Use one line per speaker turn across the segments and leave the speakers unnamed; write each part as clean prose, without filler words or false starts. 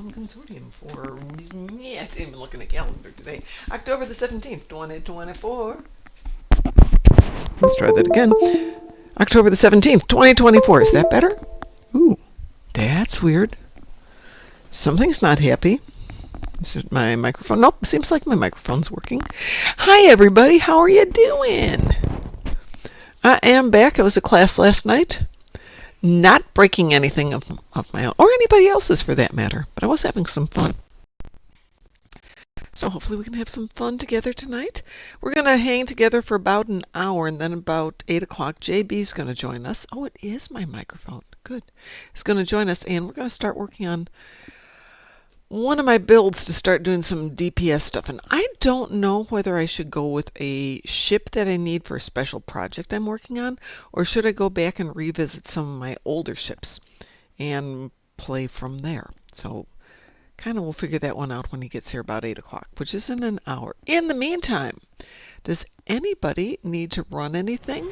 Darkmom Consortium for, yeah, I didn't even look at a calendar today. October the 17th, 2024. Let's try that again. October the 17th, 2024. Is that better? Ooh, that's weird. Something's not happy. Is it my microphone? Nope, seems like my microphone's working. Hi, everybody. How are you doing? I am back. It was a class last night. Not breaking anything of my own, or anybody else's for that matter, but I was having some fun. So hopefully we can have some fun together tonight. We're going to hang together for about an hour, and then about 8 o'clock, JB's going to join us. Oh, it is my microphone. Good. He's going to join us, and we're going to start working on one of my builds to start doing some DPS stuff. And I don't know whether I should go with a ship that I need for a special project I'm working on, or should I go back and revisit some of my older ships and play from there. So kind of we'll figure that one out when he gets here about 8 o'clock, which is in an hour. In the meantime, does anybody need to run anything?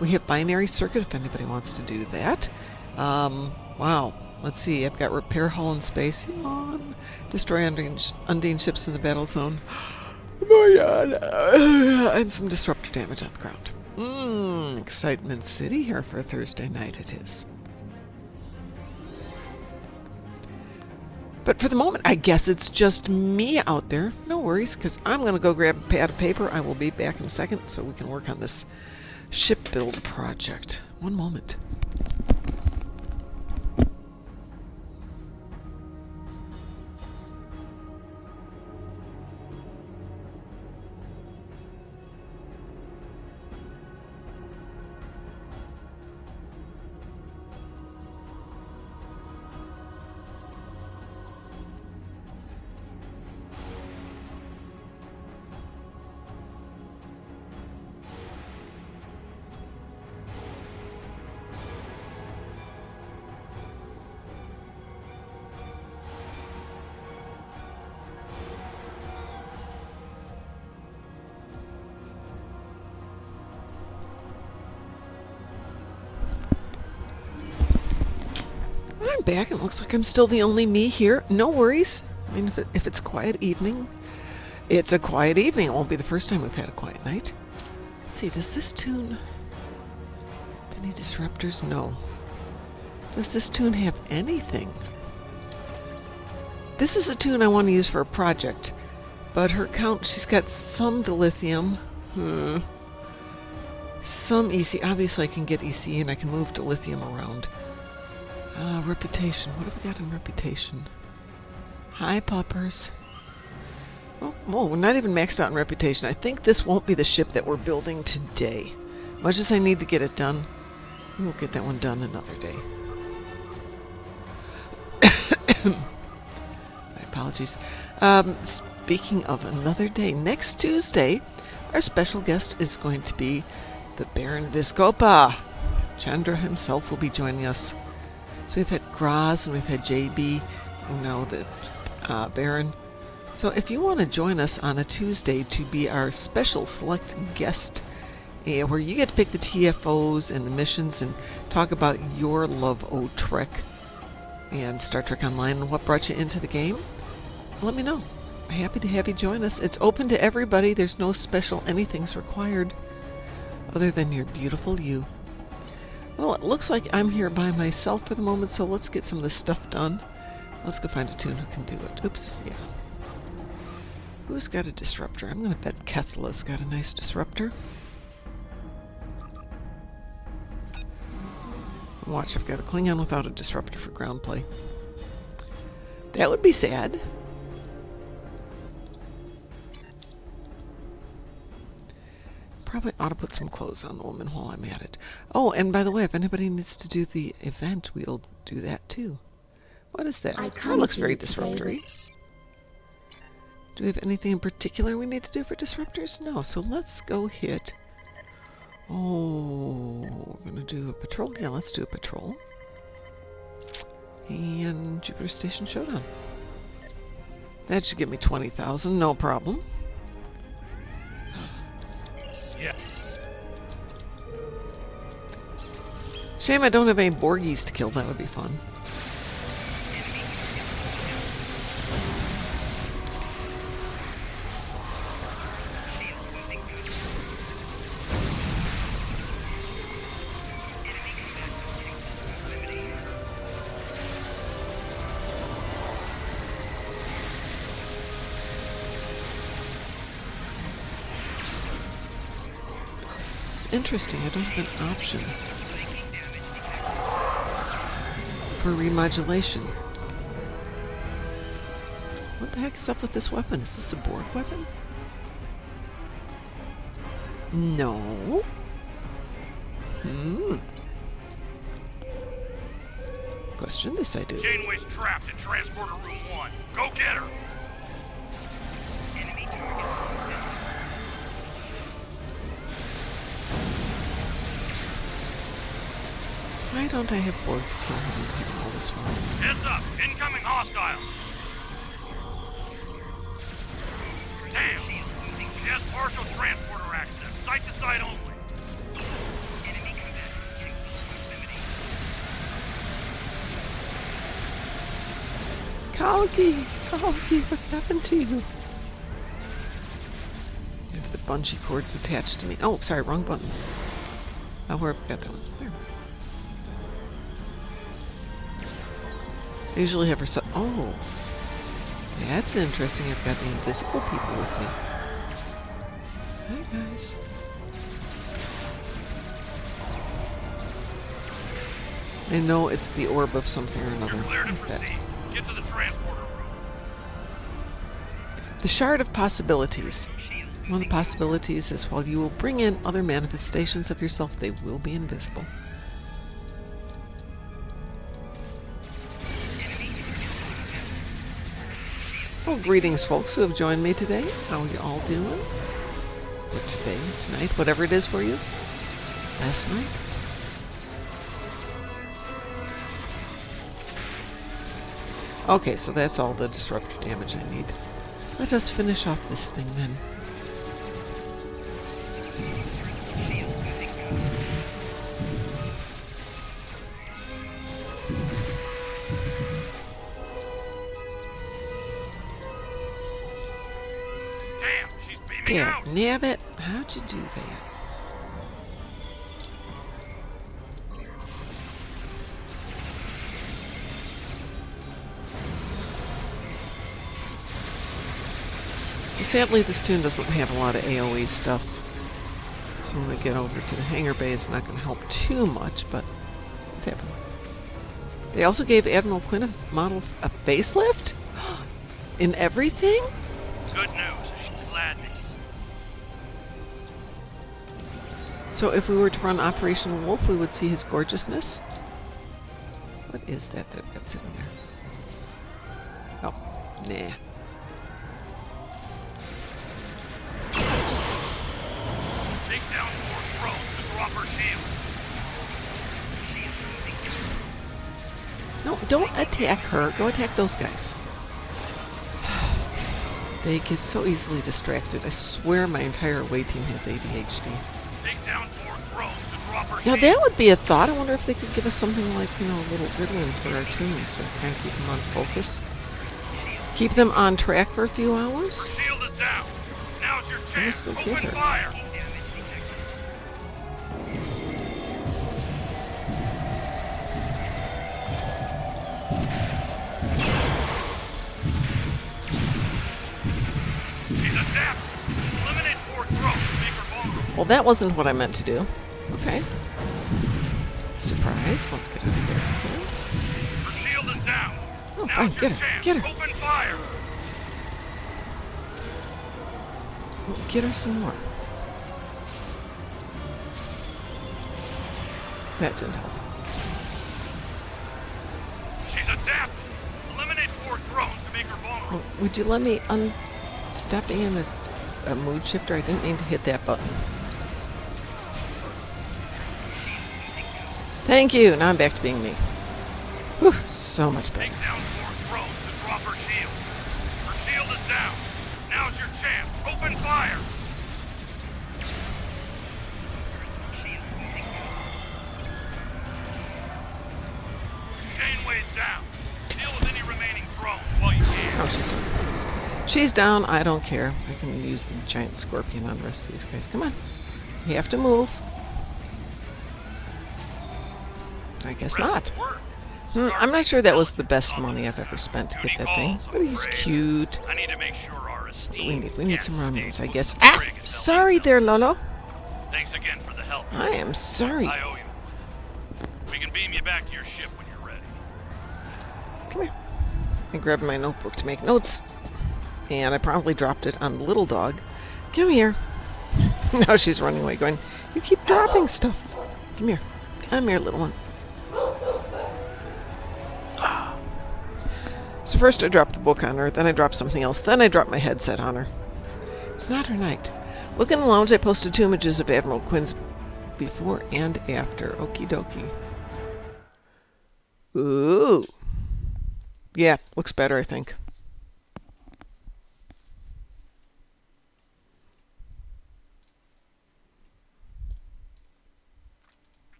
We have binary circuit if anybody wants to do that. Wow. Let's see, I've got repair hull in space. Yawn. Destroy Undine ships in the battle zone. Oh my god. And some disruptor damage on the ground. Excitement City here for a Thursday night it is. But for the moment, I guess it's just me out there. No worries, because I'm going to go grab a pad of paper. I will be back in a second so we can work on this ship build project. One moment. I'm back. It looks like I'm still the only me here. No worries. I mean, if it's a quiet evening, it's a quiet evening. It won't be the first time we've had a quiet night. Let's see, does this tune... Any disruptors? No. Does this tune have anything? This is a tune I want to use for a project, but her count, she's got some dilithium. Some EC. Obviously I can get EC and I can move dilithium around. Reputation. What have we got in reputation? Hi, puppers. Oh, we're not even maxed out in reputation. I think this won't be the ship that we're building today. Much as I need to get it done, we'll get that one done another day. My apologies. Speaking of another day, next Tuesday, our special guest is going to be the Baron Viscopa. Chandra himself will be joining us. So we've had Graz and we've had JB, and now the Baron. So if you want to join us on a Tuesday to be our special select guest, where you get to pick the TFOs and the missions and talk about your love o' Trek and Star Trek Online and what brought you into the game, let me know. I'm happy to have you join us. It's open to everybody. There's no special anything's required other than your beautiful you. Well, it looks like I'm here by myself for the moment, so let's get some of this stuff done. Let's go find a tune who can do it. Oops, yeah. Who's got a disruptor? I'm going to bet Kethla's got a nice disruptor. Watch, I've got a Klingon without a disruptor for ground play. That would be sad. Probably ought to put some clothes on the woman while I'm at it. Oh, and by the way, if anybody needs to do the event, we'll do that too. What is that? That looks very disruptory. Do we have anything in particular we need to do for disruptors? No, so let's go hit... Oh, we're going to do a patrol? Yeah, let's do a patrol. And Jupiter Station Showdown. That should give me 20,000, no problem.
Yeah.
Shame I don't have any Borgies to kill. That would be fun. That's interesting. I don't have an option for remodulation. What the heck is up with this weapon? Is this a Borg weapon? No. Question this I do.
Janeway's trapped in transporter room 1. Go get her! Enemy target.
Why don't I have Borg to kill him and have all this fun?
Heads up! Incoming hostiles! Damn! She has partial transporter access. Site to site only. Enemy combatants getting proximity.
Kalki, what happened to you? I have the bungee cords attached to me. Oh, sorry, wrong button. Oh, where have I got that one? There. I usually have her so. Oh, that's interesting. I've got the invisible people with me. Hi, guys. I know it's the orb of something or another.
You're clear to
What is that?
proceed. Get to the transporter room.
The Shard of Possibilities. One of the possibilities is while you will bring in other manifestations of yourself, they will be invisible. Well, greetings, folks who have joined me today. How are you all doing? Or today, tonight, whatever it is for you. Last night. Okay, so that's all the disruptor damage I need. Let us finish off this thing then.
Damn, she's beaming out.
Nabbit, how'd you do that? So sadly, this tune doesn't have a lot of AoE stuff. So when I get over to the hangar bay, it's not going to help too much, but it's happening. They also gave Admiral Quinn a facelift? In everything?
Good news. She's glad me.
So if we were to run Operation Wolf, we would see his gorgeousness? What is that that's sitting there? Oh, nah.
Take down more drones to drop her shield.
No, don't attack her. Go attack those guys. They get so easily distracted. I swear my entire away team has ADHD.
Take down more drones to drop her
Now
shield.
that would be a thought. I wonder if they could give us something like, you know, a little Ritalin for our teams to kind of keep them on focus. Keep them on track for a few hours.
Her shield is down. Now's your chance.
go get
Open
her.
fire. She's adept. Eliminate 4 drones to make her vulnerable.
Well, that wasn't what I meant to do. Okay. Surprise. Let's get out of here. Okay.
Her shield is down.
Oh,
Now's
fine.
your
Get her.
chance.
Get her.
Open fire.
Well, get her some more. That didn't help.
She's adept. Eliminate 4 drones to make her vulnerable.
Well, would you let me step in a mood shifter? I didn't mean to hit that button. Thank you. Now I'm back to being me. Whew, so much better.
Take down 4 drones to drop her shield. Her shield is down. Now's your chance. Open fire. Janeway's down. Deal with any remaining drones while you can.
Oh, she's down. She's down. I don't care. I can use the giant scorpion on the rest of these guys. Come on. You have to move. I guess not. I'm not sure that was the best money I've ever spent to get that thing. But he's cute.
I need to make sure our esteemed
We need some
guests
remnants,
stay
I guess.
close to the
Ah!
rig until
Sorry there, Lolo.
Thanks again for the help.
I am sorry.
I owe you. We can beam you back to your ship when you're ready.
Come here. I grabbed my notebook to make notes, and I promptly dropped it on the little dog. Come here. Now she's running away, going, you keep dropping stuff. Come here. Come here, little one. So first I dropped the book on her, then I dropped something else, then I dropped my headset on her. It's not her night. Look in the lounge, I posted 2 images of Admiral Quinn's before and after. Okie dokie. Ooh. Yeah, looks better, I think.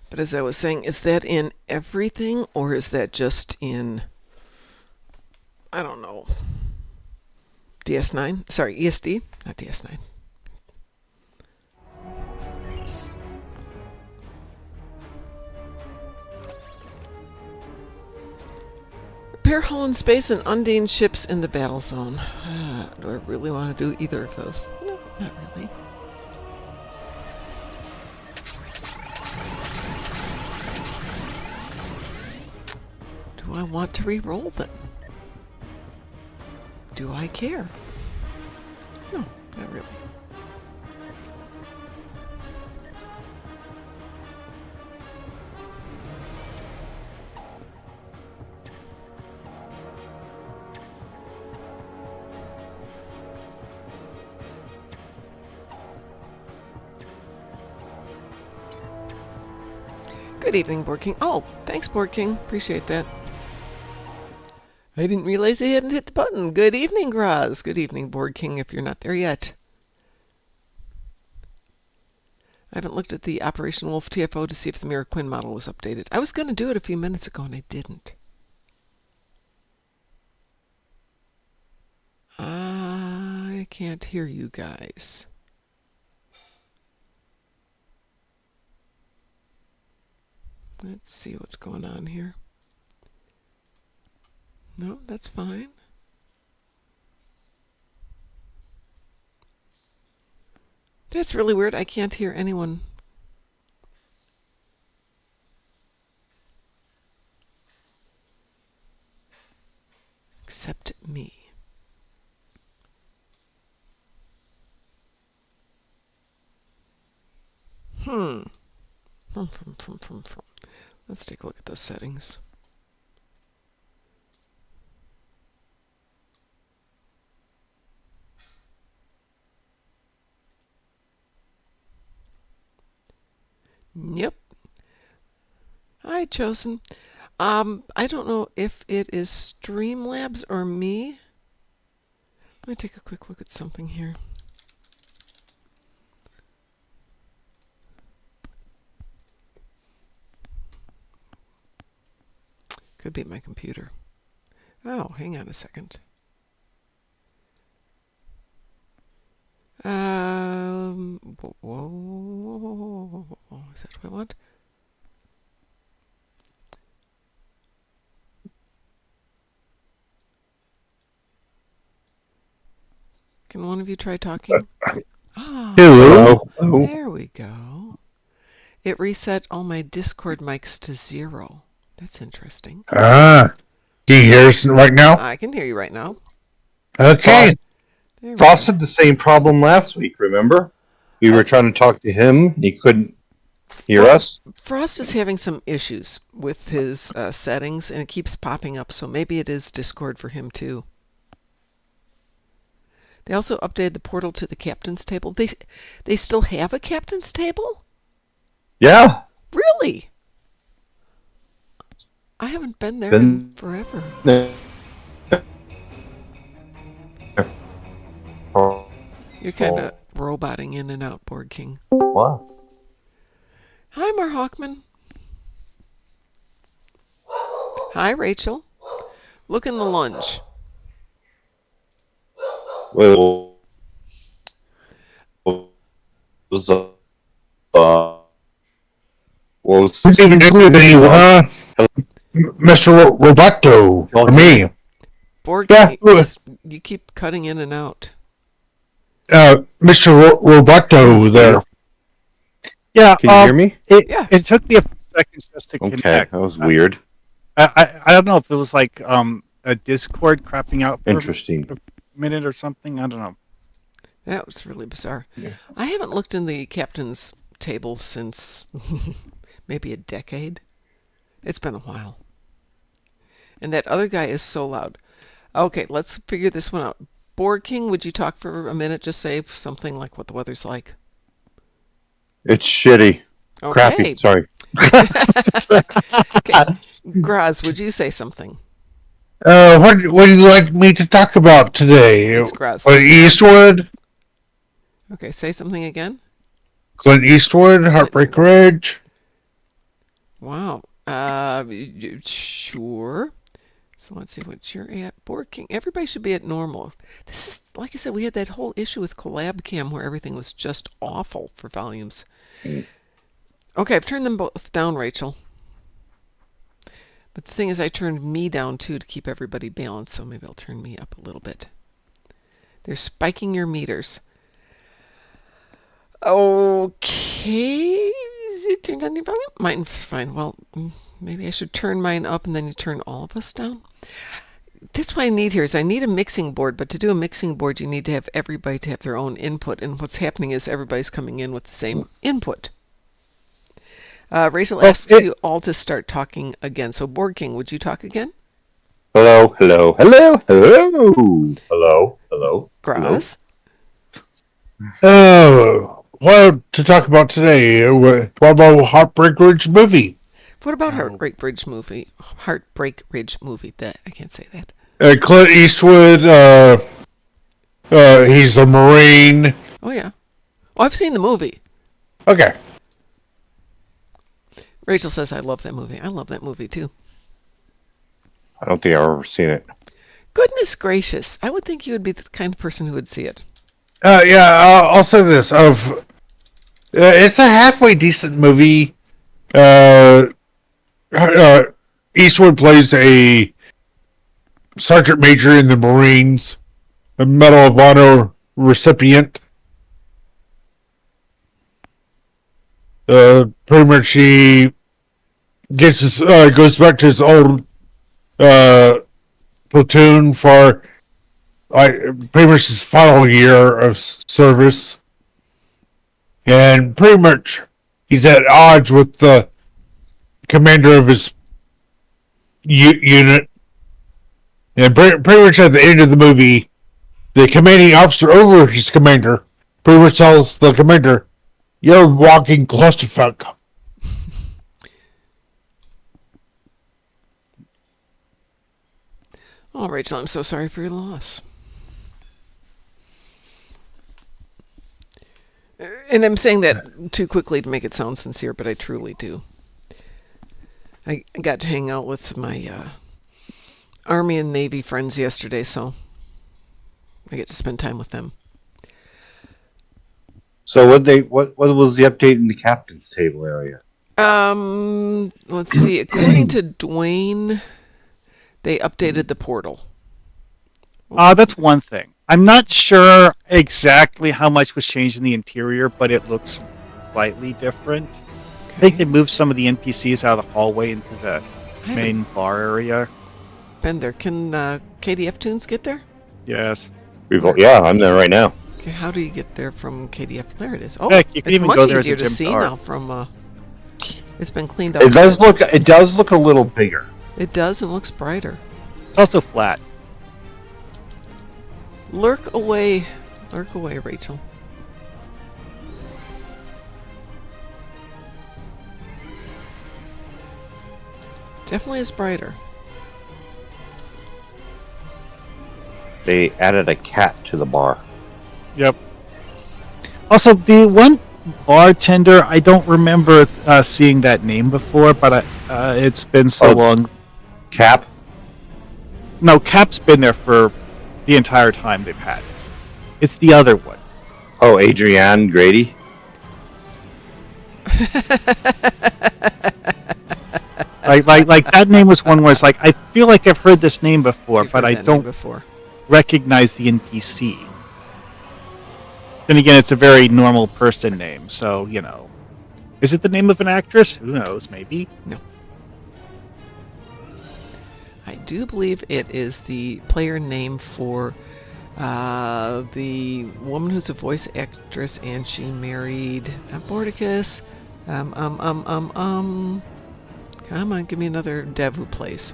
But as I was saying, is that in everything, or is that just in, I don't know, DS9? Sorry, ESD, not DS9. Repair hull in space and Undine ships in the battle zone. Do I really want to do either of those? No, not really. Do I want to re-roll them? Do I care? No, not really. Good evening, Board King. Oh, thanks, Board King. Appreciate that. I didn't realize I hadn't hit the button. Good evening, Graz. Good evening, Board King, if you're not there yet. I haven't looked at the Operation Wolf TFO to see if the Mira Quinn model was updated. I was going to do it a few minutes ago, and I didn't. I can't hear you guys. Let's see what's going on here. No, that's fine. That's really weird. I can't hear anyone. Except me. Let's take a look at those settings. Yep. Hi, Chosen. I don't know if it is Streamlabs or me. Let me take a quick look at something here. Could be my computer. Oh, hang on a second. Whoa. Is that what I want? Can one of you try talking? Ah,
Hello.
there we go. It reset all my Discord mics to 0. That's interesting.
Can you hear us right now?
I can hear you right now.
Okay.
Frost had the same problem last week, remember? We were trying to talk to him, and he couldn't hear us.
Frost is having some issues with his settings, and it keeps popping up, so maybe it is Discord for him too. They also updated the portal to the captain's table. They still have a captain's table?
Yeah.
Really? I haven't been there in forever. You're kind of roboting in and out, Board King.
What?
Hi, Mar Hawkman. Hi, Rachel. Look in the lunge.
Well, was
Who's even angry than you, Mr. Roboto, or me?
Board
Yeah.
King is You keep cutting in and out.
Mr. Roboto there.
Yeah.
Can you hear me?
Yeah.
It took me a few seconds just to
Okay,
connect.
that was weird.
I don't know if it was like a Discord crapping out for
Interesting.
a minute or something. I don't know.
That was really bizarre.
Yeah.
I haven't looked in the captain's table since maybe a decade. It's been a while. And that other guy is so loud. Okay, let's figure this one out. Board King, would you talk for a minute? Just say something like what the weather's like.
It's shitty.
Okay.
Crappy. Sorry.
Okay. Graz, would you say something?
What would you like me to talk about today?
It's Graz.
Eastwood?
Okay, say something again.
Clint Eastwood, Heartbreak Ridge.
Wow. Sure. So let's see what you're at. Board King. Everybody should be at normal. This is, like I said, we had that whole issue with Collab Cam where everything was just awful for volumes. Okay, I've turned them both down, Rachel. But the thing is, I turned me down too to keep everybody balanced, so maybe I'll turn me up a little bit. They're spiking your meters. Okay. Is it turned on your volume? Mine's fine. Well, maybe I should turn mine up and then you turn all of us down. That's what I need here is I need a mixing board, but to do a mixing board, you need to have everybody to have their own input. And what's happening is everybody's coming in with the same input. Rachel asks you all to start talking again. So, Board King, would you talk again?
Hello, hello, hello, hello, hello, hello.
Graz?
Oh, what to talk about today? What about Heartbreak Ridge movie?
What about Heartbreak Ridge movie? Heartbreak Ridge movie. I can't say that.
Clint Eastwood, he's a Marine.
Oh, yeah. Oh, I've seen the movie.
Okay.
Rachel says, I love that movie. I love that movie, too.
I don't think I've ever seen it.
Goodness gracious. I would think you would be the kind of person who would see it.
I'll say this. It's a halfway decent movie. Eastwood plays a sergeant major in the Marines, a Medal of Honor recipient. Pretty much he gets his, goes back to his old platoon for pretty much his final year of service, and pretty much he's at odds with the commander of his unit. And pretty much at the end of the movie, the commanding officer over his commander pretty much tells the commander, "You're a walking clusterfuck."
Oh, Rachel, I'm so sorry for your loss. And I'm saying that too quickly to make it sound sincere, but I truly do. I got to hang out with my Army and Navy friends yesterday, so I get to spend time with them.
So what was the update in the captain's table area?
Let's see. According to Dwayne, they updated the portal.
That's one thing. I'm not sure exactly how much was changed in the interior, but it looks slightly different.
Okay.
I think they moved some of the NPCs out of the hallway into the main bar area.
Been there. Can KDF Tunes get there?
Yes.
Yeah, I'm there right now.
Okay, how do you get there from KDF? There it is. Oh,
Heck, you can
it's
even
much
go there as
easier
a
to
Jim
see
Dart.
now from. It's been cleaned up.
It does look a little bigger.
It does and looks brighter.
It's also flat.
Lurk away, Rachel. Definitely is brighter.
They added a cat to the bar.
Yep. Also, the one bartender, I don't remember seeing that name before, but it's been so long.
Cap?
No, Cap's been there for the entire time they've had it. It's the other one.
Oh, Adrienne Grady?
Like that name was one where it's like, I feel like I've heard this name before,
You've
but
heard
I
that name
don't.
before.
recognize the NPC. Then again, it's a very normal person name, so, Is it the name of an actress? Who knows, maybe?
No. I do believe it is the player name for the woman who's a voice actress, and she married Borticus. Come on, give me another dev who plays.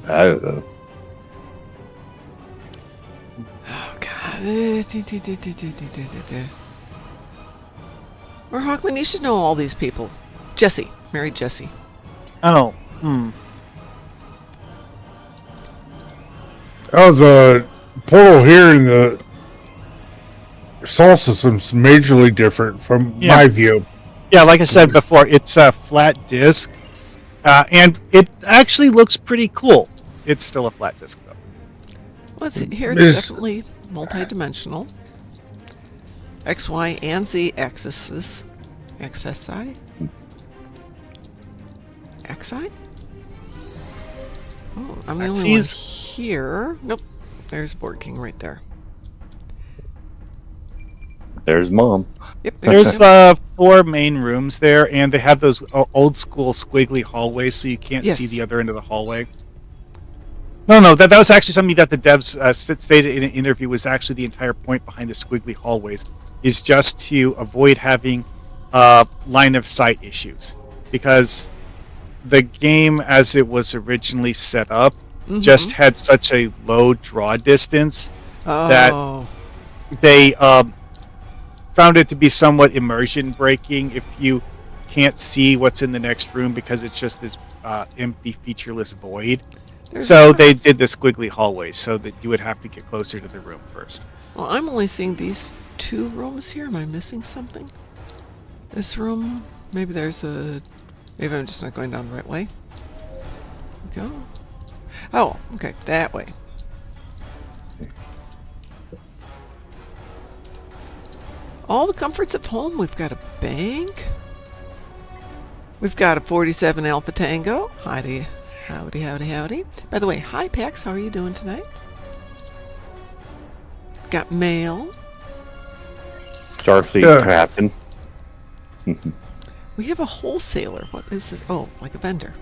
I don't know.
Oh God. Or Hawkman, you should know all these people. Jesse, married Jesse.
Oh,
Oh, the portal here in the Sol system's majorly different from my view.
Yeah, like I said before, it's a flat disk, and it actually looks pretty cool. It's still a flat disk, though.
Well, here it's definitely multi-dimensional. X, Y, and Z axes. XSI? XI? Oh, I'm the only one here. Nope. There's Board King right there.
There's Mom.
Yep.
There's 4 main rooms there, and they have those old school squiggly hallways, so you can't see the other end of the hallway. No, that was actually something that the devs stated in an interview was actually the entire point behind the squiggly hallways, is just to avoid having line of sight issues. Because the game, as it was originally set up, just had such a low draw distance that they found it to be somewhat immersion breaking if you can't see what's in the next room because it's just this empty, featureless void. So they did the squiggly hallways so that you would have to get closer to the room first.
Well, I'm only seeing these 2 rooms here. Am I missing something? This room? Maybe there's a... Maybe I'm just not going down the right way. Go. Oh, okay, that way. All the comforts of home. We've got a bank. We've got a 47 Alpha Tango. Howdy. By the way, hi Pax, how are you doing tonight? Got mail.
Starfleet captain.
We have a wholesaler. What is this? Oh, like a vendor.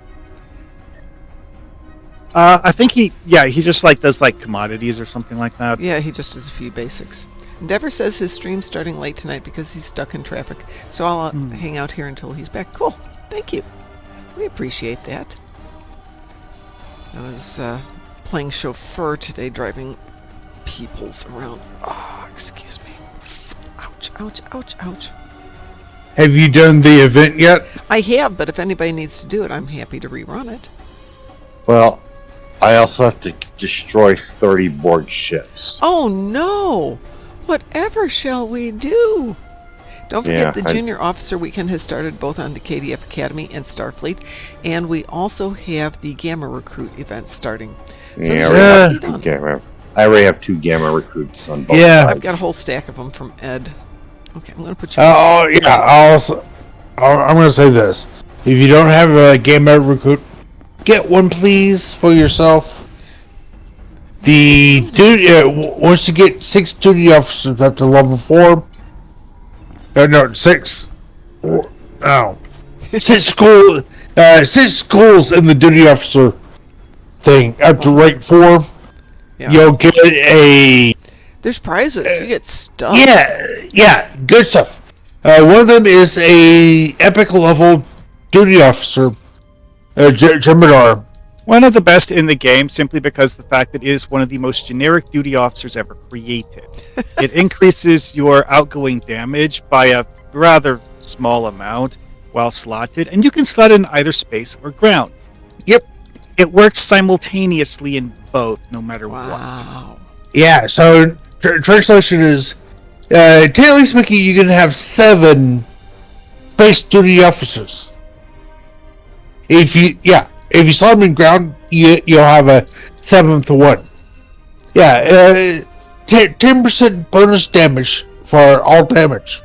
I think he just does commodities or something like that.
Yeah, he just does a few basics. Endeavor says his stream's starting late tonight because he's stuck in traffic, so I'll hang out here until he's back. Cool. Thank you. We appreciate that. I was playing chauffeur today, driving peoples around. Oh, excuse me. Ouch.
Have you done the event yet?
I have, but if anybody needs to do it, I'm happy to rerun it.
Well, I also have to destroy 30 Borg ships.
Oh no! Whatever shall we do? Don't forget the Junior Officer Weekend has started both on the KDF Academy and Starfleet, and we also have the Gamma Recruit event starting. So
I already have 2 Gamma Recruits on both
sides.
I've got a whole stack of them from Ed. Okay, I'm going to put you...
I'm going to say this. If you don't have a Gamma Recruit, get one, please, for yourself. Once you get 6 duty officers up to level 4... No, 6. No. 6 schools in the duty officer thing up to rank 4. Yeah. You'll get a...
There's prizes. You get stuff.
Yeah, good stuff. One of them is a epic level duty officer, Gemidar.
One of the best in the game, simply because the fact that it is one of the most generic duty officers ever created. It increases your outgoing damage by a rather small amount while slotted, and you can slot in either space or ground.
Yep.
It works simultaneously in both, no matter what.
Yeah, so translation is, technically speaking, you can have 7 space duty officers. If you slot them in ground, you'll have a 7th one. Yeah, 10% bonus damage for all damage.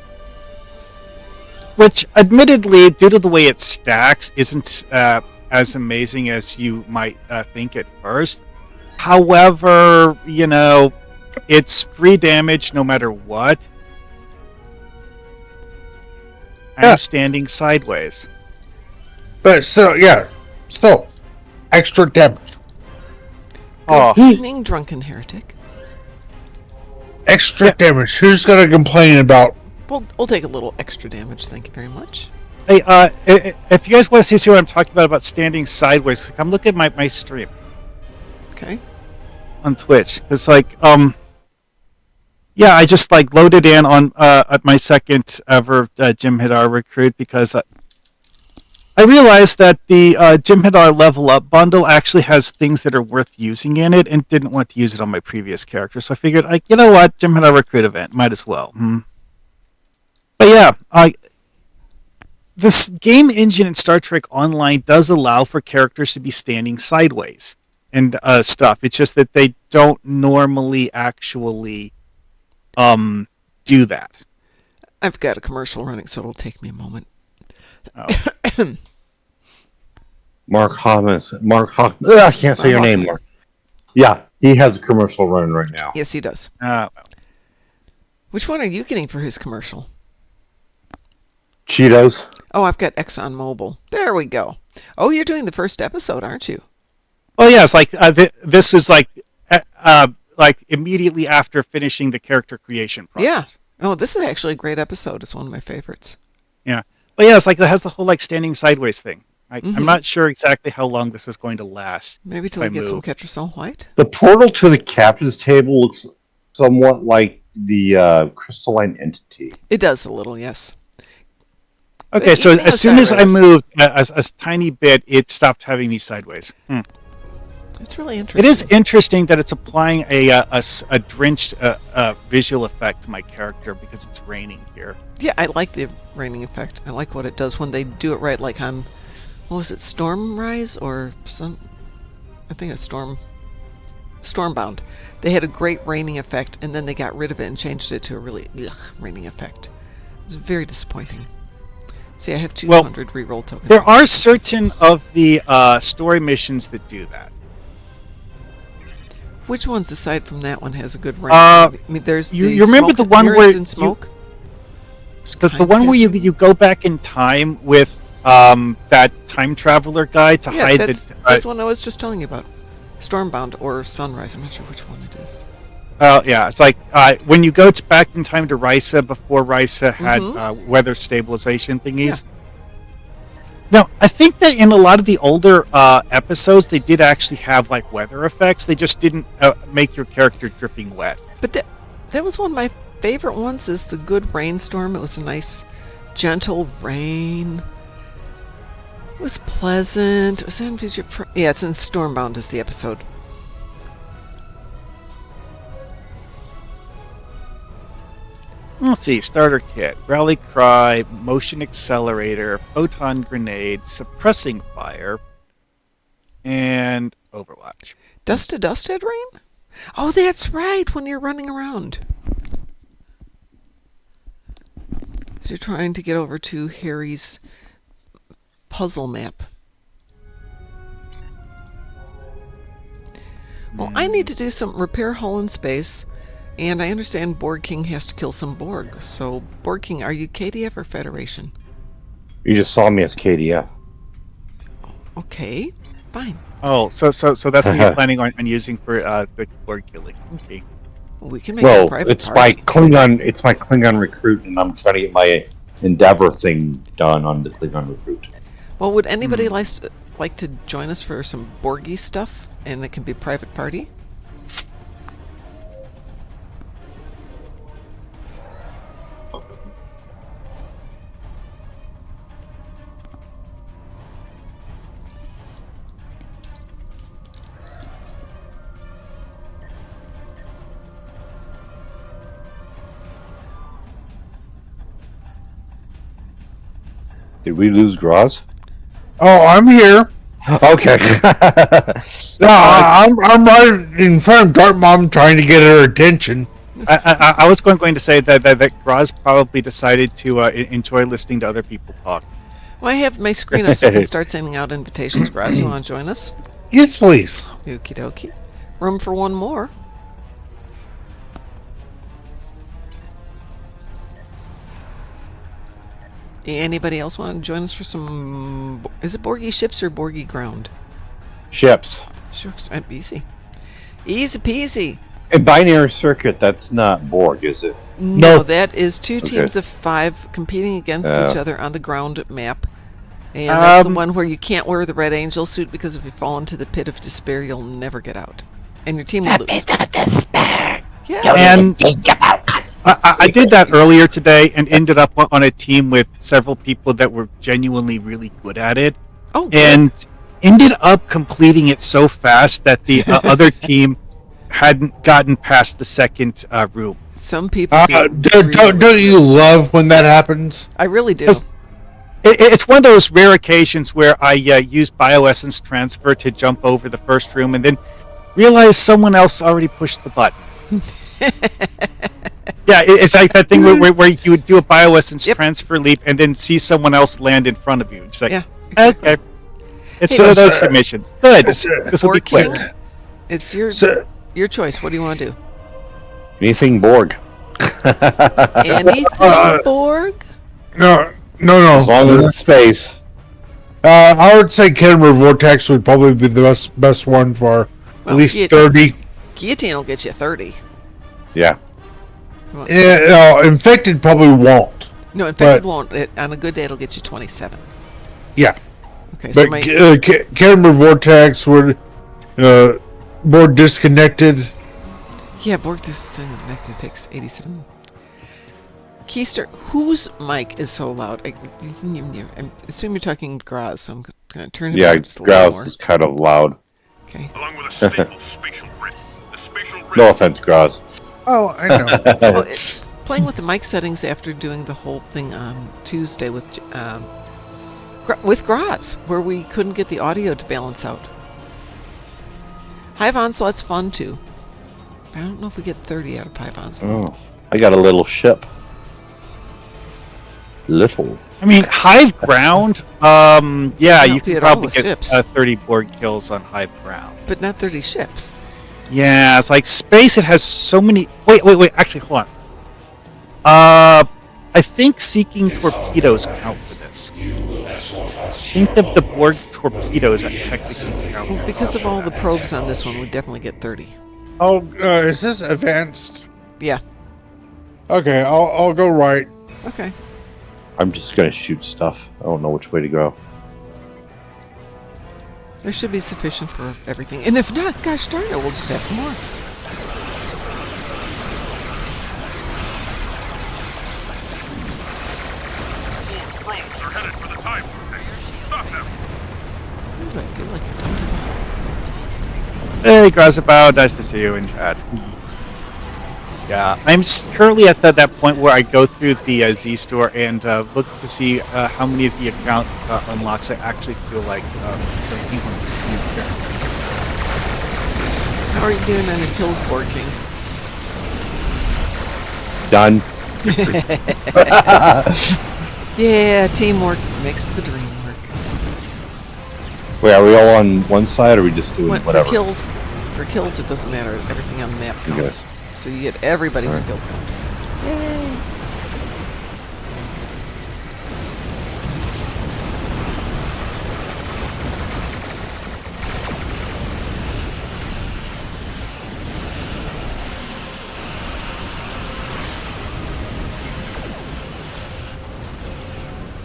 Which, admittedly, due to the way it stacks, isn't as amazing as you might think at first. However, it's free damage no matter what.
Yeah.
I'm standing sideways.
But still, extra damage.
Oh,
Good evening, drunken heretic.
Extra damage. Who's gonna complain about?
We'll take a little extra damage. Thank you very much.
hey, if you guys want to see what I'm talking about standing sideways, come look at my stream
Okay.
on Twitch. It's yeah, I just loaded in on at my second ever Jim Hadar recruit because I realized that the Jim Hadar Level Up bundle actually has things that are worth using in it, and didn't want to use it on my previous character. So I figured, you know what, Jim Hadar recruit event, might as well. But yeah, this game engine in Star Trek Online does allow for characters to be standing sideways and stuff. It's just that they don't normally actually do that.
I've got a commercial running, so it'll take me a moment.
Oh.
Mark Hoffman. I can't say your name, Mark. Yeah, he has a commercial running right now.
Yes, he does.
Well.
Which one are you getting for his commercial?
Cheetos.
Oh, I've got ExxonMobil. There we go. Oh, you're doing the first episode, aren't you?
Well, yeah, it's this was immediately after finishing the character creation process.
Yeah. Oh, this is actually a great episode. It's one of my favorites.
Yeah. But yeah, it has the whole standing sideways thing. I'm not sure exactly how long this is going to last.
Maybe till I get some Ketracel White.
The portal to the captain's table looks somewhat like the crystalline entity.
It does a little, yes.
Okay, so as soon as I moved a tiny bit, it stopped having me sideways.
It's really interesting.
It is interesting that it's applying a drenched visual effect to my character because it's raining here.
Yeah, I like the raining effect. I like what it does when they do it right, like on, what was it, Stormrise or some? I think it's Stormbound. They had a great raining effect, and then they got rid of it and changed it to a really raining effect. It was very disappointing. See, I have 200 reroll tokens.
There are certain of the story missions that do that.
Which ones, aside from that one, has a good rain? I mean, there's
you remember the one where
smoke.
The one where you go back in time with that time traveler guy to hide
that's one I was just telling you about. Stormbound or Sunrise. I'm not sure which one it is.
Yeah, it's when you go back in time to Risa before Risa had weather stabilization thingies. Yeah. Now, I think that in a lot of the older episodes, they did actually have weather effects. They just didn't make your character dripping wet.
But that was one of my favorite ones. Is the good rainstorm. It was a nice, gentle rain. It was pleasant. It was yeah, it's in Stormbound is the episode.
Let's see, starter kit, rally cry, motion accelerator, photon grenade, suppressing fire, and Overwatch.
Dust to dust head rain? Oh, that's right, when you're running around. So you're trying to get over to Harry's puzzle map. Well, I need to do some repair hull in space. And I understand Borg King has to kill some Borg. So, Borg King, are you KDF or Federation?
You just saw me as KDF.
Okay, fine.
Oh, so that's what you're planning on using for the Borg killing. Okay.
We can make a private
it's
party.
It's my Klingon recruit, and I'm trying to get my Endeavor thing done on the Klingon recruit.
Well, would anybody like to join us for some Borgy stuff? And it can be private party?
Did we lose Graz?
Oh, I'm here.
Okay.
No, I'm right in front of Darkmom trying to get her attention.
I was going to say that Graz probably decided to enjoy listening to other people talk.
Well, I have my screen up so I can start sending out invitations. Graz, you want to join us?
Yes, please.
Okie dokie. room for one more. Anybody else want to join us for some... Is it Borgie ships or Borgie ground?
Ships.
Sure, easy. Easy peasy.
A binary circuit, that's not Borg, is it?
No, that is two
Okay.
teams of 5 competing against each other on the ground map. And that's the one where you can't wear the Red Angel suit because if you fall into the pit of despair, you'll never get out. And your team will lose.
Pit of despair.
Yeah.
And
Think about
I did that earlier today and ended up on a team with several people that were genuinely really good at it.
Oh, good.
And ended up completing it so fast that the other team hadn't gotten past the second room.
Some people
Don't you love when that happens?
I really do.
It's one of those rare occasions where I use bioessence transfer to jump over the first room and then realize someone else already pushed the button. Yeah, it's like that thing where you would do a bioessence transfer leap and then see someone else land in front of you. It's like,
Yeah.
okay. It's
Hey,
one of those missions. Good.
It's,
This will be
Borg King,
quick.
it's your choice. What do you want to do?
Anything Borg.
Anything Borg?
No.
As long as it's space.
I would say Camera Vortex would probably be the best one for
Well,
at least
guillotine.
30.
Guillotine will get you 30.
Yeah.
Yeah, Infected probably won't.
No, Infected won't. On a good day, it'll get you 27.
Yeah.
Okay, so
But Camera Vortex would more disconnected.
yeah, Borg disconnected takes 87. Keister, whose mic is so loud? I assume you're talking Graz, so I'm going to turn it
Yeah,
down just a little
Grouse
more.
is kind of loud.
Okay.
Along with a staple spatial grid. The spatial grid.
No offense, Grouse.
Oh, I know.
Well, playing with the mic settings after doing the whole thing on Tuesday with Graz, where we couldn't get the audio to balance out. Hive Onslaught's fun too. I don't know if we get 30 out of Hive Onslaught.
Oh, I got a little ship. Little.
I mean, Hive Ground, yeah,
Help
you can
you at all
probably
with
get
ships.
30 Borg kills on Hive Ground.
But not 30 ships.
Yeah, it's like space. It has so many. Wait. Actually, hold on. I think seeking torpedoes count for this. I think that the Borg torpedoes technically count.
Well, because of all the probes on this one, we definitely get 30.
Oh, is this advanced?
Yeah.
Okay, I'll go right.
Okay.
I'm just gonna shoot stuff. I don't know which way to go.
There should be sufficient for everything. And if not, gosh darn it, we'll just have more.
Drones are headed for the time vortex. Stop them.
Why do I feel like I don't
Hey, Grazabow, nice to see you in chat. Yeah, I'm currently at that point where I go through the Z store and look to see how many of the account unlocks I actually feel like bringing on this new character.
How are you doing on the kills board, King?
Done.
Yeah, teamwork makes the dream work.
Wait, are we all on one side, or are we just doing whatever?
For kills, it doesn't matter. Everything on the map counts.
Okay.
So you get everybody's
Alright.
skill count. Yay!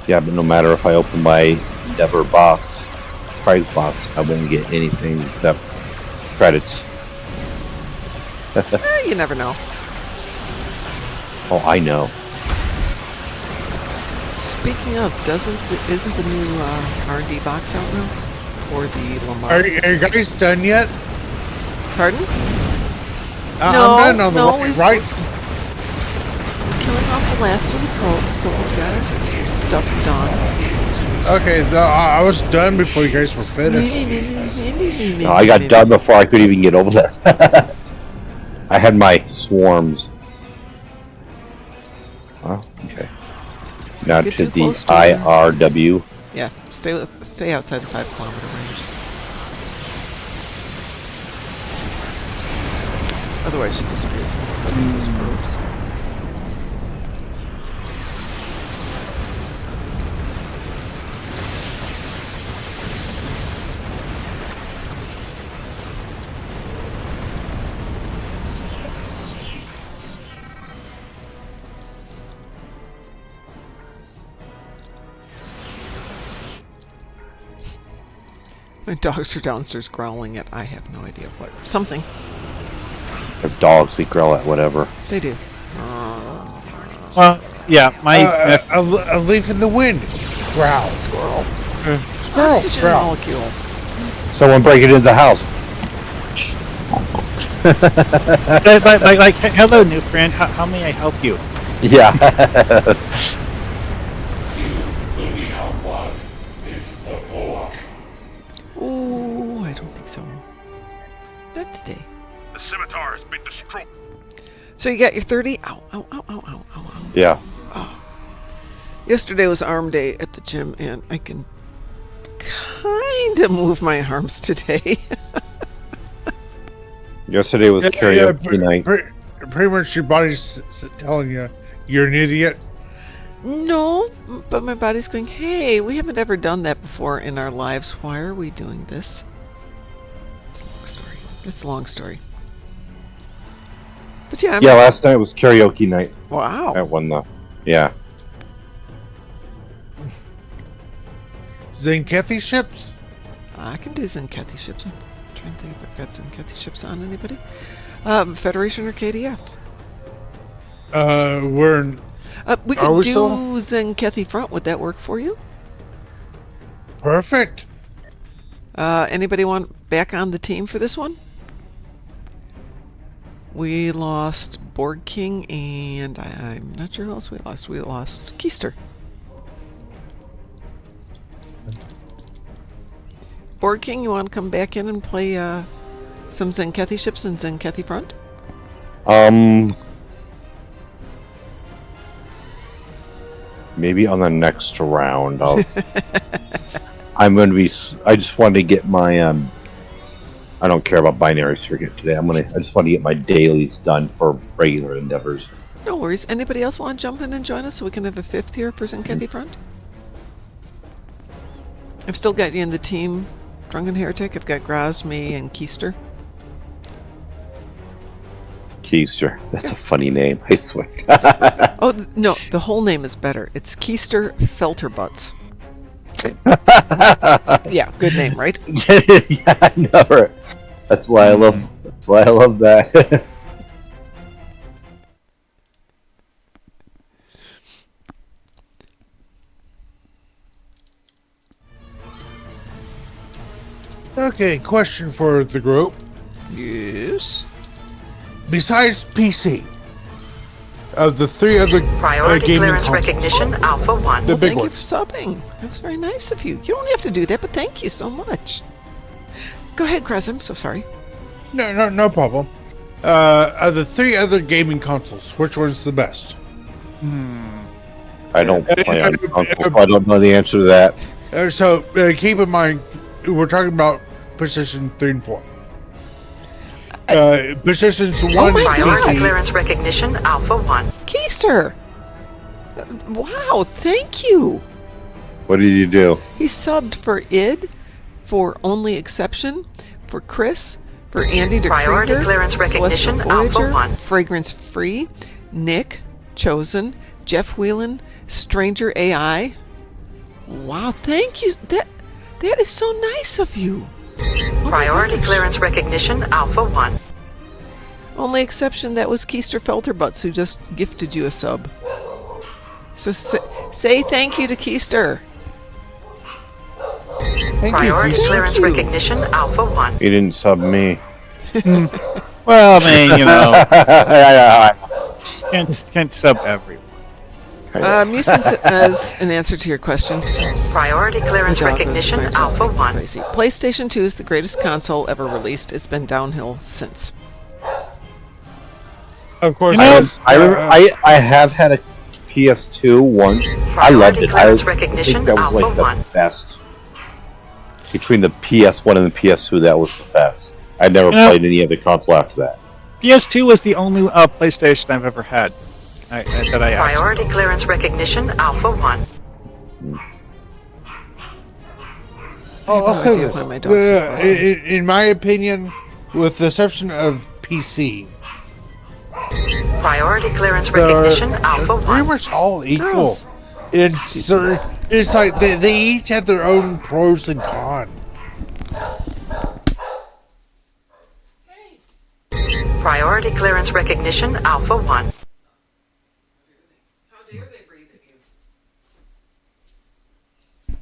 Yeah, but no matter if I open my Endeavor box, prize box, I won't get anything except credits.
You never know.
Oh, I know.
Speaking of, isn't the new R&D box out now for the Lamar?
Are you guys done yet?
Pardon?
I'm done on
no,
the
we've-
right.
We're killing off the last of the probes, but we've got our stuff done.
Okay, I was done before you guys were finished.
No, I got done before I could even get over there. I had my swarms. Oh, okay. Now
Get
to
too
the
close to
IRW.
Yeah, stay outside the 5 kilometer range. Otherwise, she disappears. Those probes. My dogs are downstairs growling at I have no idea what. Something.
They're dogs, they growl at whatever.
They do.
Well, yeah,
A leaf in the wind. Growl.
Squirrel.
Squirrel.
Oxygen
Growl.
molecule.
Someone break it into the house.
like, hello, new friend. How may I help you?
Yeah.
Ooh, I don't think so. Not today.
The scimitar has been destroyed.
So you got your 30? Ow, ow, ow, ow, ow, ow, ow.
Yeah.
Yesterday was arm day at the gym, and I can kind of move my arms today.
Yesterday was karaoke night.
Pretty much your body's telling you you're an idiot.
No, but my body's going, hey, we haven't ever done that before in our lives. Why are we doing this? It's a long story. It's a long story. But yeah,
Yeah, last night was karaoke night
wow.
at one though. Yeah.
Zenkethi ships?
I can do Zenkethi ships. I'm trying to think if I've got Zenkethi ships on anybody. Federation or KDF?
We're in,
We
Are
could
we
do
still-
Zenkethi front. Would that work for you?
perfect.
Anybody want back on the team for this one? We lost Borg King, and I'm not sure who else we lost. We lost Keister. Borg King, you want to come back in and play some Zenkethi ships and Zenkethi front?
Maybe on the next round of I'm going to be I just wanted to get my I don't care about binary circuit today. I just want to get my dailies done for regular endeavors.
No worries. Anybody else want to jump in and join us so we can have a fifth here for Zenkethi front? I've still got you in the team, Drunken Heretic. I've got Graz, me, and Keister.
Keister. That's a funny name, I swear.
Oh, no, the whole name is better. It's Keister Felterbutts. Yeah, good name, right?
Yeah, I know. Right? That's why I love that.
Okay, question for the group.
Yes.
Besides PC, of the three other
Priority
gaming
clearance
consoles,
recognition Alpha 1.
the big
Thank you
ones.
for subbing. That was very nice of you. You don't have to do that, but thank you so much. Go ahead, Graz. I'm so sorry.
No problem. Of the three other gaming consoles, which one's the best?
I don't play on console, so I don't know the answer to that.
So keep in mind, we're talking about position 3 and 4. Positions 1
my
is
Priority
PC.
clearance recognition Alpha 1.
Keister! Wow, thank you.
What did you do?
He subbed for ID, for Only Exception, for Chris, for Andy DeKrieger,
Priority clearance recognition,
Celestial Voyager,
Alpha 1.
Fragrance Free, Nick, Chosen, Jeff Whelan, Stranger AI. Wow, thank you. That is so nice of you. Oh my
Priority
gosh.
clearance recognition Alpha 1.
Only exception, that was Keister Felterbutts who just gifted you a sub. So say thank you to Keister.
Thank
Priority
you.
clearance
you.
recognition Alpha 1.
He didn't sub me.
Well, I mean, you know, can't sub everyone.
Musin says, in answer to your question,
Priority clearance
the dog was
recognition
crazy.
Alpha 1.
Crazy. PlayStation 2 is the greatest console ever released. It's been downhill since.
Of course,
You know,
I have had a PS2 once. I loved it. I
clearance
think
recognition
that was like
Alpha
the
1.
best. Between the PS1 and the PS2, that was the best. I never
You know-
played any other console after that.
PS2 was the only PlayStation I've ever had. That I
Priority clearance recognition Alpha 1.
I'll say
idea
this.
why my dog's so barking.
In my opinion, with the exception of PC,
Priority clearance
they're
recognition Alpha
pretty
1.
much all equal.
Girls.
In certain, it's like they each have their own pros and cons.
Priority clearance recognition Alpha 1.
How dare they breathe at you?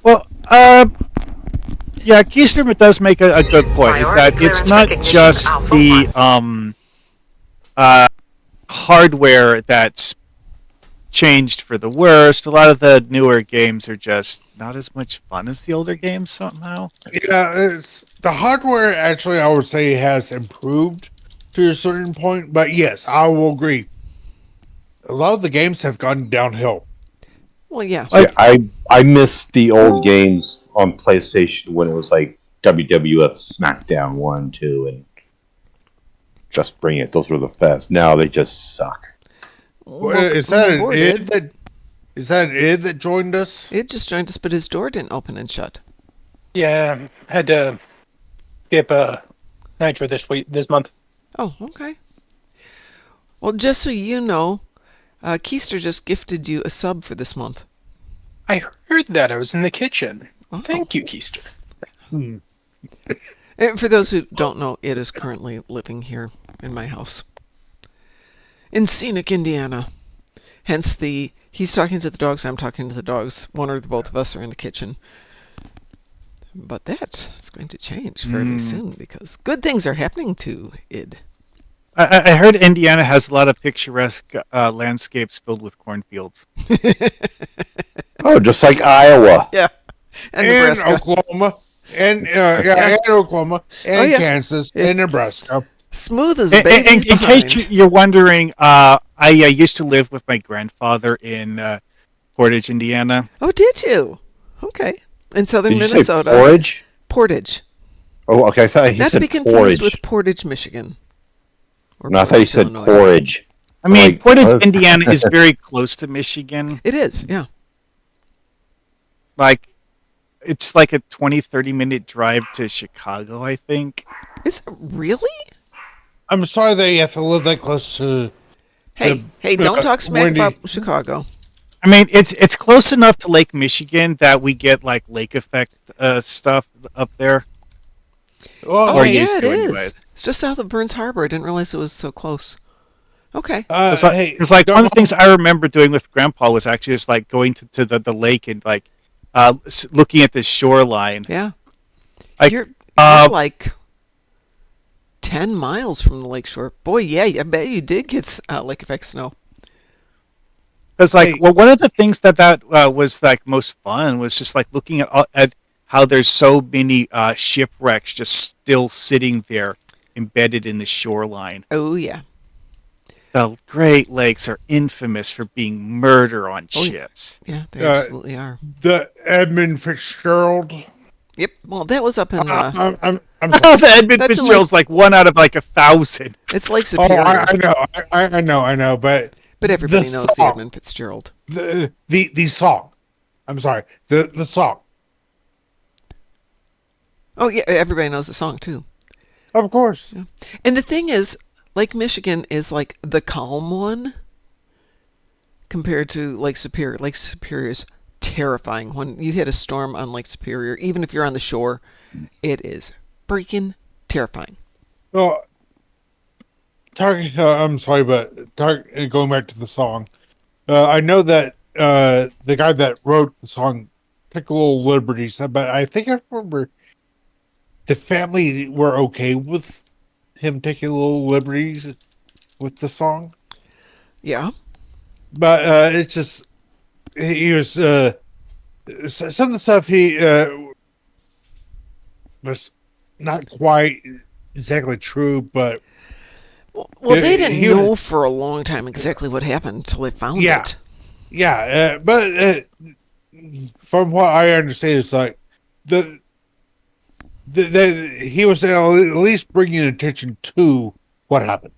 Well, yeah, Keister does make a good point. Is that
Priority
it's
clearance
not
recognition
just
Alpha
the hardware that's changed for the worst. A lot of the newer games are just not as much fun as the older games somehow.
Yeah, it's the hardware. Actually, I would say has improved to a certain point, but yes, I will agree. A lot of the games have gone downhill.
Well, yeah.
See, I miss the old games on PlayStation when it was like WWF SmackDown 1, 2, and Just Bring It. Those were the best. Now they just suck.
Is that an id that? Is that an id that joined us?
Id just joined us, but his door didn't open and shut.
Yeah, had to skip Nitro this month.
Oh, okay. Well, just so you know, Keister just gifted you a sub for this month.
I heard that. I was in the kitchen.
Oh.
Thank you, Keister.
And for those who don't know, Id is currently living here in my house. In scenic Indiana. Hence he's talking to the dogs, I'm talking to the dogs. One or both of us are in the kitchen. But that is going to change fairly soon because good things are happening to Id.
I heard Indiana has a lot of picturesque landscapes filled with cornfields.
Oh, just like Iowa.
Yeah. And
And
Nebraska.
Oklahoma, and and Oklahoma, and
yeah.
Kansas, and Nebraska.
Smooth as
In
babies behind.
case you're wondering, I used to live with my grandfather in Portage, Indiana.
Oh, did you? Okay. In southern
Did you say
Minnesota.
porridge?
Portage.
Oh, okay. I thought he
Not to
said
be confused
porridge.
with Portage, Michigan. Or
No, I thought you said
Illinois.
porridge.
I mean,
Like,
Portage,
what?
Indiana is very close to Michigan.
It is, yeah.
Like, it's like a 30 minute drive to Chicago, I think.
Is it really?
I'm sorry that you have to live that close to.
Hey, don't talk smack
Wendy.
about Chicago.
I mean, it's close enough to Lake Michigan that we get like lake effect stuff up there.
Well,
Oh,
Or
yeah,
used
it
to
is.
anyways.
It's just south of Burns Harbor. I didn't realize it was so close. Okay.
It's like one of the things I remember doing with Grandpa was actually just like going to the lake and like looking at the shoreline.
Yeah.
Like,
You're
uh,
like 10 miles from the lakeshore. Boy, yeah, I bet you did get lake effect snow.
Because like,
Hey.
well, one of the things that was like most fun was just like looking at how there's so many shipwrecks just still sitting there embedded in the shoreline.
Oh, yeah.
The Great Lakes are infamous for being murder on
Oh, yeah.
ships.
Yeah, they
Uh,
absolutely are.
the Edmund Fitzgerald.
Yep. Well, that was up in,
I'm sorry.
The Edmund
That's in,
Fitzgerald's like 1 out of like 1,000.
it's Lake
Oh,
Superior.
I know, but
but everybody
the
knows the
song.
Edmund Fitzgerald.
the song. I'm sorry, the song.
Oh, yeah, everybody knows the song, too.
Of course.
And the thing is, Lake Michigan is like the calm one compared to Lake Superior. Lake Superior is terrifying. When you hit a storm on Lake Superior, even if you're on the shore, it is freaking terrifying.
Well, I'm sorry, but going back to the song, I know that the guy that wrote the song took a little liberties, but I think I remember the family were okay with him taking a little liberties with the song.
Yeah.
But it's just he was some of the stuff he was not quite exactly true, but
Well, they didn't
he-
know for a long time exactly what happened until they found
Yeah.
it.
yeah. But from what I understand, it's like he was at least bringing attention to what happened.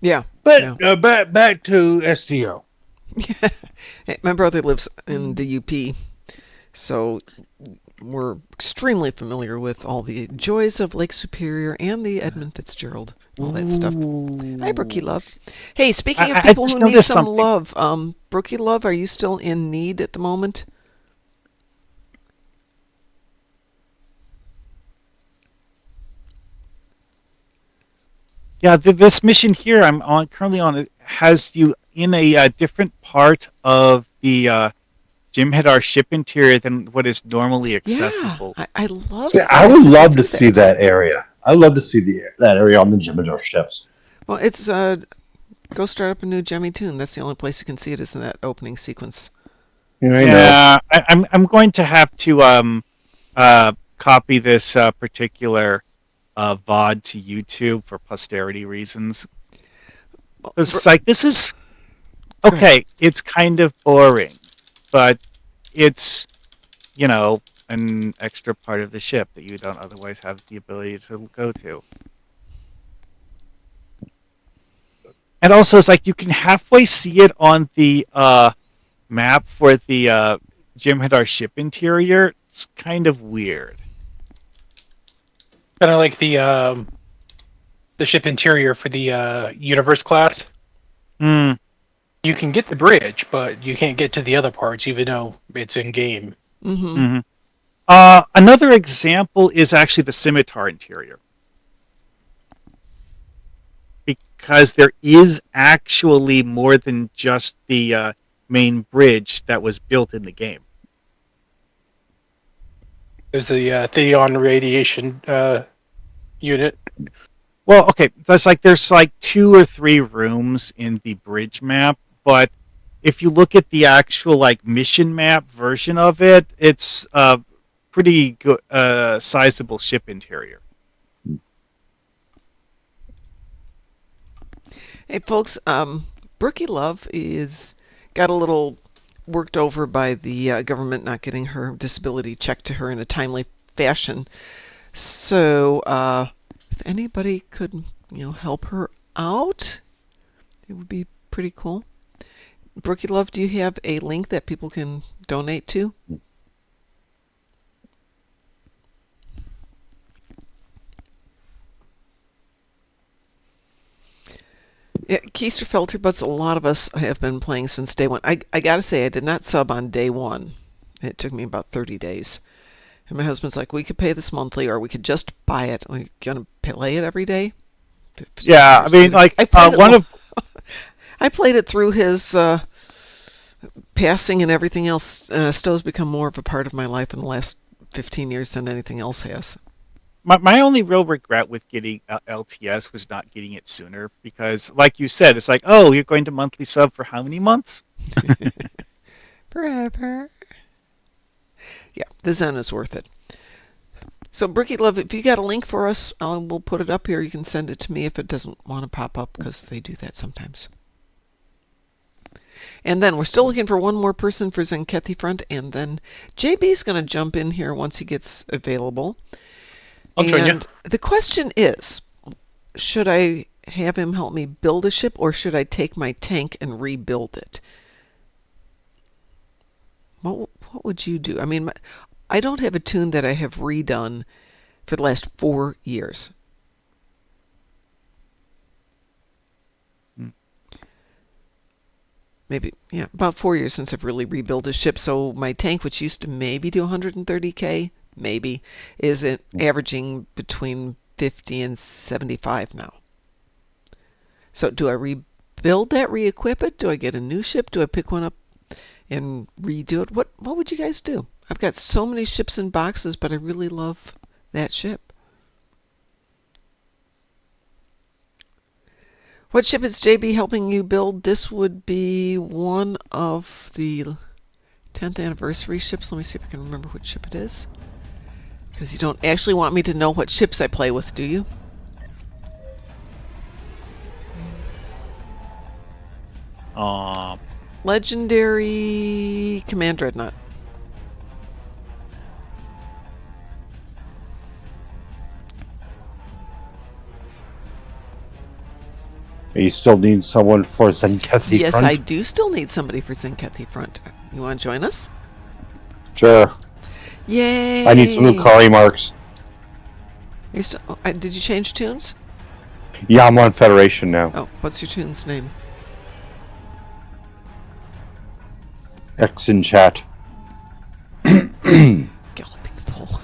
Yeah.
But back to STO.
My brother lives in the UP, so we're extremely familiar with all the joys of Lake Superior and the Edmund Fitzgerald, all that stuff. Hi, Brookie Love. Hey, speaking of people who need some love, Brookie Love, are you still in need at the moment?
Yeah, this mission here I'm currently on has you in a different part of the Jim Hadar ship interior than what is normally accessible.
Yeah, I love
See,
that.
I would love to see that area. I love to see that area on the Jimador ships.
Well, it's go start up a new Jemmy Tune. That's the only place you can see it is in that opening sequence.
Yeah,
I'm going to have to copy this particular VOD to YouTube for posterity reasons. It's like this is okay. It's kind of boring, but it's an extra part of the ship that you don't otherwise have the ability to go to. And also, it's like you can halfway see it on the map for the Jim Hadar ship interior. It's kind of weird.
Kind of like the ship interior for the Universe class.
Hmm.
You can get the bridge, but you can't get to the other parts, even though it's in game.
Mm-hmm.
Mm-hmm. Another example is actually the Scimitar interior. Because there is actually more than just the main bridge that was built in the game.
There's the Theon radiation unit.
Well, okay, there's like 2 or 3 rooms in the bridge map, but if you look at the actual mission map version of it, it's a pretty good, sizable ship interior.
Hey, folks, Brookie Love is got a little worked over by the government not getting her disability checked to her in a timely fashion. So, if anybody could, help her out, it would be pretty cool. Brookie Love, do you have a link that people can donate to? Yeah, Keister Felterbutts, a lot of us have been playing since day one. I gotta say, I did not sub on day one. It took me about 30 days. And my husband's like, we could pay this monthly or we could just buy it. Are you going to play it every day?
Yeah, I mean, I
played it through his passing and everything else. Stowe's become more of a part of my life in the last 15 years than anything else has.
My only real regret with getting LTS was not getting it sooner because, like you said, it's like, oh, you're going to monthly sub for how many months?
Forever. Yeah, the Zen is worth it. So, Brookie Love, if you got a link for us, we'll put it up here. You can send it to me if it doesn't want to pop up because they do that sometimes. And then we're still looking for one more person for Zenkethi Front, and then JB's going to jump in here once he gets available.
I'll join you.
And the question is, should I have him help me build a ship, or should I take my tank and rebuild it? What would you do? I mean, I don't have a tune that I have redone for the last 4 years. Maybe, yeah, about 4 years since I've really rebuilt a ship. So my tank, which used to maybe do 130K, maybe, is averaging between 50 and 75 now. So do I rebuild that, re-equip it? Do I get a new ship? Do I pick one up and redo it? What would you guys do? I've got so many ships in boxes, but I really love that ship. What ship is JB helping you build? This would be one of the 10th anniversary ships. Let me see if I can remember which ship it is. Because you don't actually want me to know what ships I play with, do you? Legendary Command Dreadnought.
You still need someone for Zenkethi
Yes,
Front?
I do still need somebody for Zenkethi Front. You want to join us?
Sure.
Yay!
I need some new Kari marks.
Did you change tunes?
Yeah, I'm on Federation now.
Oh, what's your tune's name?
X in chat.
Galloping Bull.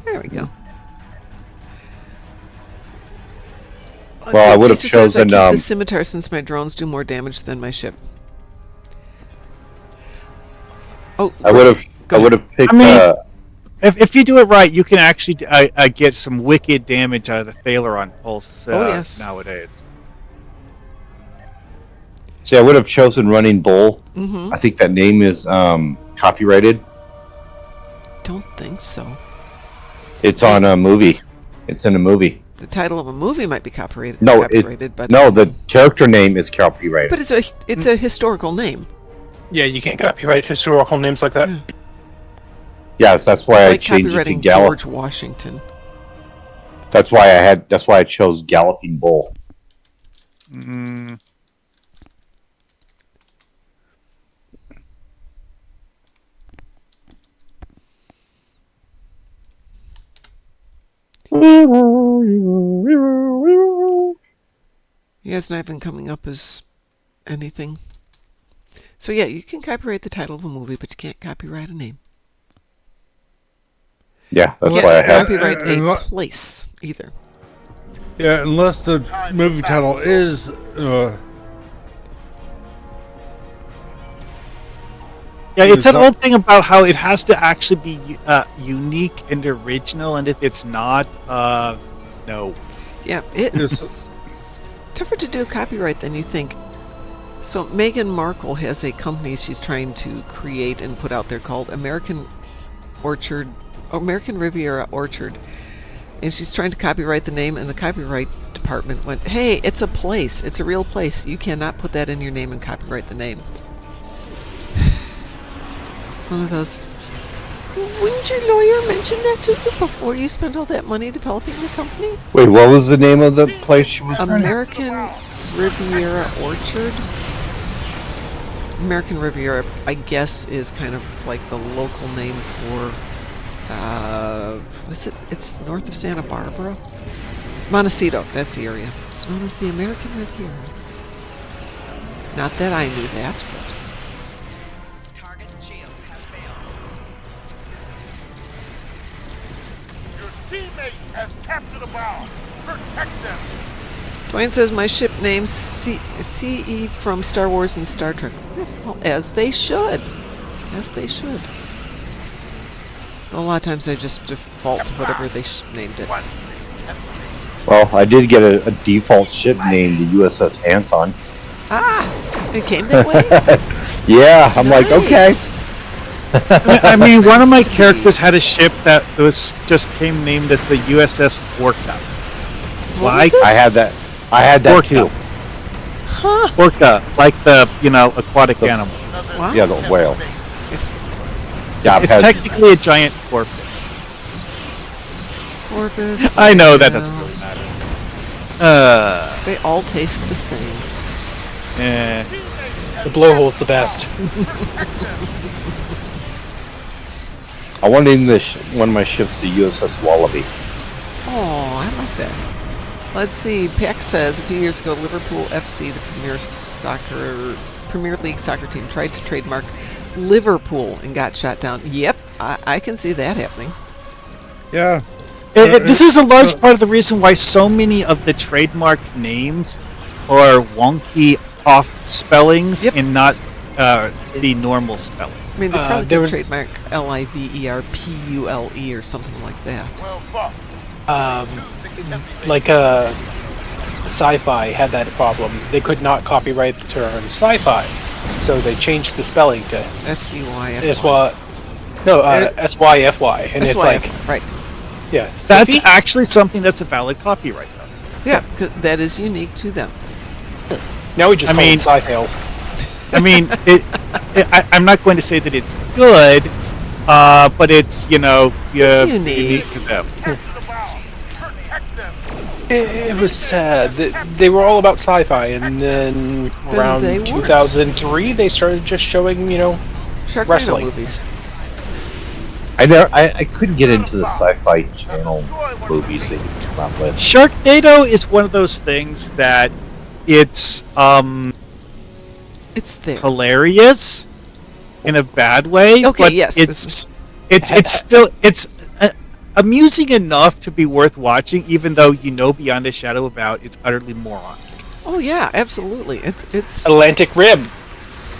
There we go.
Well, I would have
Lisa says,
chosen,
I keep the scimitar since my drones do more damage than my ship. Oh,
I would have picked.
I mean, if you do it right, you can actually get some wicked damage out of the Phaleron pulse
yes.
nowadays.
See, I would have chosen Running Bull.
Mm-hmm.
I think that name is copyrighted.
Don't think so.
It's on a movie. It's in a movie.
The title of a movie might be copyrighted.
No,
but
the character name is copyrighted.
But it's a historical name.
Yeah, you can't copyright historical names like that.
Yeah.
Yes, that's why I
Like
changed it to
copywriting
Gallop.
George Washington.
That's why I chose Galloping Bull.
Mm.
He has not been coming up as anything. So yeah, you can copyright the title of a movie, but you can't copyright a name.
Yeah, that's
You
why I
can't
have.
copyright a place either.
Yeah, unless the movie title is
Yeah, it's that old thing about how it has to actually be unique and original, and if it's not, no.
Yeah, it's tougher to do copyright than you think. So Meghan Markle has a company she's trying to create and put out there called American Riviera Orchard. And she's trying to copyright the name, and the copyright department went, hey, it's a place. It's a real place. You cannot put that in your name and copyright the name. It's one of those, wouldn't your lawyer mention that to you before you spent all that money developing the company?
Wait, what was the name of the place she was from?
American Riviera Orchard. American Riviera, I guess, is kind of like the local name for, it's north of Santa Barbara? Montecito, that's the area. It's known as the American Riviera. Not that I knew that, but...
Target's shield has failed.
Your teammate has captured a bomb. Protect them.
Dwayne says my ship name's CE from Star Wars and Star Trek. Well, as they should. As they should. A lot of times I just default to whatever they named it.
Well, I did get a default ship named the USS Anton.
Ah! It came that way?
Yeah, I'm like, okay.
I mean, one of my characters had a ship that was just came named as the USS Orca.
What was it?
I had that
Orca.
too.
Huh.
Orca, like the, aquatic animal.
Wow.
Yeah, the whale. Yeah, I've
It's
had,
technically a giant porpoise.
Porpoise.
I know that
whale.
doesn't really matter.
They all taste the same.
The blowhole's the best.
I want to name one of my ships the USS Wallaby.
Oh, I like that. Let's see. Peck says a few years ago, Liverpool FC, the Premier League soccer team, tried to trademark Liverpool and got shot down. Yep, I can see that happening.
yeah.
This is a large part of the reason why so many of the trademark names are wonky off spellings and not the normal spelling.
I mean, they probably
there
could
was-
trademark LIVERPULE or something like that.
Well, fuck.
Like sci-fi had that problem. They could not copyright the term sci-fi, so they changed the spelling to
SCY.
SYFY, and it's like,
right.
yeah,
That's
Siffy?
actually something that's a valid copyright, though.
Yeah, 'cause that is unique to them.
Now we just call it sci-fi.
I mean, I'm not going to say that it's good, but it's,
It's unique.
unique to them.
Capture the bomb.
It was sad. They were all about sci-fi, and then around
they weren't.
2003, they started just showing,
Sharknado
wrestling.
movies.
I couldn't get into the Sci-Fi Channel movies that you come out with.
Sharknado is one of those things that it's
It's there.
hilarious in a bad way.
Okay,
but
yes.
it's still amusing enough to be worth watching, even though you know beyond a shadow about it's utterly moronic.
Oh yeah, absolutely. It's
Atlantic Rim.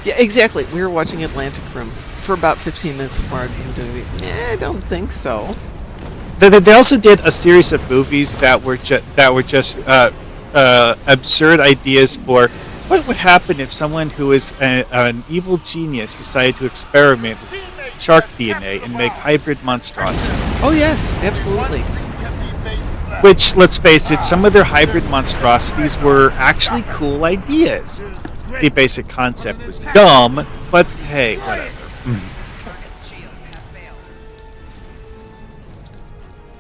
yeah, exactly. We were watching Atlantic Rim for about 15 minutes before I'd been doing it. I don't think so.
They also did a series of movies that were just absurd ideas for what would happen if someone who is an evil genius decided to experiment with shark DNA and make hybrid monstrosities.
Oh yes, absolutely.
Which, let's face it, some of their hybrid monstrosities were actually cool ideas. The basic concept was dumb, but hey, whatever.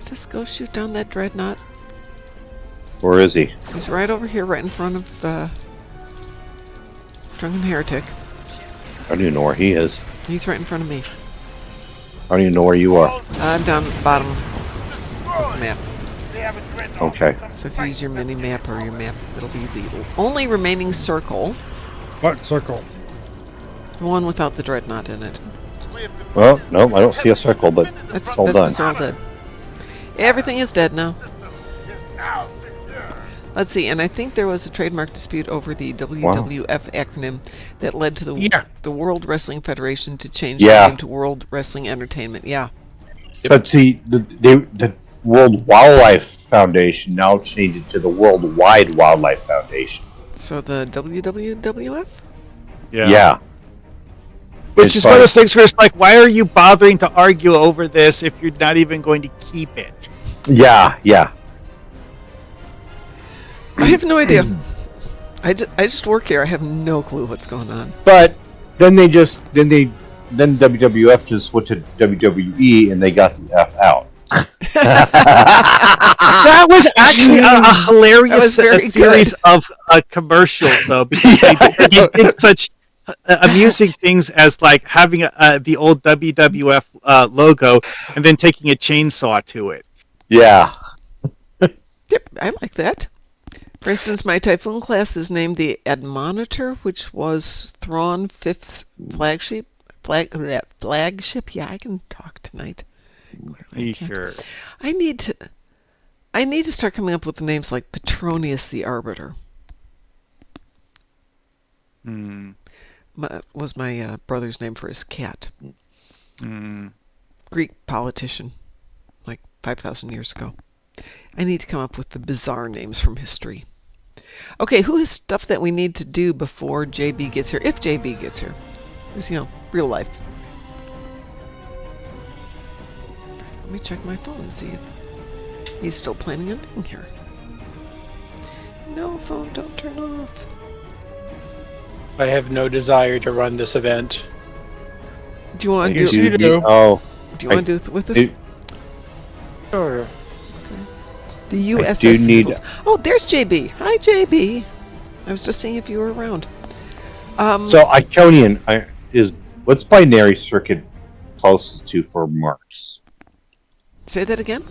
Just go shoot down that dreadnought.
Where is he?
He's right over here, right in front of Drunken Heretic.
I don't even know where he is.
He's right in front of me.
I don't even know where you are.
I'm down at the bottom of the map.
Okay.
So if you use your mini map or your map, it'll be the only remaining circle,
What circle?
the one without the dreadnought in it.
Well, no, I don't see a circle, but it's all done.
They're all dead. Everything is dead now. Let's see, and I think there was a trademark dispute over the WWF acronym that led to the World Wrestling Federation to change the name to World Wrestling Entertainment. Yeah.
But see, the World Wildlife Foundation now changed it to the Worldwide Wildlife Foundation.
So the WWF?
Yeah.
Which
It's
is one of
fine.
those things where it's like, why are you bothering to argue over this if you're not even going to keep it?
Yeah.
I have no idea. I just work here. I have no clue what's going on.
But then WWF just went to WWE and they got the F out.
That was actually a hilarious
That was very
series of commercials, though, because they did such amusing things as like having the old WWF logo and then taking a chainsaw to it.
Yeah.
Yep, I like that. For instance, my Typhoon class is named the Admonitor, which was Thrawn 5th flagship. Yeah, I can talk tonight.
Are you sure?
I need to start coming up with names like Petronius the Arbiter. Was my brother's name for his cat. Greek politician, like 5,000 years ago. I need to come up with the bizarre names from history. Okay, who is stuff that we need to do before JB gets here? If JB gets here. Because, real life. Let me check my phone and see if he's still planning on being here. No, phone, don't turn off.
I have no desire to run this event.
Do you want to
Yes,
do
you do.
Oh,
Do you want to do it with us?
Sure.
The USS
do need-
Eagles. Oh, there's JB. Hi, JB. I was just seeing if you were around.
so Iconian is what's binary circuit closest to for marks?
Say that again?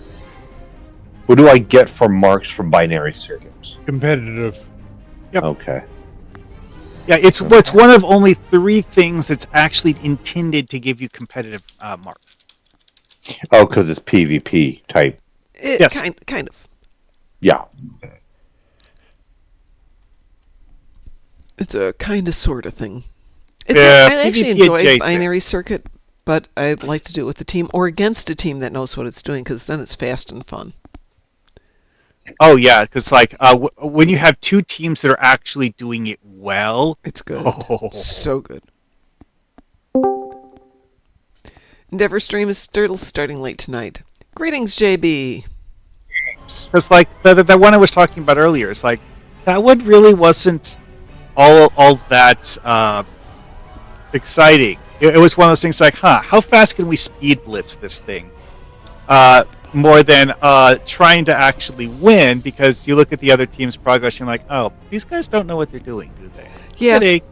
What do I get for marks from binary circuits?
Competitive.
Yep.
Okay.
Yeah, it's one of only 3 things that's actually intended to give you competitive marks.
Oh, because it's PvP type.
Yes.
Kind of.
Yeah.
It's a kind of sort of thing.
Yeah,
I actually
PvP
enjoy
adjacent.
binary circuit, but I'd like to do it with a team or against a team that knows what it's doing, because then it's fast and fun.
Oh yeah, because like when you have 2 teams that are actually doing it well,
It's good.
Oh.
So good. Endeavor Stream is still starting late tonight. Greetings, JB.
because like the one I was talking about earlier, it's like that one really wasn't all that exciting. It was one of those things like, how fast can we speed blitz this thing? more than trying to actually win, because you look at the other team's progress and you're like, oh, these guys don't know what they're doing, do they?
Yeah.
Kidding.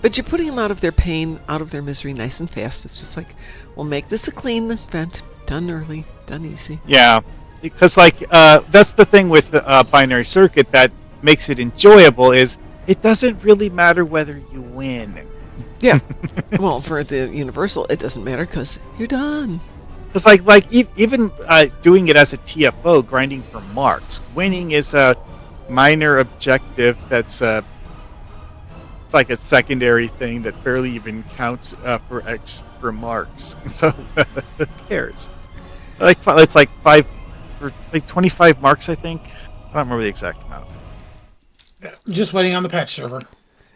But you're putting them out of their pain, out of their misery, nice and fast. It's just like, we'll make this a clean event, done early, done easy.
Yeah, because that's the thing with binary circuit that makes it enjoyable, is it doesn't really matter whether you win.
Yeah. Well, for the Universal, it doesn't matter because you're done.
It's even doing it as a TFO, grinding for marks. Winning is a minor objective that's it's like a secondary thing that barely even counts for marks. So who cares? It's like 25 marks, I think. I don't remember the exact amount.
Just waiting on the patch server.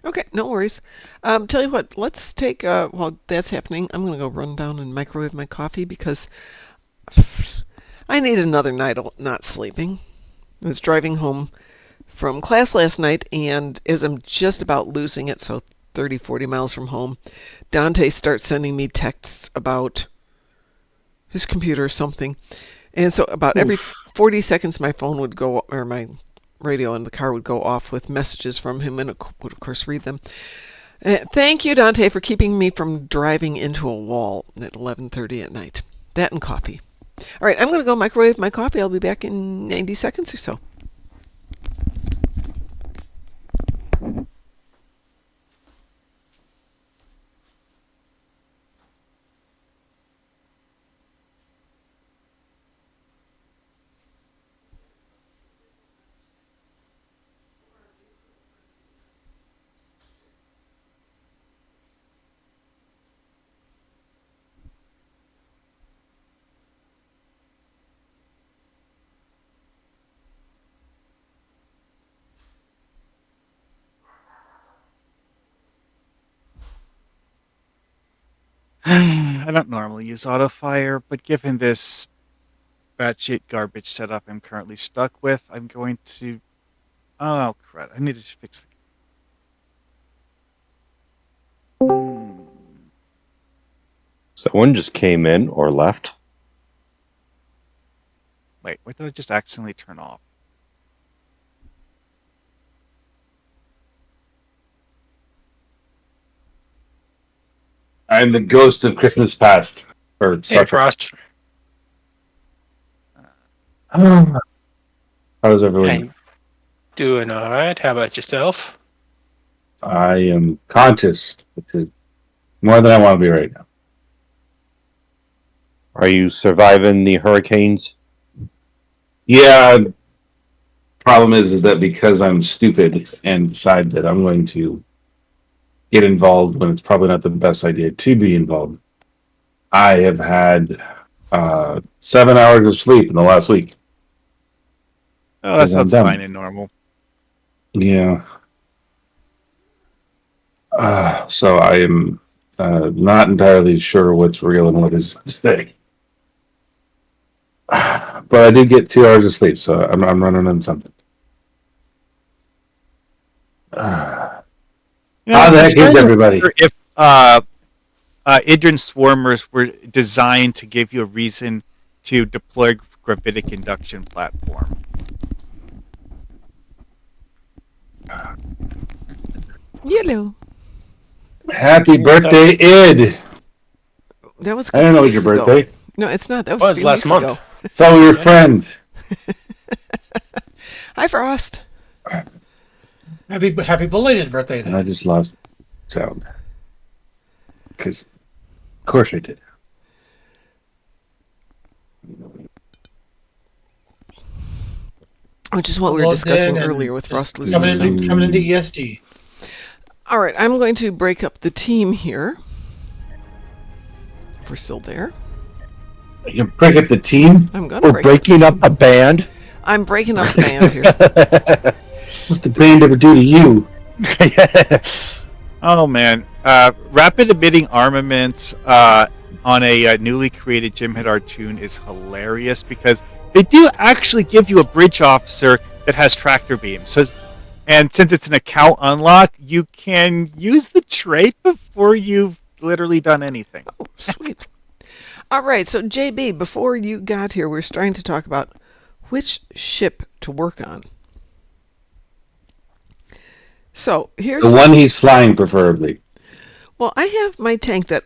Okay, no worries. Tell you what, let's take, while that's happening, I'm going to go run down and microwave my coffee because I need another night of not sleeping. I was driving home from class last night, and as I'm just about losing it, so 30, 40 miles from home, Dante starts sending me texts about his computer or something. And so about every 40 seconds, my phone would go, or my radio in the car would go off with messages from him, and I would of course read them. Thank you, Dante, for keeping me from driving into a wall at 11:30 at night. That and coffee. All right, I'm going to go microwave my coffee. I'll be back in 90 seconds or so.
I don't normally use autofire, but given this batshit garbage setup I'm currently stuck with, I'm going to... Oh, crap. I need to fix the...
Someone just came in or left.
Wait, what did I just accidentally turn off?
I'm the ghost of Christmas past. Or
Hey, Frost.
How's everyone?
Hey. Doing all right. How about yourself?
I am conscious, which is more than I want to be right now.
Are you surviving the hurricanes?
Yeah. Problem is that because I'm stupid and decide that I'm going to get involved when it's probably not the best idea to be involved, I have had 7 hours of sleep in the last week.
Oh, that sounds fine and normal.
Yeah. So I am not entirely sure what's real and what is today. But I did get 2 hours of sleep, so I'm running on something. How the heck is everybody?
If Idrin swarmers were designed to give you a reason to deploy gravitic induction platform.
Yellow.
Happy birthday, Id!
That was.
I don't know it was your
ago.
birthday.
No, it's not. That was,
Was
3
last
weeks
month.
ago.
So your friend.
Hi, Frost.
Happy belated birthday
And
then.
I just lost sound. Because, of course I did.
Which is what we were
Well,
discussing
then,
earlier with
just
Frost losing
coming
sound.
into ESD.
All right, I'm going to break up the team here. If we're still there.
You can break up the team?
I'm going to
We're breaking up a band?
I'm breaking up the band here.
What's the band ever do to you?
Oh man, rapid emitting armaments on a newly created Jim Hadar tune is hilarious because they do actually give you a bridge officer that has tractor beams. And since it's an account unlock, you can use the trait before you've literally done anything.
Oh, sweet. All right, so JB, before you got here, we were starting to talk about which ship to work on. So here's
The one he's flying, preferably.
Well, I have my tank that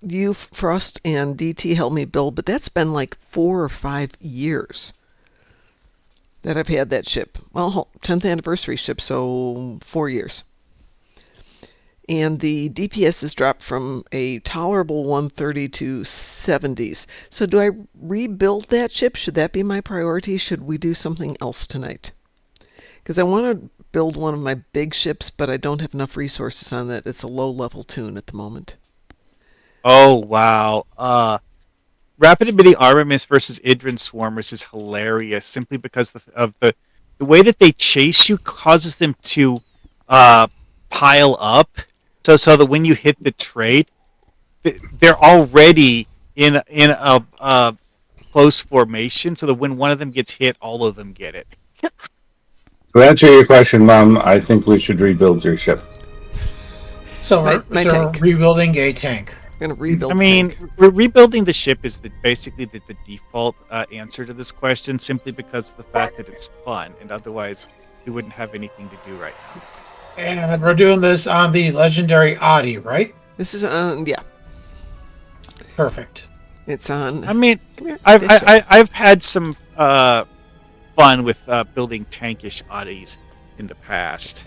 you, Frost, and DT helped me build, but that's been like 4 or 5 years that I've had that ship. Well, 10th anniversary ship, so 4 years. And the DPS has dropped from a tolerable 130 to 70s. So do I rebuild that ship? Should that be my priority? Should we do something else tonight? Because I want to build one of my big ships, but I don't have enough resources on that. It's a low-level tune at the moment.
Oh, wow. Rapid Emitting Armaments versus Idrin Swarmers is hilarious simply because of the way that they chase you causes them to pile up. So that when you hit the trade, they're already in a close formation, so that when one of them gets hit, all of them get it.
To answer your question, Mom, I think we should rebuild your ship.
So
My
we're
tank.
rebuilding a tank.
We're going to rebuild
I mean,
tank.
rebuilding the ship is basically the default answer to this question, simply because of the fact that it's fun, and otherwise we wouldn't have anything to do right now.
And we're doing this on the legendary Audi, right?
This is on, yeah,
Perfect.
it's on.
I mean,
Come here,
I've
Bishop.
I've had some fun with building tankish oddies in the past.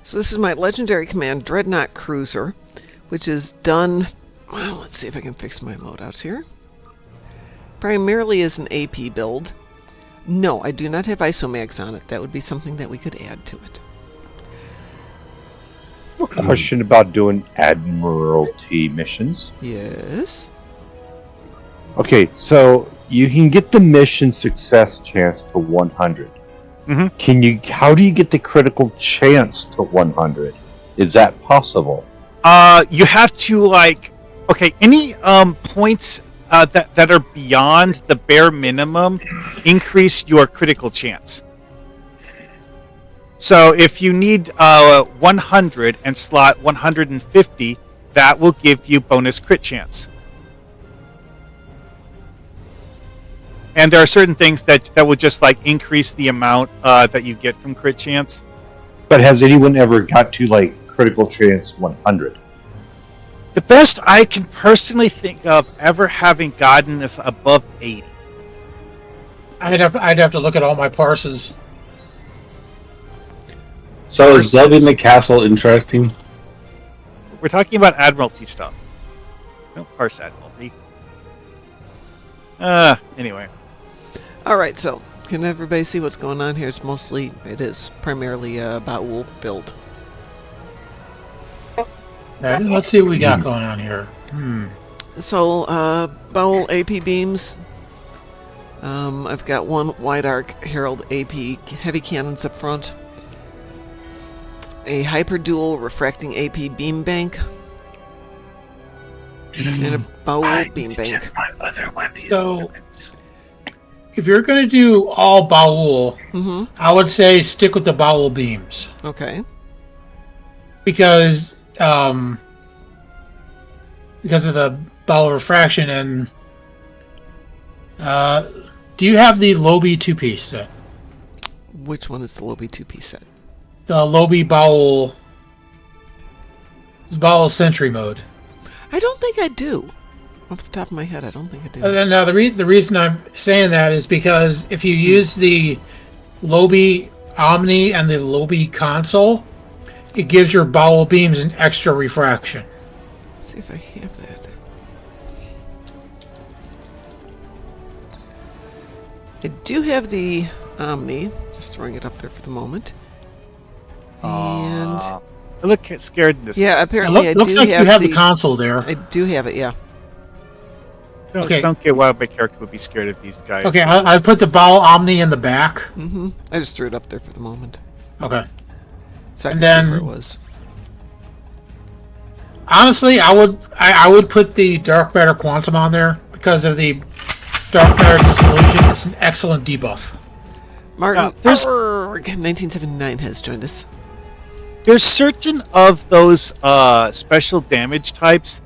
So this is my legendary command, Dreadnought Cruiser, which is done, well, let's see if I can fix my loadouts here. Primarily as an AP build. No, I do not have isomags on it. That would be something that we could add to it.
Question about doing Admiralty missions.
Yes.
Okay, so you can get the mission success chance to 100.
Mhm.
How do you get the critical chance to 100? Is that possible?
You have to any points that are beyond the bare minimum increase your critical chance. So if you need 100 and slot 150, that will give you bonus crit chance. And there are certain things that will just increase the amount that you get from crit chance.
But has anyone ever got to critical chance 100?
The best I can personally think of ever having gotten is above 80.
I'd have to look at all my parses.
So is building the castle interesting?
We're talking about Admiralty stuff. Don't parse Admiralty. Anyway.
All right, so can everybody see what's going on here? It is primarily a Baul build.
Now, let's see what we got going on here.
So, Baul AP beams. I've got one wide arc Herald AP heavy cannons up front. A hyper dual refracting AP beam bank. And a Baul beam bank.
So, if you're going to do all Baul, I would say stick with the Baul beams.
Okay.
Because of the Baul refraction and do you have the Lobby 2-piece set?
Which one is the Lobby 2-piece set?
The Lobby Baul Sentry mode.
I don't think I do. Off the top of my head, I don't think I do.
Now, the reason I'm saying that is because if you use the Lobby Omni and the Lobby console, it gives your Baul beams an extra refraction.
Let's see if I have that. I do have the Omni. Just throwing it up there for the moment. And
I look scared in this.
yeah,
one.
apparently I
Looks
do
like
have
you have the console there.
I do have it, yeah.
Okay.
Don't get why my character would be scared of these guys.
Okay, I put the Baul Omni in the back.
I just threw it up there for the moment.
Okay.
So I
And
could see
then-
where it was.
Honestly, I would put the Dark Matter Quantum on there because of the Dark Matter Dissolution. It's an excellent debuff.
Martin
there's-
1979 has joined us.
There's certain of those special damage types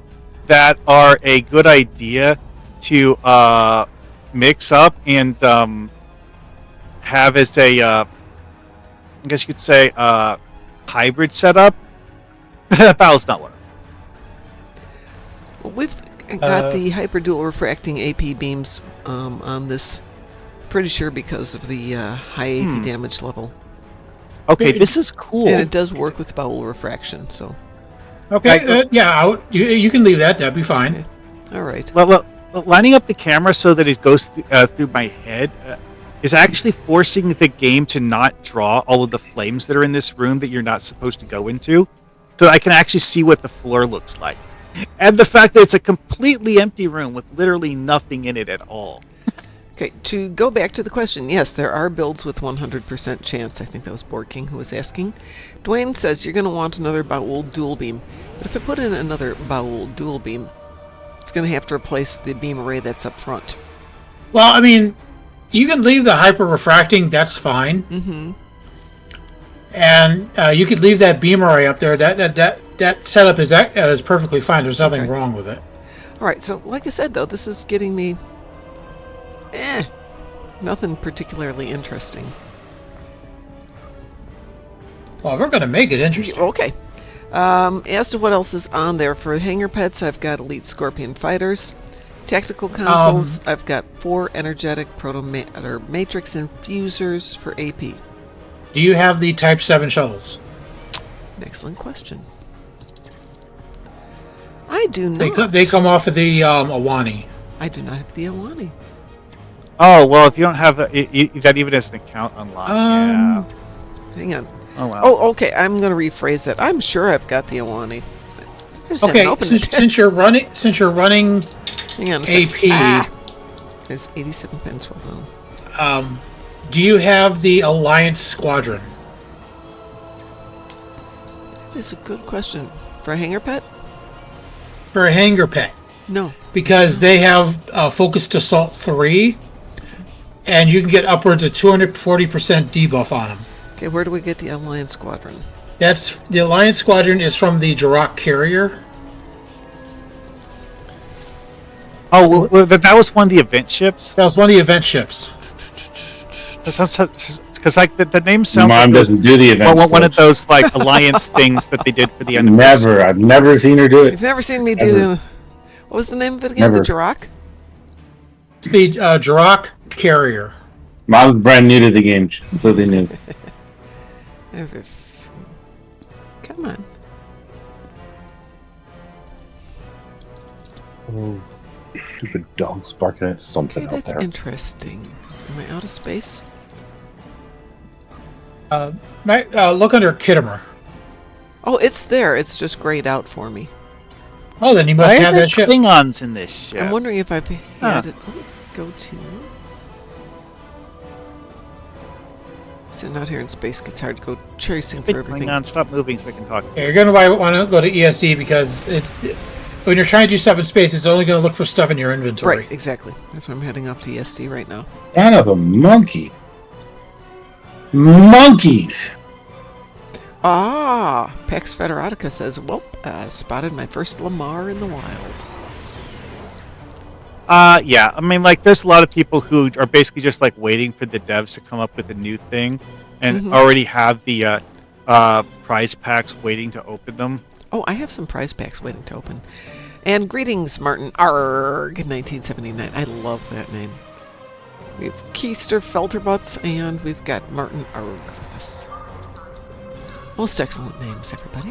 that are a good idea to mix up and have as a, I guess you could say, hybrid setup, Battle's not one of them.
Well, we've got the hyperdual refracting AP beams on this. Pretty sure because of the high AP damage level.
Okay, this is cool.
And it does work with bowel refraction, so.
Okay, you can leave that. That'd be fine.
All right.
Lining up the camera so that it goes through my head is actually forcing the game to not draw all of the flames that are in this room that you're not supposed to go into. So I can actually see what the floor looks like. And the fact that it's a completely empty room with literally nothing in it at all.
Okay, to go back to the question, yes, there are builds with 100% chance. I think that was Board King who was asking. Dwayne says you're going to want another Baul dual beam. But if I put in another Baul dual beam, it's going to have to replace the beam array that's up front.
Well, I mean, you can leave the hyper refracting. That's fine.
Mm-hmm.
And you could leave that beam array up there. That setup is perfectly fine. There's nothing wrong with it.
All right, so like I said, though, this is getting me... nothing particularly interesting.
Well, we're going to make it interesting.
Okay. As to what else is on there, for hangar pets, I've got Elite Scorpion Fighters. Tactical consoles, I've got 4 energetic matrix infusers for AP.
Do you have the Type 7 shuttles?
Excellent question. I do not.
They come off of the Awani.
I do not have the Awani.
Oh, well, if you don't have that even as an account unlocked, yeah.
Hang on.
Oh, wow.
Oh, okay. I'm going to rephrase that. I'm sure I've got the Awani.
Okay, since you're running
hang on
AP,
there's 87 pens. Hold on.
Do you have the Alliance Squadron?
That is a good question. For a hangar pet?
For a hangar pet.
No.
Because they have Focused Assault 3, and you can get upwards of 240% debuff on them.
Okay, where do we get the Alliance Squadron?
The Alliance Squadron is from the Jirok carrier.
Oh, well, that was one of the event ships?
That was one of the event ships.
Because like the name sounds
Mom
like
doesn't do the event.
one of those like alliance things that they did for the end.
I've never seen her do it.
You've never seen me do. What was the name of it again?
Never.
The Jirok?
It's the Jirok carrier.
Mom's brand new to the game. She's completely new.
Come on.
Oh, stupid dog's barking at something
Okay,
out
that's
there.
interesting. Am I out of space?
Look under Kittimer.
Oh, it's there. It's just grayed out for me.
Oh, then you must have that ship.
Klingons in this ship.
I'm wondering if I've had it. Oh, go to. So not here in space. It's hard to go tracing through everything.
Klingon, stop moving so I can talk.
Yeah, you're going to want to go to ESD because when you're trying to do stuff in space, it's only going to look for stuff in your inventory.
Right, exactly. That's why I'm heading off to ESD right now.
Son of a monkey. Monkeys!
Ah, Pax Federatica says, well, spotted my first Lamar in the wild.
Yeah, I mean, like, there's a lot of people who are basically just, like, waiting for the devs to come up with a new thing and already have the prize packs waiting to open them.
Oh, I have some prize packs waiting to open. And greetings, Martin Arg, 1979. I love that name. We have Keister Felterbutts, and we've got Martin Arg with us. Most excellent names, everybody.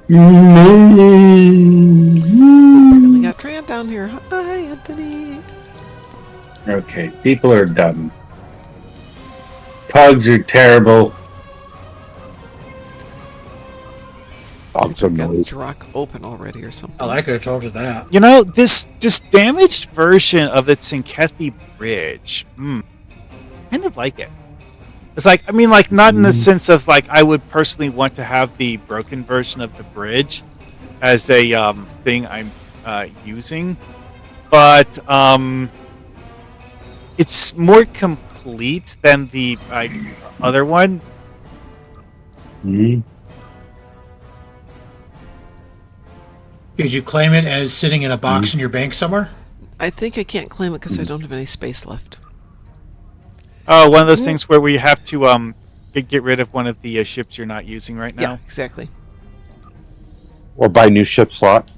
Barely got Trant down here. Hi, Anthony.
Okay, people are dumb. Pugs are terrible.
Dogs are
Got the
no.
Jirok open already or something.
I could have told you that.
You know, this damaged version of the Tsinkethi Bridge, kind of like it. It's like, I mean, like, not in the sense of, like, I would personally want to have the broken version of the bridge as a thing I'm using, but it's more complete than the other one.
Did you claim it and it's sitting in a box in your bank somewhere?
I think I can't claim it because I don't have any space left.
Oh, one of those things where we have to get rid of one of the ships you're not using right now.
Yeah, exactly.
Or buy new ship slot.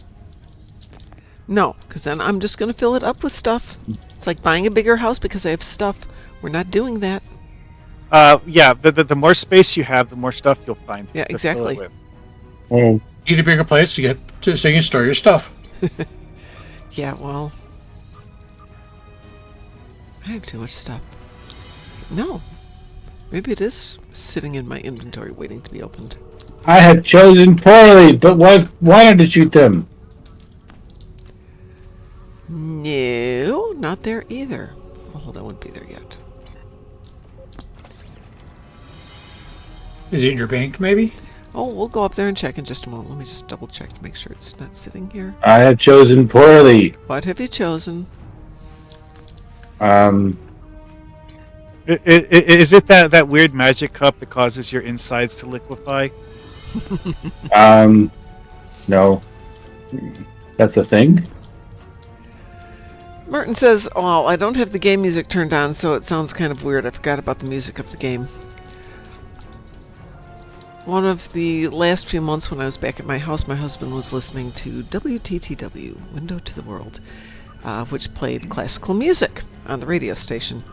No, because then I'm just going to fill it up with stuff. It's like buying a bigger house because I have stuff. We're not doing that.
Yeah, the more space you have, the more stuff you'll find.
Yeah,
to fill it
exactly.
with.
You need a bigger place to so you can store your stuff.
Yeah, well, I have too much stuff. No, maybe it is sitting in my inventory waiting to be opened.
I have chosen poorly, but why wanted to shoot them?
No, not there either. Oh, that wouldn't be there yet.
Is it in your bank, maybe?
Oh, we'll go up there and check in just a moment. Let me just double check to make sure it's not sitting here.
I have chosen poorly.
What have you chosen?
Is it that weird magic cup that causes your insides to liquefy?
No. That's a thing?
Martin says, oh, I don't have the game music turned on, so it sounds kind of weird. I forgot about the music of the game. One of the last few months when I was back at my house, my husband was listening to WTTW, Window to the World, which played classical music on the radio station.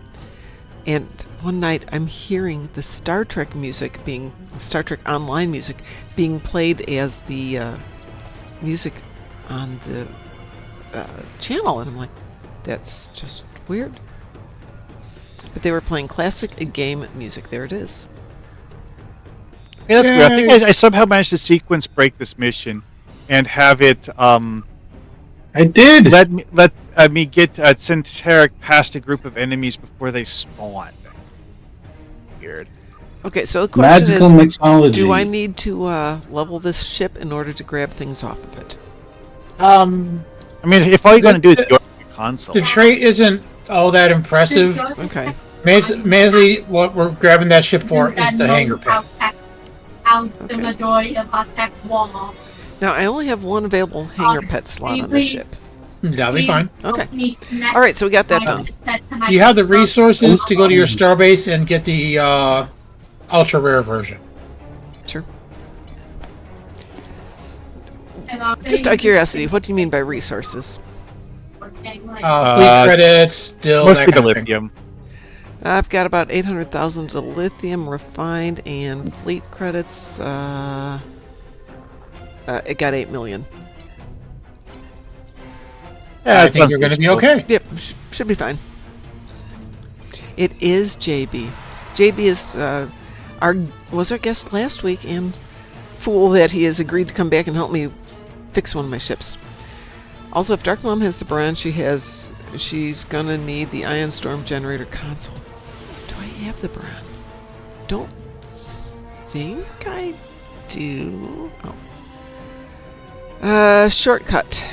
And one night I'm hearing the Star Trek Online music being played as the music on the channel. And I'm like, that's just weird. But they were playing classic game music. There it is.
Yeah, that's weird. I think I somehow managed to sequence break this mission and have it.
I did.
Let me get Centeric past a group of enemies before they spawn. Weird.
Okay, so the question
Magical
is,
mixology.
do I need to level this ship in order to grab things off of it?
I mean, if all you're going to do is go to the console.
The trait isn't all that impressive.
Okay.
Mainly, what we're grabbing that ship for is the hangar pad.
The majority of our tech wall.
Now, I only have one available hangar pet slot on this ship.
That'll be fine.
Okay. All right, so we got that done.
Do you have the resources to go to your starbase and get the ultra rare version?
Sure. Just out of curiosity, what do you mean by resources?
Fleet credits, still
mostly
that
the
kind of thing.
lithium.
I've got about 800,000 of lithium refined and fleet credits. It got 8 million.
Yeah,
I think you're going to be okay.
Yep, should be fine. It is JB. JB is was our guest last week, and fool that he has agreed to come back and help me fix one of my ships. Also, if Darkmom has the brand she's gonna need the Ion Storm generator console. Do I have the brand? Don't think I do. Oh. Shortcut.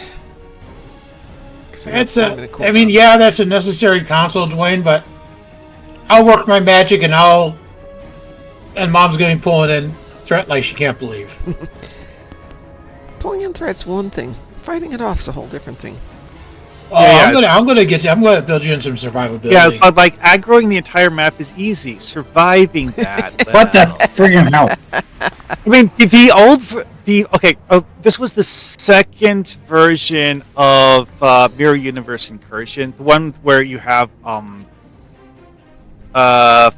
That's a necessary console, Dwayne, but I'll work my magic and Mom's gonna be pulling in threat like she can't believe.
Pulling in threat's one thing. Fighting it off's a whole different thing.
I'm gonna build you in some survivability.
Yeah, it's like aggroing the entire map is easy. Surviving that.
What the friggin' hell?
I mean, this was the second version of Mirror Universe Incursion, the one where you have that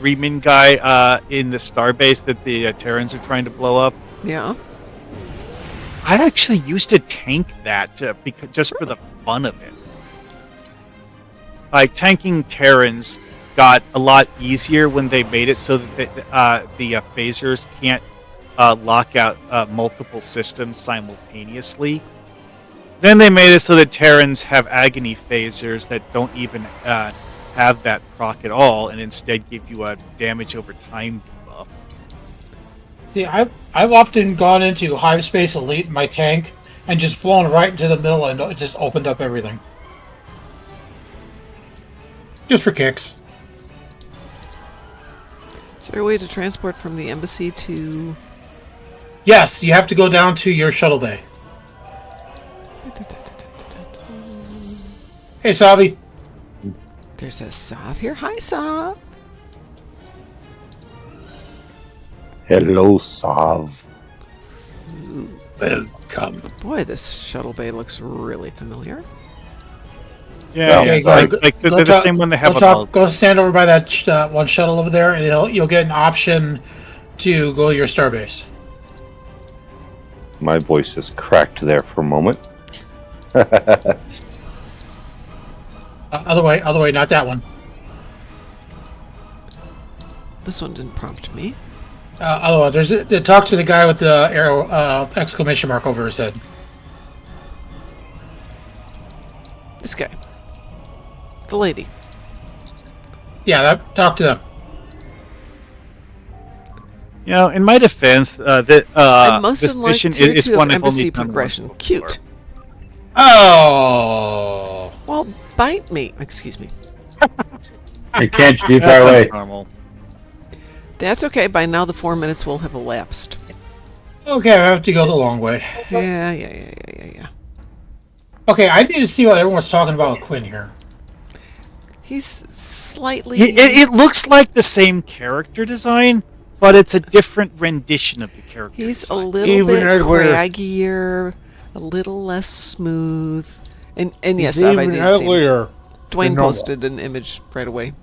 Riemann guy in the starbase that the Terrans are trying to blow up.
Yeah.
I actually used to tank that just for the fun of it. Like, tanking Terrans got a lot easier when they made it so that the phasers can't lock out multiple systems simultaneously. Then they made it so that Terrans have agony phasers that don't even have that proc at all, and instead give you a damage over time buff.
See, I've often gone into Hive Space Elite in my tank and just flown right into the middle and it just opened up everything. Just for kicks.
Is there a way to transport from the embassy to
Yes, you have to go down to your shuttle bay. Hey, Savi.
There's a Sav here. Hi, Sav.
Hello, Sav.
Welcome.
Boy, this shuttle bay looks really familiar.
Yeah,
Okay,
yeah.
go-
Like
go
they're the
top-
same one they have
Go,
on
top,
all.
go stand over by that one shuttle over there, and you'll get an option to go to your starbase.
My voice is cracked there for a moment.
Other way, not that one.
This one didn't prompt me.
Other one. Talk to the guy with the arrow exclamation mark over his head.
This guy. The lady.
Yeah, talk to them.
You know, in my defense,
I mustn't
this
like
mission
tier
is
2
one
of
I've only
embassy
done once
progression.
before.
Cute.
Oh.
Well, bite me. Excuse me.
You can't be
That
far
sounds
away.
normal.
That's okay. By now, the 4 minutes will have elapsed.
Okay, I have to go the long way.
Yeah.
Okay, I need to see what everyone's talking about with Quinn here.
He's slightly.
It looks like the same character design, but it's a different rendition of the character
He's a
design.
little
Even
bit
uglier.
craggier, a little less smooth, and yes,
He's
I
even
did see him.
uglier.
Dwayne
than normal.
posted an image right away.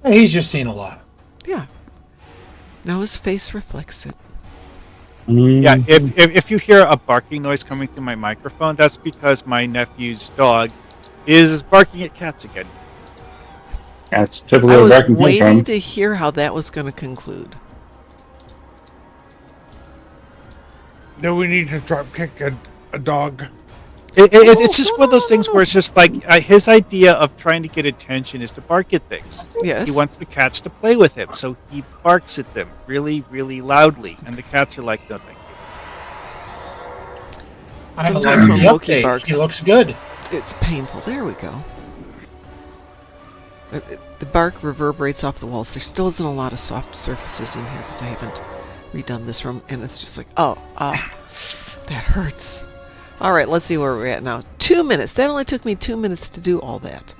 He's just seen a lot.
Yeah. Now his face reflects it.
Yeah, if you hear a barking noise coming through my microphone, that's because my nephew's dog is barking at cats again.
That's typically
I
where
was
that can come
waiting
from.
to hear how that was going to conclude.
Do we need to drop kick a dog?
It's just one of those things where it's just like his idea of trying to get attention is to bark at things.
Yes.
He wants the cats to play with him, so he barks at them really, really loudly, and the cats are like, no, thank you.
I
Sometimes
like
when
the
Loki
update.
barks-
He looks good.
It's painful. There we go. The bark reverberates off the walls. There still isn't a lot of soft surfaces in here because I haven't redone this room, and it's just like, that hurts. All right, let's see where we're at now. 2 minutes. That only took me 2 minutes to do all that.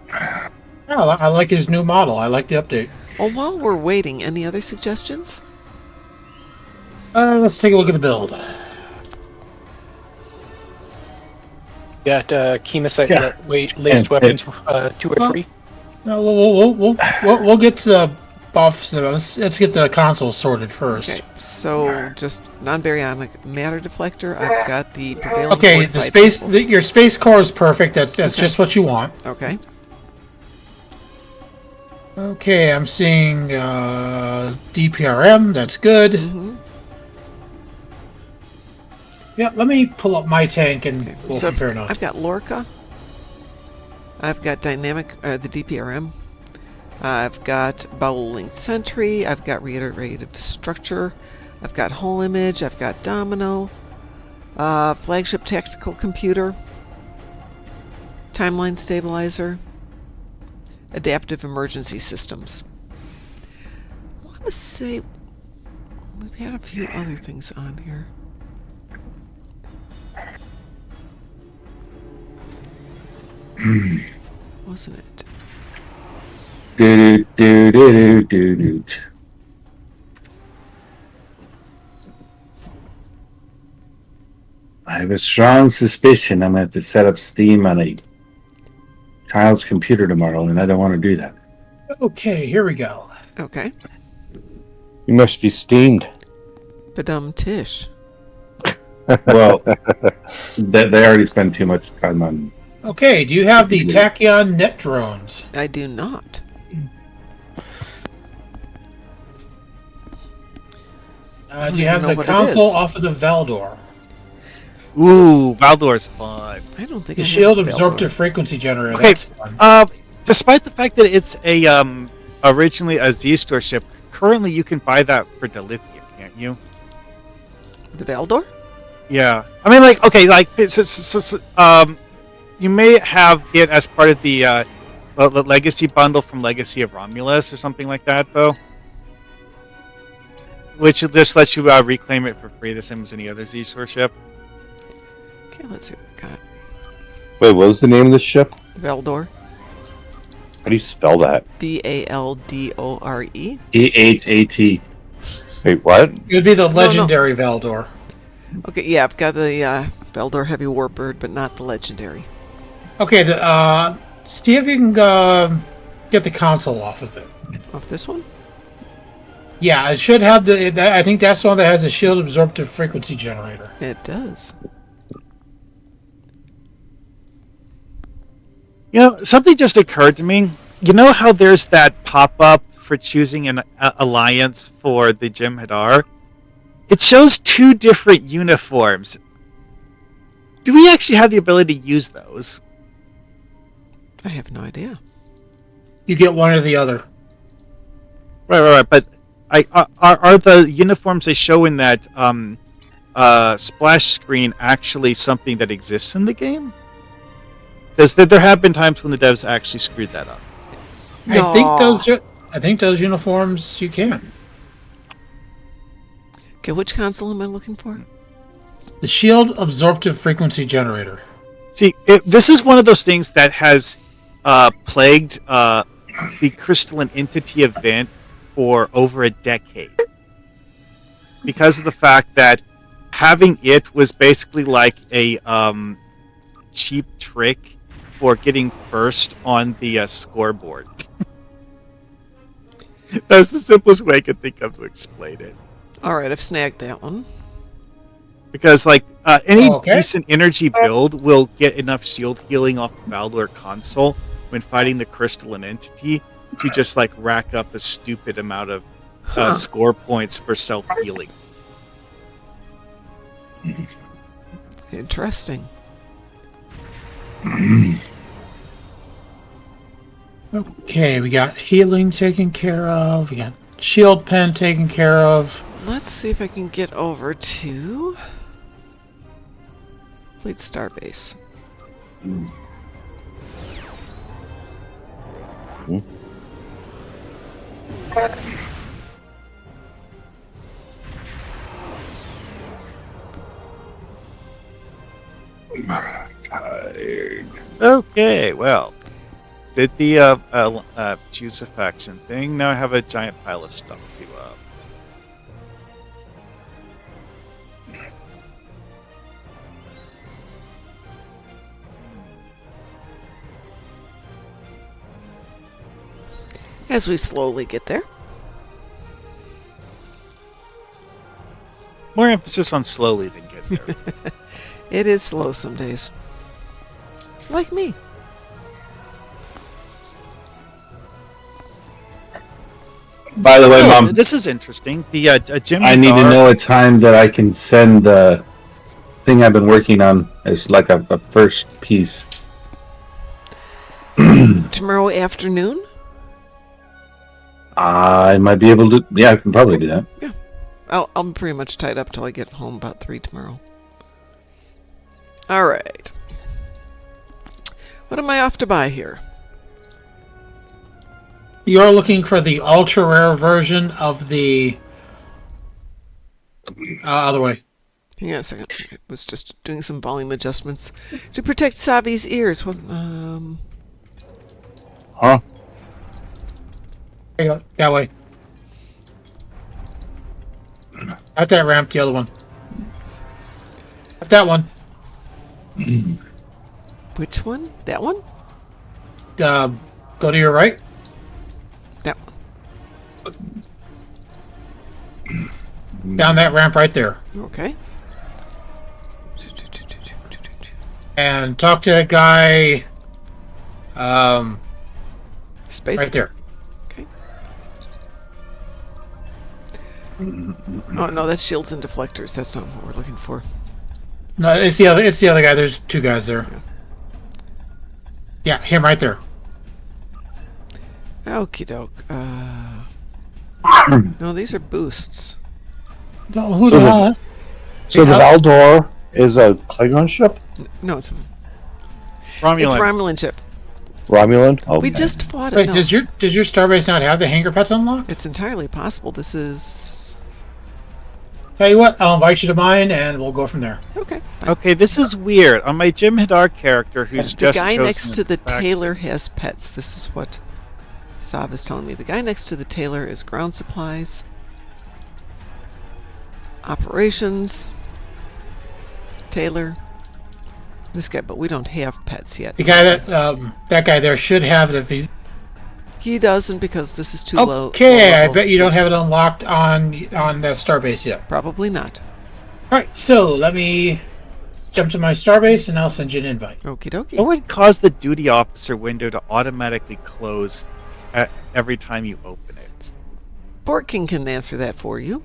Yeah, I like his new model. I like the update.
Well, while we're waiting, any other suggestions?
Let's take a look at the build.
Got Chemocyte
Yeah.
laced weapons 2 or 3.
No, we'll get to the buffs. Let's get the console sorted first.
Okay, so just non-baryonic matter deflector. I've got the prevailing.
Okay, the
fortified
space,
missiles.
your space core is perfect. That's
Okay.
just what you want.
Okay.
Okay, I'm seeing DPRM. That's good.
Mm-hmm.
Yeah, let me pull up my tank and
Okay.
we'll
So
compare notes.
I've got Lorca. I've got dynamic, the DPRM. I've got bowel linked sentry. I've got reiterative structure. I've got whole image. I've got domino. Flagship tactical computer. Timeline stabilizer. Adaptive emergency systems. I want to say we've had a few other things on here. Wasn't it?
Do. I have a strong suspicion I'm going to have to set up Steam on a child's computer tomorrow, and I don't want to do that.
Okay, here we go.
Okay.
You must be steamed.
Badum Tish.
Well, they already spend too much time on.
Okay, do you have the Tachyon net drones?
I do not.
Do you have
know
the
what it
console
is.
off of the Valdor?
Ooh, Valdor's fun.
I don't think
The
I have
shield
the
absorptive frequency generator.
Okay,
That's fun.
Despite the fact that it's a originally a Z-Store ship, currently you can buy that for Delithia, can't you?
The Valdor?
Yeah, I mean, like, okay, like, you may have it as part of the the Legacy bundle from Legacy of Romulus or something like that, though. Which just lets you reclaim it for free, the same as any other Z-Shore ship.
Okay, let's see what we got.
Wait, what was the name of the ship?
Valdor.
How do you spell that?
Valdore.
EHAT.
Wait, what?
It would be the legendary Valdor.
Okay, yeah, I've got the Valdor Heavy Warbird, but not the legendary.
Okay, see if you can get the console off of it.
Off this one?
Yeah, it should have I think that's the one that has a shield absorptive frequency generator.
It does.
You know, something just occurred to me. You know how there's that pop-up for choosing an alliance for the Jem'Hadar? It shows 2 different uniforms. Do we actually have the ability to use those?
I have no idea.
You get one or the other.
Right. But are the uniforms they show in that splash screen actually something that exists in the game? Because there have been times when the devs actually screwed that up.
No.
I think those uniforms you can.
Okay, which console am I looking for?
The shield absorptive frequency generator.
See, this is one of those things that has plagued the crystalline entity event for over a decade. Because of the fact that having it was basically like a cheap trick for getting first on the scoreboard. That's the simplest way I could think of to explain it.
Alright, I've snagged that one.
Because, like, any decent energy build will get enough shield healing off the Valdor console when fighting the crystalline entity to just, like, rack up a stupid amount of score points for self-healing.
Interesting.
Okay, we got healing taken care of. We got shield pen taken care of.
Let's see if I can get over to Fleet Starbase.
Okay, well, did the choose a faction thing. Now I have a giant pile of stuff to
As we slowly get there.
more emphasis on slowly than get there.
It is slow some days. Like me.
By the way, Mom,
This is interesting. The Jim.
I need to know a time that I can send the thing I've been working on as like a first piece.
Tomorrow afternoon?
I might be able to. Yeah, I can probably do that.
Yeah. I'm pretty much tied up till I get home about 3 tomorrow. Alright. What am I off to buy here?
You're looking for the ultra rare version of the other way.
Hang on a second. I was just doing some volume adjustments to protect Sabi's ears. What,
Huh?
There you go. That way. At that ramp, the other one. At that one.
Which one? That one?
Go to your right.
That one.
Down that ramp right there.
Okay.
And talk to that guy.
Space.
Right there.
Okay. Oh no, that's shields and deflectors. That's not what we're looking for.
No, it's the other. It's the other guy. There's 2 guys there. Yeah, him right there.
Okie doke. No, these are boosts.
No, who the hell?
So the Valdor is a Klingon ship?
No, it's
Romulan.
Romulan ship.
Romulan? Oh,
We just fought it.
Wait,
No.
does your starbase not have the hangar pets unlocked?
It's entirely possible. This is
Tell you what, I'll invite you to mine, and we'll go from there.
okay. Fine.
Okay, this is weird. On my Jim Hadar character, who's
The
just
guy
chosen
next to the
faction-
tailor has pets. This is what Sav is telling me. The guy next to the tailor is ground supplies, operations, tailor. This guy, but we don't have pets yet.
The guy that guy there should have it if he's.
He doesn't because this is too low.
Okay,
low
I
level.
bet you don't have it unlocked on that starbase yet.
Probably not.
All right, so let me jump to my starbase, and I'll send you an invite.
Okie dokie.
What would cause the duty officer window to automatically close every time you open it?
Bork King can answer that for you.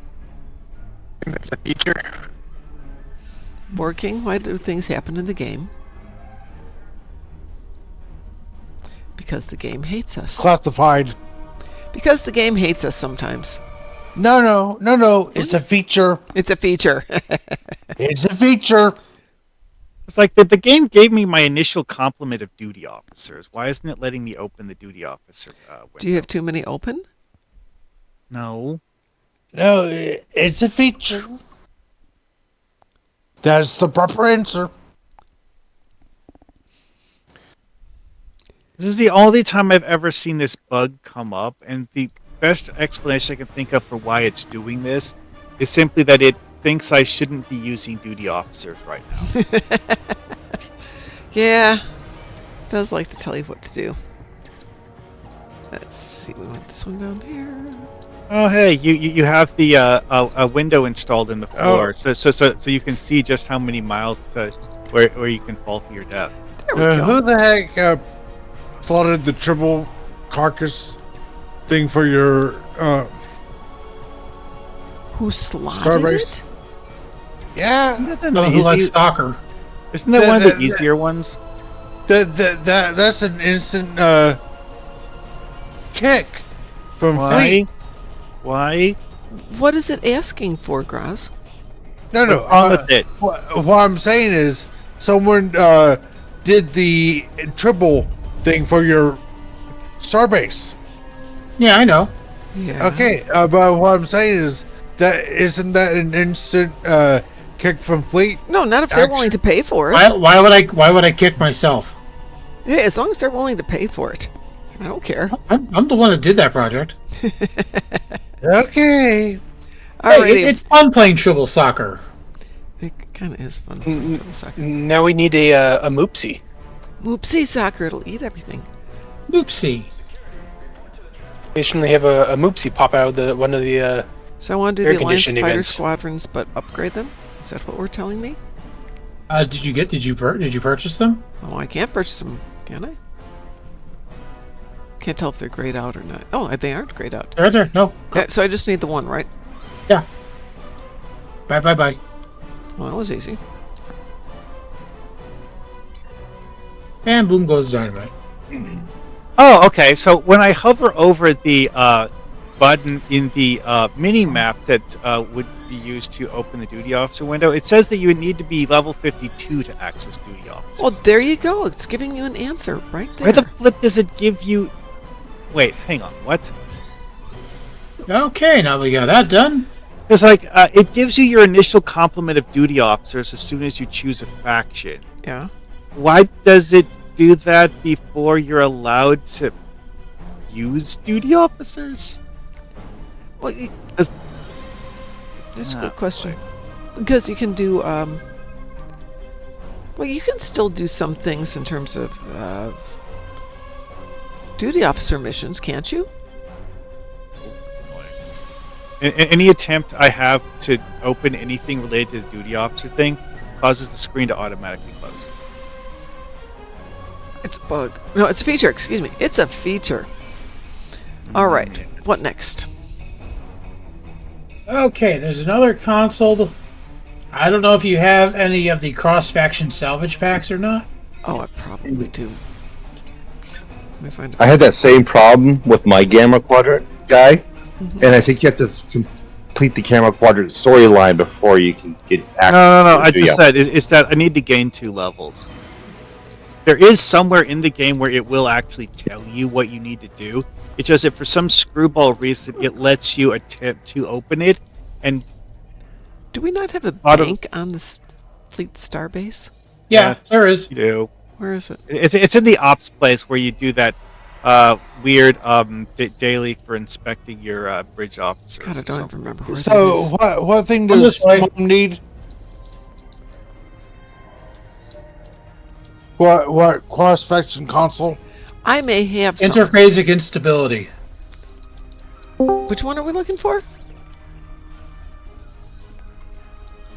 That's a feature.
Bork King, why do things happen in the game? Because the game hates us.
Classified.
Because the game hates us sometimes.
No. It's a feature.
It's a feature.
It's a feature.
It's like the game gave me my initial complement of duty officers. Why isn't it letting me open the duty officer window?
Do you have too many open?
No.
No, it's a feature. That's the proper answer.
This is the only time I've ever seen this bug come up, and the best explanation I can think of for why it's doing this is simply that it thinks I shouldn't be using duty officers right now.
Yeah. Does like to tell you what to do. Let's see. We want this one down here.
Oh, hey, you have the a window installed in the floor, so you can see just how many miles where you can fall to your death.
There we go.
Who the heck flooded the triple carcass thing for your
Who slotted
Starbase?
it?
Yeah,
Someone who likes soccer.
Isn't that one of the easier ones?
that's an instant kick from Fleet.
Why?
What is it asking for, Graz?
No,
What's wrong with it?
What I'm saying is someone did the triple thing for your starbase.
Yeah, I know.
Yeah.
Okay, but what I'm saying is that isn't that an instant kick from Fleet?
No, not if they're willing to pay for it.
Why would I kick myself?
Yeah, as long as they're willing to pay for it. I don't care.
I'm the one that did that project.
Okay.
Alrighty.
Hey, it's fun playing triple soccer.
It kind of is fun.
Now we need a Moopsie.
Oopsie soccer, it'll eat everything.
Oopsie.
Occasionally have a Moopsie pop out of one of the.
So I want to do
Air
the Alliance
conditioning
fighter
events.
squadrons, but upgrade them? Is that what we're telling me?
Did you purchase them?
Oh, I can't purchase them, can I? Can't tell if they're grayed out or not. Oh, they aren't grayed out.
They're right there. No.
Okay, so I just need the one, right?
Yeah. Bye.
Well, that was easy.
And boom goes dynamite.
Oh, okay. So when I hover over the button in the mini map that would be used to open the duty officer window, it says that you would need to be level 52 to access duty officers.
Well, there you go. It's giving you an answer right there.
Why the flip does it give you? Wait, hang on. What?
Okay, now we got that done.
It's like it gives you your initial complement of duty officers as soon as you choose a faction.
Yeah.
Why does it do that before you're allowed to use duty officers?
Well,
That's
that's a good question. Because you can do, well, you can still do some things in terms of duty officer missions, can't you?
Any attempt I have to open anything related to the duty officer thing causes the screen to automatically close.
It's a bug. No, it's a feature. Excuse me. It's a feature. All right. What next?
Okay, there's another console. I don't know if you have any of the cross-faction salvage packs or not.
Oh, I probably do. Let me find it.
I had that same problem with my Gamma Quadrant guy, and I think you have to complete the Gamma Quadrant storyline before you can get access.
No.
to
I
it.
just said it's that I need to gain 2 levels. there is somewhere in the game where it will actually tell you what you need to do. It's just that for some screwball reason, it lets you attempt to open it. And
do we not have a bank on the Fleet Starbase?
Yeah, there is.
You do.
Where is it?
It's in the ops place where you do that weird daily for inspecting your bridge officers.
God, I don't even remember where
So, what thing does Mom need? What cross-section console?
I may have some.
Interphasic instability.
Which one are we looking for?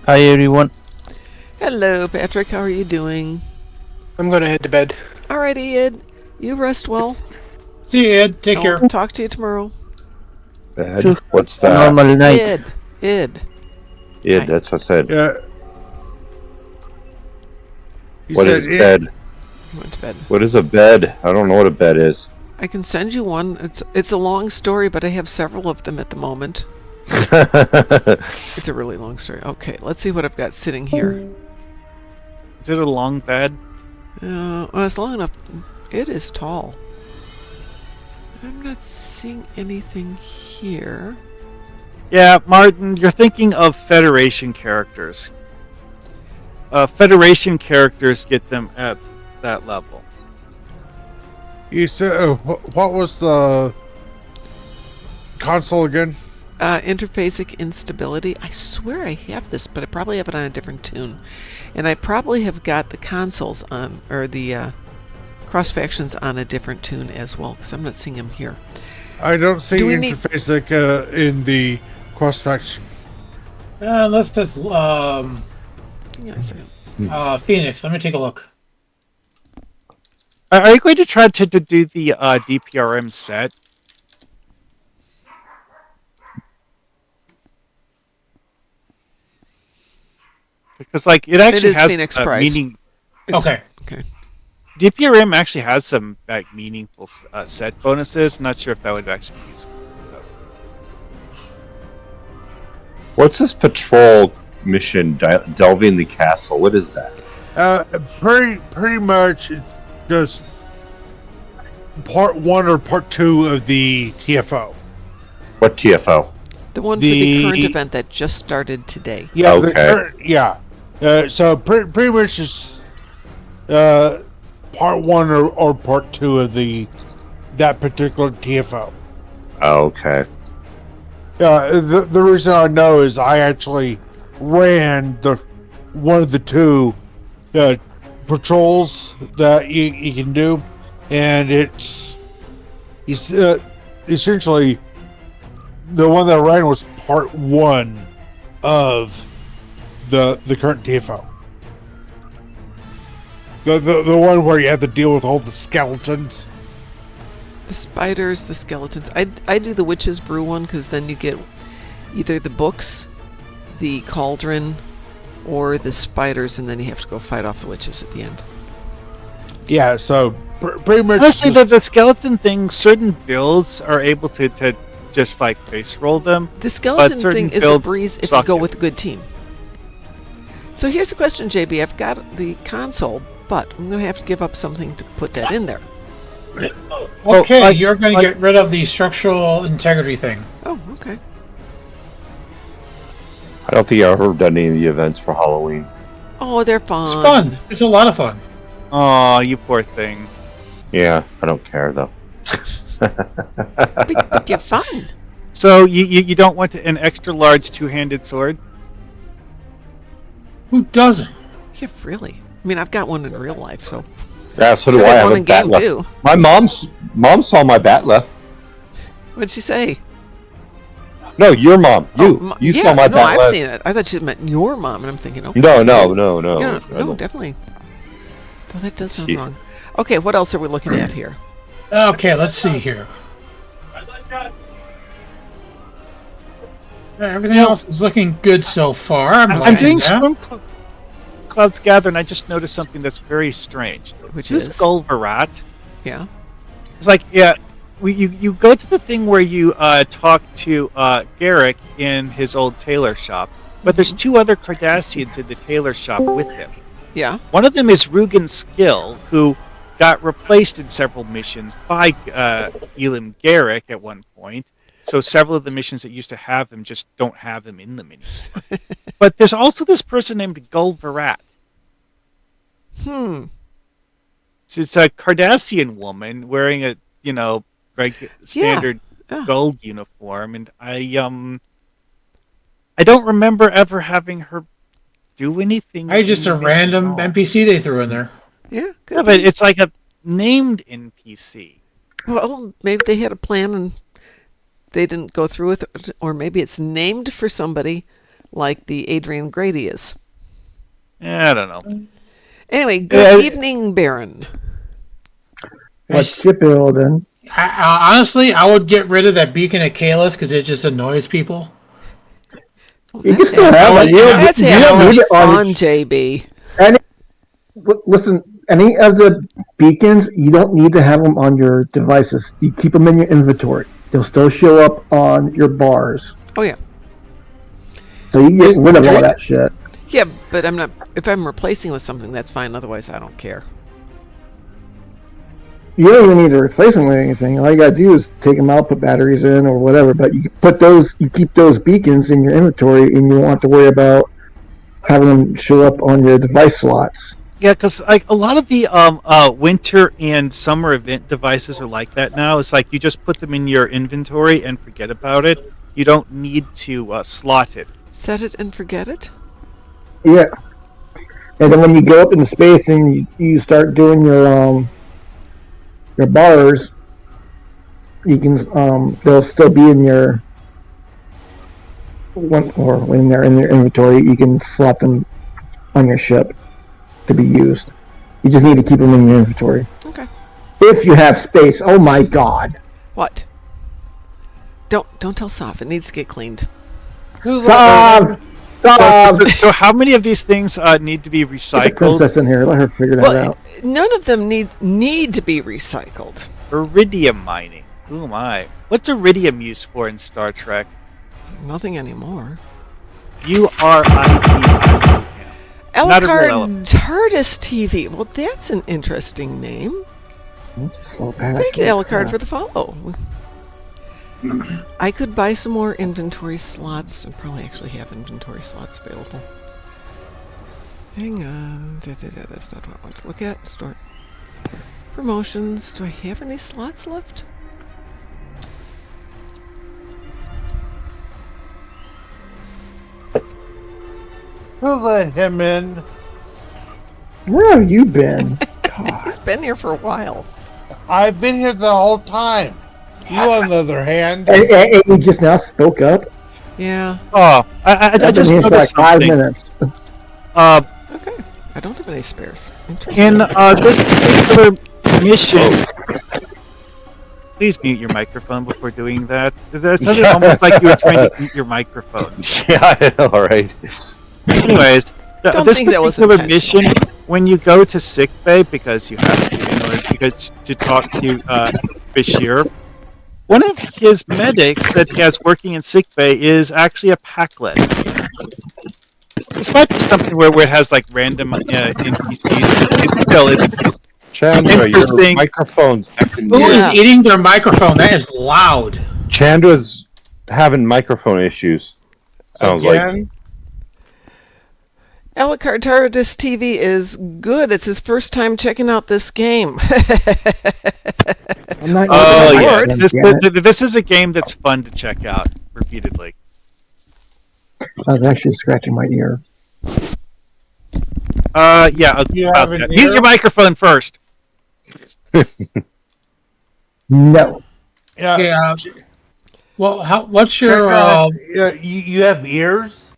Hi everyone.
Hello, Patrick. How are you doing?
I'm going to head to bed.
Alrighty, Ed. You rest well.
See you, Ed. Take care.
Talk to you tomorrow.
Bed? What's that?
Normal night.
Ed.
Id, that's what I said.
Yeah.
What is bed?
He went to bed.
What is a bed? I don't know what a bed is.
I can send you one. It's a long story, but I have several of them at the moment. It's a really long story. Okay, let's see what I've got sitting here.
Is it a long bed?
Well, it's long enough. It is tall. I'm not seeing anything here.
Yeah, Martin, you're thinking of Federation characters. Federation characters get them at that level.
You said what was the console again?
Interphasic instability. I swear I have this, but I probably have it on a different tune. And I probably have got the consoles on, or the cross factions on a different tune as well, because I'm not seeing them here.
I don't see interphasic in the cross faction.
Let's just Phoenix. Let me take a look.
Are you going to try to do the DPRM set? Because like it actually has
Phoenix Price.
meaning.
Okay.
DPRM actually has some like meaningful set bonuses. Not sure if that would actually be useful.
What's this patrol mission, delving the castle? What is that?
Pretty much just part 1 or part 2 of the TFO.
What TFO?
The one for the current event that just started today.
Yeah.
Okay.
So pretty much just part 1 or part 2 of that particular TFO.
Okay.
The reason I know is I actually ran one of the 2 patrols that you can do, and it's essentially the one that I ran was part 1 of the current TFO. The one where you have to deal with all the skeletons.
The spiders, the skeletons. I do the Witch's Brew one, because then you get either the books, the cauldron, or the spiders, and then you have to go fight off the witches at the end.
Yeah, so pretty much.
Honestly, the skeleton thing, certain builds are able to just like base roll them.
The skeleton thing is a breeze if you go with a good team. So here's the question, JB. I've got the console, but I'm going to have to give up something to put that in there.
Okay, you're going to get rid of the structural integrity thing.
Oh, okay.
I don't think I've ever done any of the events for Halloween.
Oh, they're fun.
It's fun. It's a lot of fun.
Oh, you poor thing.
Yeah, I don't care though.
But you're fun.
So you don't want an extra large two-handed sword?
Who doesn't?
Yeah, really. I mean, I've got one in real life, so.
Yeah, so do I. Have a bat left.
Too.
My mom saw my bat left.
What'd she say?
No, your mom. You saw my bat left.
No, I've seen it. I thought you meant your mom, and I'm thinking, okay.
No.
No, definitely. Well, that does sound wrong. Okay, what else are we looking at here?
Okay, let's see here. Everything else is looking good so far.
I'm doing Storm Clouds Gather, and I just noticed something that's very strange.
Which
is
Gulvarat. Yeah.
It's like, you go to the thing where you talk to Garrick in his old tailor shop, but there's 2 other Cardassians in the tailor shop with him.
Yeah.
One of them is Rugen Skill, who got replaced in several missions by Elam Garrick at one point. So several of the missions that used to have him just don't have him in them anymore. But there's also this person named Gulverat. It's a Cardassian woman wearing a standard gold uniform, and I don't remember ever having her do anything.
Just a random NPC they threw in there.
Yeah,
but it's like a named NPC.
Well, maybe they had a plan and they didn't go through with it, or maybe it's named for somebody like the Adrian Grady is.
Yeah, I don't know.
Anyway, good evening, Baron.
What's your building?
Honestly, I would get rid of that beacon at Kalis because it just annoys people.
You can still have it. You don't need it
on JB.
Listen, any of the beacons, you don't need to have them on your devices. You keep them in your inventory. They'll still show up on your bars.
Oh, yeah.
So you get rid of all that shit.
Yeah, but I'm not. If I'm replacing with something, that's fine. Otherwise, I don't care.
You don't even need to replace them with anything. All you gotta do is take them out, put batteries in, or whatever. But you keep those beacons in your inventory, and you won't have to worry about having them show up on your device slots.
Yeah, because like a lot of the winter and summer event devices are like that now. It's like you just put them in your inventory and forget about it. You don't need to slot it.
Set it and forget it?
Yeah. And then when you go up into space and you start doing your bars, you can they'll still be in your when they're in your inventory, you can slot them on your ship to be used. You just need to keep them in your inventory.
Okay.
If you have space. Oh my god.
What? Don't tell Soph. It needs to get cleaned.
Stop!
So how many of these things need to be recycled?
There's a princess in here. Let her figure that out.
None of them need to be recycled.
Iridium mining. Who am I? What's iridium used for in Star Trek?
Nothing anymore.
URID.
Elcard TARDIS TV. Well, that's an interesting name. Thank you, Elcard, for the follow. I could buy some more inventory slots and probably actually have inventory slots available. Hang on. That's not what I want to look at. Store. Promotions. Do I have any slots left?
Who let him in?
Where have you been?
He's been here for a while.
I've been here the whole time. You, on the other hand,
and you just now spoke up.
Yeah.
Oh, I just
been here for like
noticed
5 minutes.
Okay. I don't have any spares.
In this particular mission, please mute your microphone before doing that. That sounded almost like you were trying to mute your microphone.
Yeah, I know, right?
Anyways, this
think that was
particular mission, when you go to sickbay because you have to talk to Bashir, one of his medics that he has working in sickbay is actually a Packlet. This might be something where it has like random NPCs. It's
Chandra, your
interesting.
microphone's acting
Who
weird.
is eating their microphone? That is loud.
Chandra's having microphone issues. Sounds like.
Elcard TARDIS TV is good. It's his first time checking out this game.
Oh yeah, this is a game that's fun to check out repeatedly.
I was actually scratching my ear.
Yeah. About that. Mute your microphone first.
No.
Yeah. Well, what's your?
You have ears.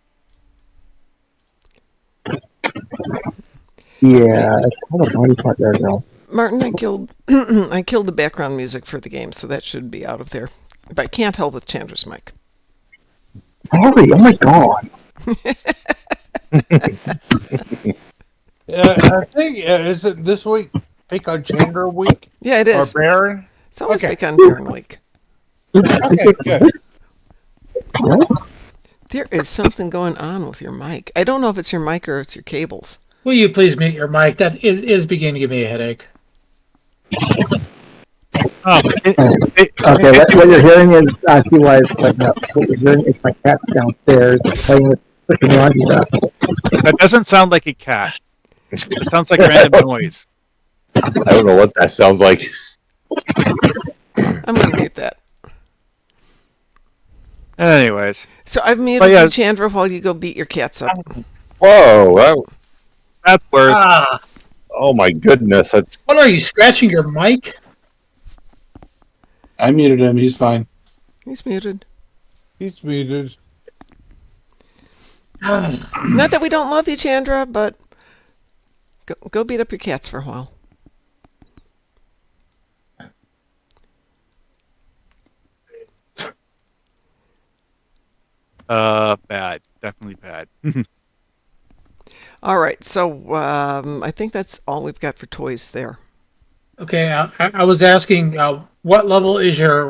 Yeah, it's called a body part there, girl.
Martin, I killed the background music for the game, so that should be out of there. But I can't help with Chandra's mic.
Sorry, oh my god.
I think is it this week? Pick on Chandra week?
Yeah, it is.
Or Baron?
It's always Pick on Baron week.
Okay, good.
There is something going on with your mic. I don't know if it's your mic or it's your cables.
Will you please mute your mic? That is beginning to give me a headache.
Okay, what you're hearing is, I see why it's like that. What you're hearing is my cat's downstairs playing with the laundry basket.
That doesn't sound like a cat. It sounds like random noise.
I don't know what that sounds like.
I'm going to mute that.
Anyways.
So I've muted you, Chandra, while you go beat your cats up.
Whoa,
that's worse.
Oh my goodness.
What are you, scratching your mic?
I muted him. He's fine.
He's muted.
He's muted.
Not that we don't love you, Chandra, but go beat up your cats for a while.
Bad. Definitely bad.
All right, so I think that's all we've got for toys there.
Okay, I was asking, what level is your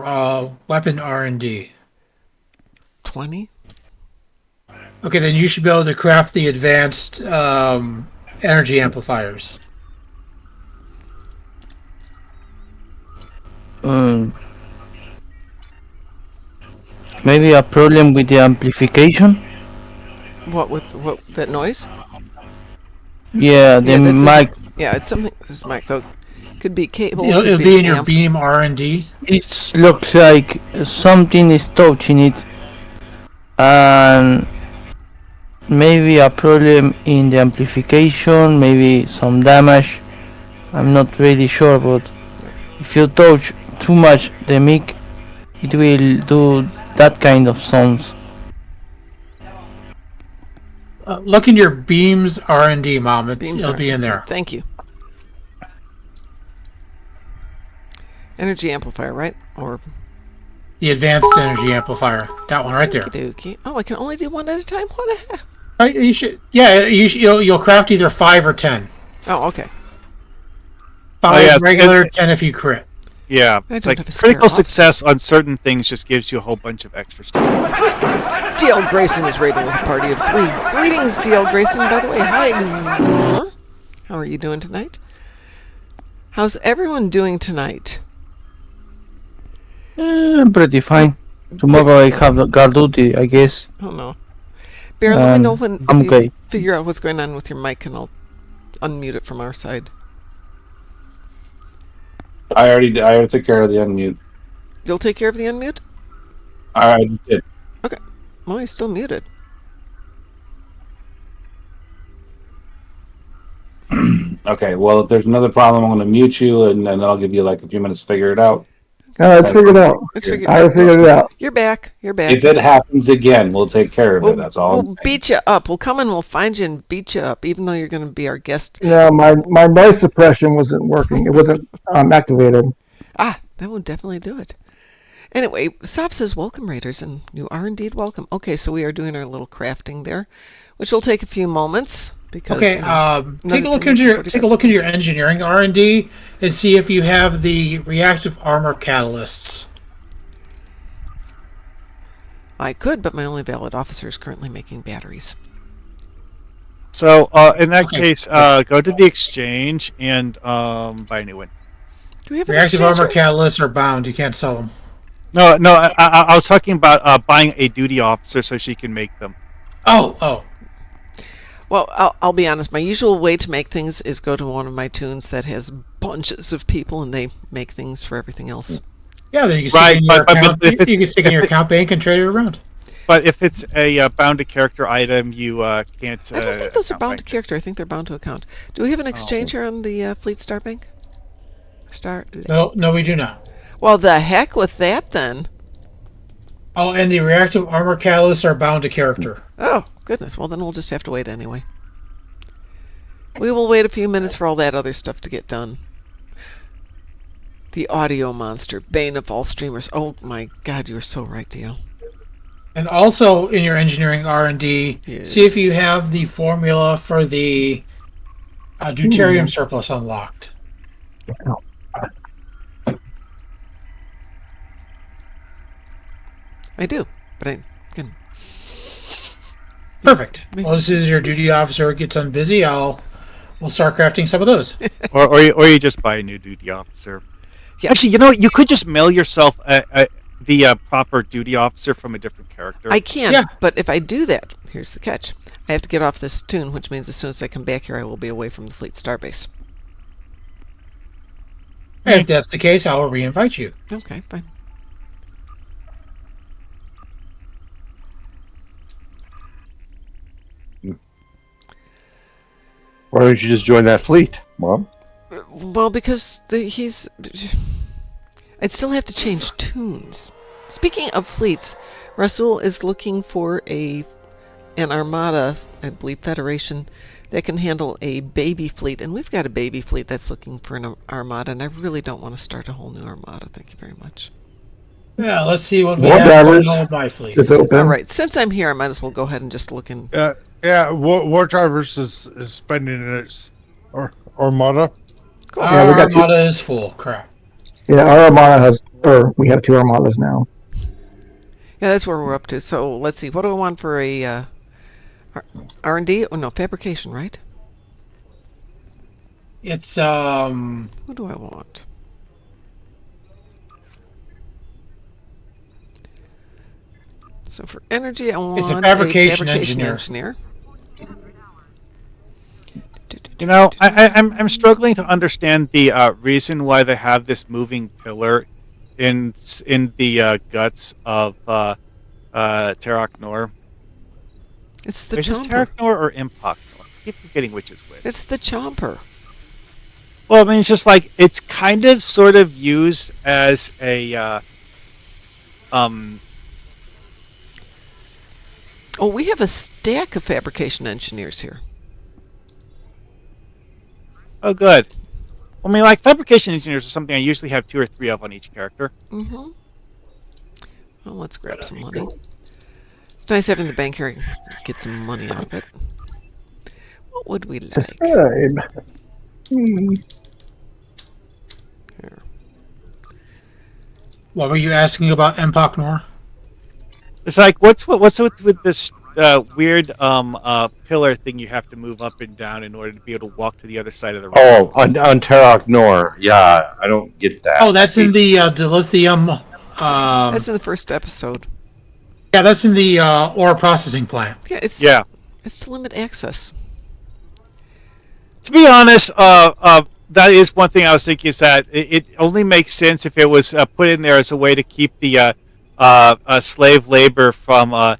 weapon R&D?
20.
Okay, then you should be able to craft the advanced energy amplifiers.
Maybe a problem with the amplification?
What that noise?
Yeah, the mic.
It's something. This mic though could be cable.
It'll be in your beam R&D.
It looks like something is touching it, and maybe a problem in the amplification. Maybe some damage. I'm not really sure, but if you touch too much the mic, it will do that kind of sounds.
Look in your beams R&D, Mom. It'll be in there.
Thank you. Energy amplifier, right? Or
the advanced energy amplifier. That one right there.
Oh, I can only do one at a time. What the heck?
You should. Yeah, you'll craft either 5 or 10.
Oh, okay.
5 regular, 10 if you crit.
Yeah, it's like critical success on certain things just gives you a whole bunch of extra stuff.
DL Grayson is raiding with a party of 3. Greetings, DL Grayson. By the way, hi. How are you doing tonight? How's everyone doing tonight?
Pretty fine. Tomorrow I have guard duty, I guess.
Oh no. Bear, let me know when
you
figure out what's going on with your mic, and I'll unmute it from our side.
I already took care of the unmute.
You'll take care of the unmute?
I already did.
Okay. Well, he's still muted.
Okay, well, if there's another problem, I'm going to mute you, and then I'll give you like a few minutes to figure it out.
Let's figure it out. I figured it out.
You're back.
If it happens again, we'll take care of it. That's all.
We'll beat you up. We'll come and we'll find you and beat you up, even though you're going to be our guest.
No, my noise suppression wasn't working. It wasn't activated.
Ah, that would definitely do it. Anyway, Sop says, welcome, Raiders, and you are indeed welcome. Okay, so we are doing our little crafting there, which will take a few moments. Because,
okay, take a look into your engineering R&D and see if you have the reactive armor catalysts.
I could, but my only valid officer is currently making batteries.
So in that case, go to the exchange and buy a new one.
Do we have
reactive armor catalysts are bound? You can't sell them.
No, I was talking about buying a duty officer so she can make them.
Oh.
Well, I'll be honest. My usual way to make things is go to one of my tunes that has bunches of people, and they make things for everything else.
Yeah, then you can stick in your account bank and trade it around.
But if it's a bound to character item, you can't.
I don't think those are bound to character. I think they're bound to account. Do we have an exchange here on the Fleet Star Bank?
No, we do not.
Well, the heck with that then.
Oh, and the reactive armor catalysts are bound to character.
Oh, goodness. Well, then we'll just have to wait anyway. We will wait a few minutes for all that other stuff to get done. The audio monster, bane of all streamers. Oh my God, you're so right, DL.
And also in your engineering R&D, see if you have the formula for the deuterium surplus unlocked.
I do, but I can.
Perfect. Well, as soon as your duty officer gets on busy, I'll we'll start crafting some of those.
or you just buy a new duty officer.
Yeah.
Actually, you could just mail yourself the proper duty officer from a different character.
I can,
Yeah.
but if I do that, here's the catch. I have to get off this tune, which means as soon as I come back here, I will be away from the Fleet Starbase.
And if that's the case, I'll re-invite you.
Okay, fine.
Why don't you just join that fleet, Mom?
Well, because he's... I'd still have to change tunes. Speaking of fleets, Rasul is looking for an armada, I believe Federation, that can handle a baby fleet. And we've got a baby fleet that's looking for an armada, and I really don't want to start a whole new armada. Thank you very much.
Yeah, let's see what we
War
have
drivers.
going on with my fleet.
It's open.
All right, since I'm here, I might as well go ahead and just look in.
Yeah. War Drivers is spending its armada.
Cool.
Yeah,
Our
we got
armada is full. Crap.
Yeah, our armada has, or we have 2 armadas now.
Yeah, that's where we're up to. So let's see. What do I want for a R&D? Oh no, fabrication, right?
It's
Who do I want? So for energy, I want
It's a fabrication
engineer.
You know, I'm struggling to understand the reason why they have this moving pillar in the guts of Terok Nor.
It's the
Which is
chomper.
Terok Nor or Impok Nor? I keep forgetting which is which.
It's the chomper.
Well, I mean, it's just like it's kind of sort of used as a
Oh, we have a stack of fabrication engineers here.
Oh, good. I mean, like fabrication engineers are something I usually have 2 or 3 of on each character.
Mm-hmm. Well, let's grab some money. It's nice having the bank here. Get some money out of it. What would we like?
Subscribe.
Here.
what were you asking about Empok Nor?
It's like what's with this weird pillar thing you have to move up and down in order to be able to walk to the other side of the road.
Oh, on Terok Nor. Yeah, I don't get that.
Oh, that's in the dilithium.
That's in the first episode.
Yeah, that's in the ore processing plant.
Yeah, it's to limit access.
To be honest, that is one thing I was thinking is that it only makes sense if it was put in there as a way to keep the slave labor from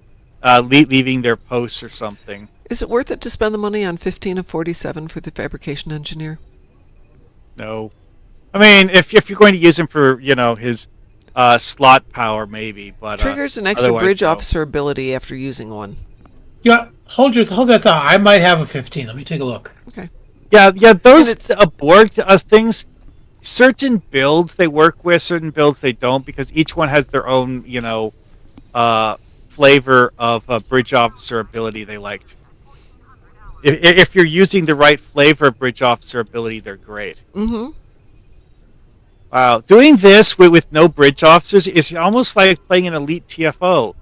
leaving their posts or something.
Is it worth it to spend the money on 15 of 47 for the fabrication engineer?
No. I mean, if you're going to use him for, his slot power, maybe, but
Triggers an extra
otherwise,
bridge
no.
officer ability after using one.
Yeah, hold that thought. I might have a 15. Let me take a look.
Okay.
Yeah, those Borg things, certain builds they work with, certain builds they don't, because each one has their own, flavor of bridge officer ability they liked. If you're using the right flavor of bridge officer ability, they're great.
Mm-hmm.
Wow, doing this with no bridge officers is almost like playing an elite TFO.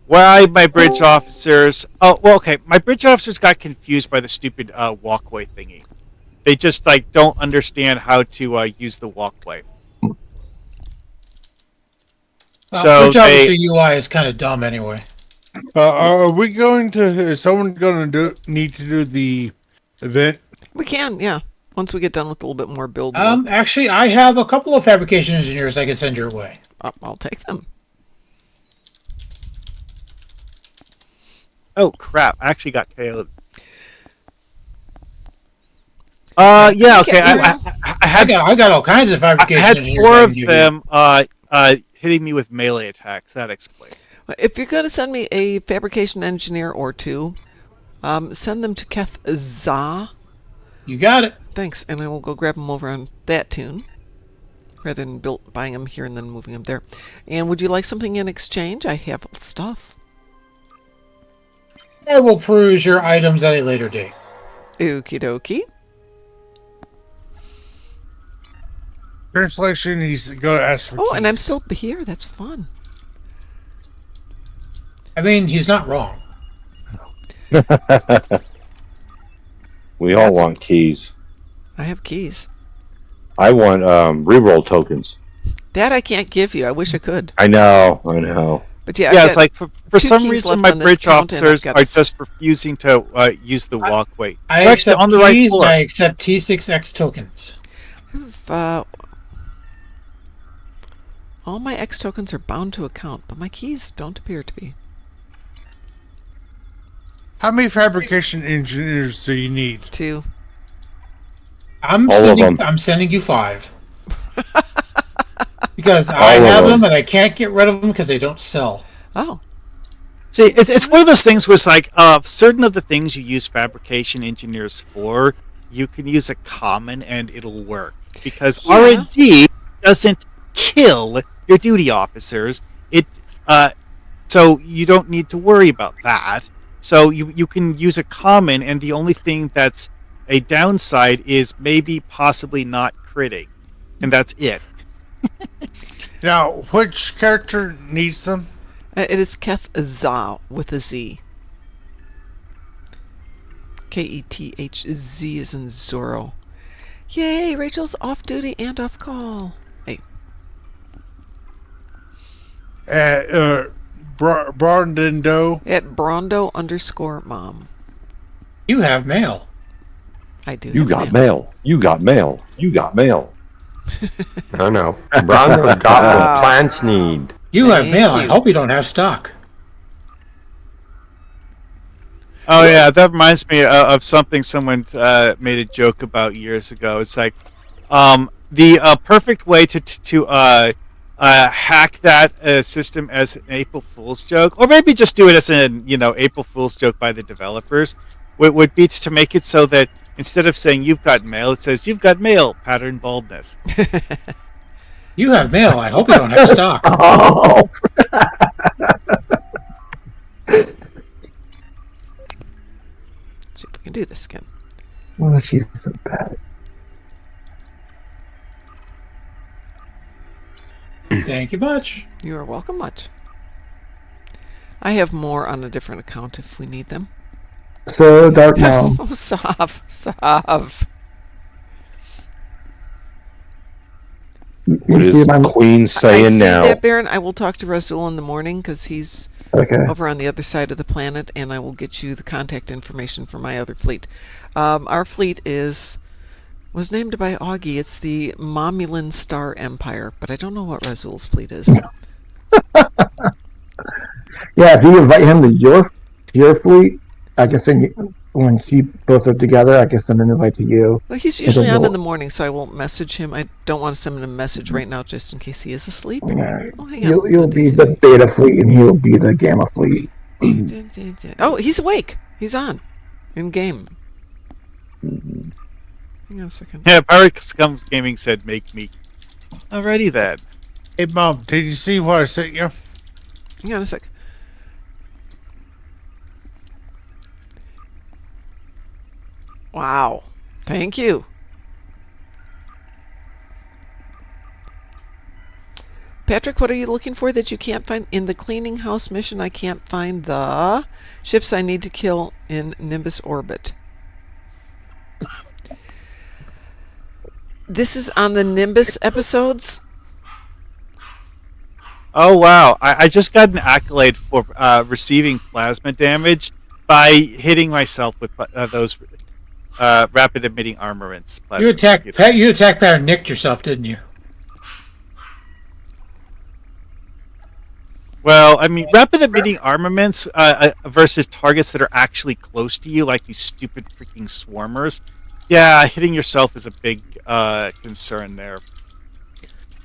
Why my bridge officers? Oh, well, okay. My bridge officers got confused by the stupid walkway thingy. They just don't understand how to use the walkway. So
bridge officer UI is kind of dumb anyway.
Are we going to? Is someone going to need to do the event?
We can, yeah. Once we get done with a little bit more build.
Actually, I have a couple of fabrication engineers I can send your way.
I'll take them.
Oh crap! I actually got KO'd. Yeah, okay.
I got all kinds of fabrication
I had
engineers.
4
I
of
can give
them hitting me with melee attacks. That explains.
If you're going to send me a fabrication engineer or 2, send them to Keth Za.
You got it.
Thanks, and I will go grab them over on that tune, rather than buying them here and then moving them there. And would you like something in exchange? I have stuff.
I will peruse your items at a later date.
Okie dokie.
Translation, he's going to ask for
Oh,
keys.
and I'm still here. That's fun.
I mean, he's not wrong.
We all want keys.
I have keys.
I want reroll tokens.
That I can't give you. I wish I could.
I know.
But yeah,
Yeah, it's like for some
keys
reason
left
my
on this
bridge
count, and I've
officers
got
are just refusing to use the walkway.
I
They're actually
accept
on the right
keys,
floor.
and I accept T6X tokens.
All my X tokens are bound to account, but my keys don't appear to be.
How many fabrication engineers do you need?
2.
I'm
All of
sending.
them.
I'm sending you 5. Because
All
I
of
have
them.
them and I can't get rid of them because they don't sell.
Oh.
See, it's one of those things where it's like certain of the things you use fabrication engineers for, you can use a common and it'll work because R&D doesn't kill your duty officers. So you don't need to worry about that. So you can use a common, and the only thing that's a downside is maybe possibly not critting, and that's it.
Now, which character needs them?
It is Keth Za with a Z. Kethz is in Zorro. Yay! Rachel's off duty and off call. Hey.
Brondendo.
At Brondo_mom.
You have mail.
I do.
You got mail. You got mail. You got mail.
I know. Brondo's got what plants need.
You have mail. I hope you don't have stock.
Oh yeah, that reminds me of something someone made a joke about years ago. It's like the perfect way to hack that system as an April Fool's joke, or maybe just do it as an April Fool's joke by the developers, would be to make it so that instead of saying "you've got mail," it says "you've got mail." Pattern baldness.
You have mail. I hope you don't have stock.
Oh.
Let's see if we can do this again.
Well, she's so bad.
Thank you much.
You are welcome much. I have more on a different account if we need them.
So, Darkmom.
Oh, Sav.
What is Queen saying now?
That, Baron. I will talk to Razul in the morning because he's over on the other side of the planet, and I will get you the contact information for my other fleet. Our fleet was named by Augie. It's the Momulan Star Empire, but I don't know what Razul's fleet is.
Yeah, if you invite him to your fleet, I can send you, when you both are together, I can send an invite to you.
Well, he's usually on in the morning, so I won't message him. I don't want to send him a message right now just in case he is asleep.
Yeah.
Oh, hang on.
You'll be the beta fleet and he'll be the gamma fleet.
Oh, he's awake. He's on. In game. Hang on a second.
Yeah, Pirate Scums Gaming said make me. Alrighty then.
Hey, Mom, did you see what I sent you?
Hang on a sec. Wow. Thank you. Patrick, what are you looking for that you can't find? In the cleaning house mission, I can't find the ships I need to kill in Nimbus orbit. This is on the Nimbus episodes?
Oh wow, I just got an accolade for receiving plasma damage by hitting myself with those rapid emitting armaments.
You attacked Pat and nicked yourself, didn't you?
Well, I mean, rapid emitting armaments versus targets that are actually close to you, like these stupid freaking swarmers. Yeah, hitting yourself is a big concern there.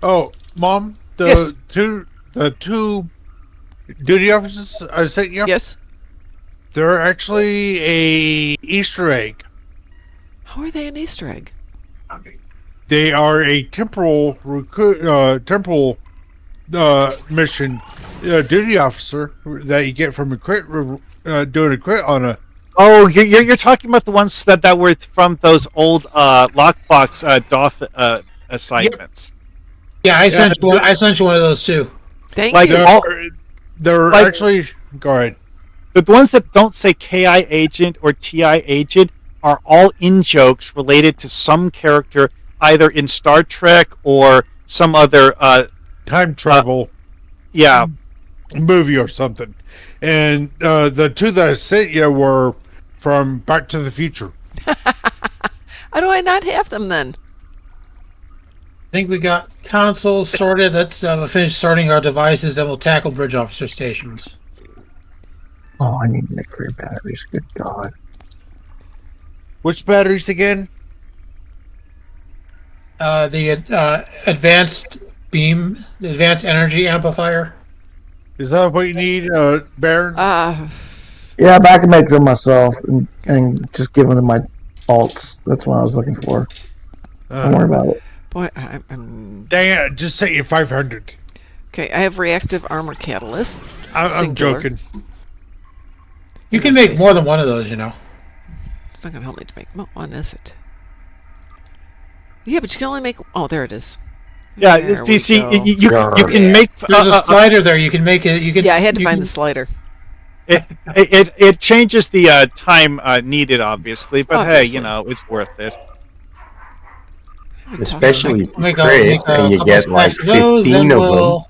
Oh, Mom, the two duty officers I sent you.
Yes.
They're actually a Easter egg.
How are they an Easter egg?
They are a temporal mission duty officer that you get from a crit doing a crit on a.
Oh, you're talking about the ones that were from those old lockbox DOF assignments.
Yeah, I sent you one of those too.
Thank
you. They're actually. Go ahead.
The ones that don't say KI agent or TI agent, are all in jokes related to some character, either in Star Trek or some other
time travel movie or something. And the two that I sent you were from Back to the Future.
How do I not have them then?
I think we got consoles sorted. Let's finish sorting our devices, and we'll tackle bridge officer stations.
Oh, I need nuclear batteries. Good God.
Which batteries again?
The advanced beam, the advanced energy amplifier.
Is that what you need, Baron?
Yeah, but I can make them myself and just give them to my alts. That's what I was looking for. Don't worry about it.
Boy, I'm...
Dang it, just sent you 500.
Okay, I have reactive armor catalyst.
I'm joking.
You can make more than one of those, you know.
It's not going to help me to make one, is it? Yeah, but you can only make... Oh, there it is.
Yeah, do you see? You can make...
There's a slider there. You can make it... You can.
Yeah, I had to find the slider.
It changes the time needed, obviously, but hey, you know, it's worth it.
Especially crit, and you get like 15 of them.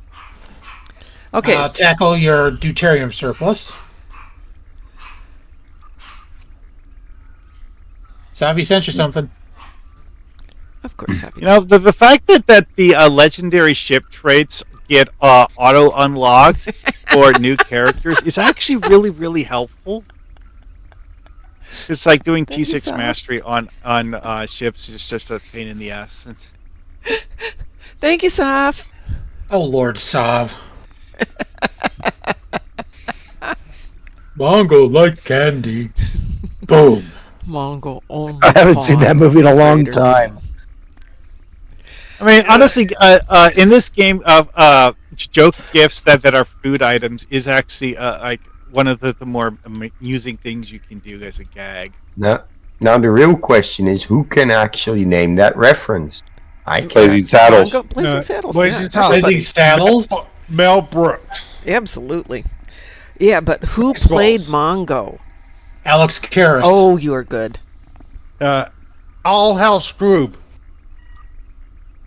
Okay. Tackle your deuterium surplus. Savvy sent you something.
Of course, Savvy.
You know, the fact that the legendary ship traits get auto unlocked for new characters is actually really, really helpful. It's like doing T6 mastery on ships is just a pain in the ass.
Thank you, Sav.
Oh, Lord Sav. Mongo like candy. Boom.
Mongo. Oh,
I haven't seen that movie in a long time.
I mean, honestly, in this game of joke gifts that are food items is actually like one of the more amusing things you can do as a gag.
Now the real question is, who can actually name that reference? I can't.
Blazing Saddles.
Blazing Saddles.
Blazing
Saddles.
Blazing Saddles?
Mel Brooks.
Absolutely. Yeah, but who played Mongo?
Alex Karras.
Oh, you are good.
All Hell Scroob.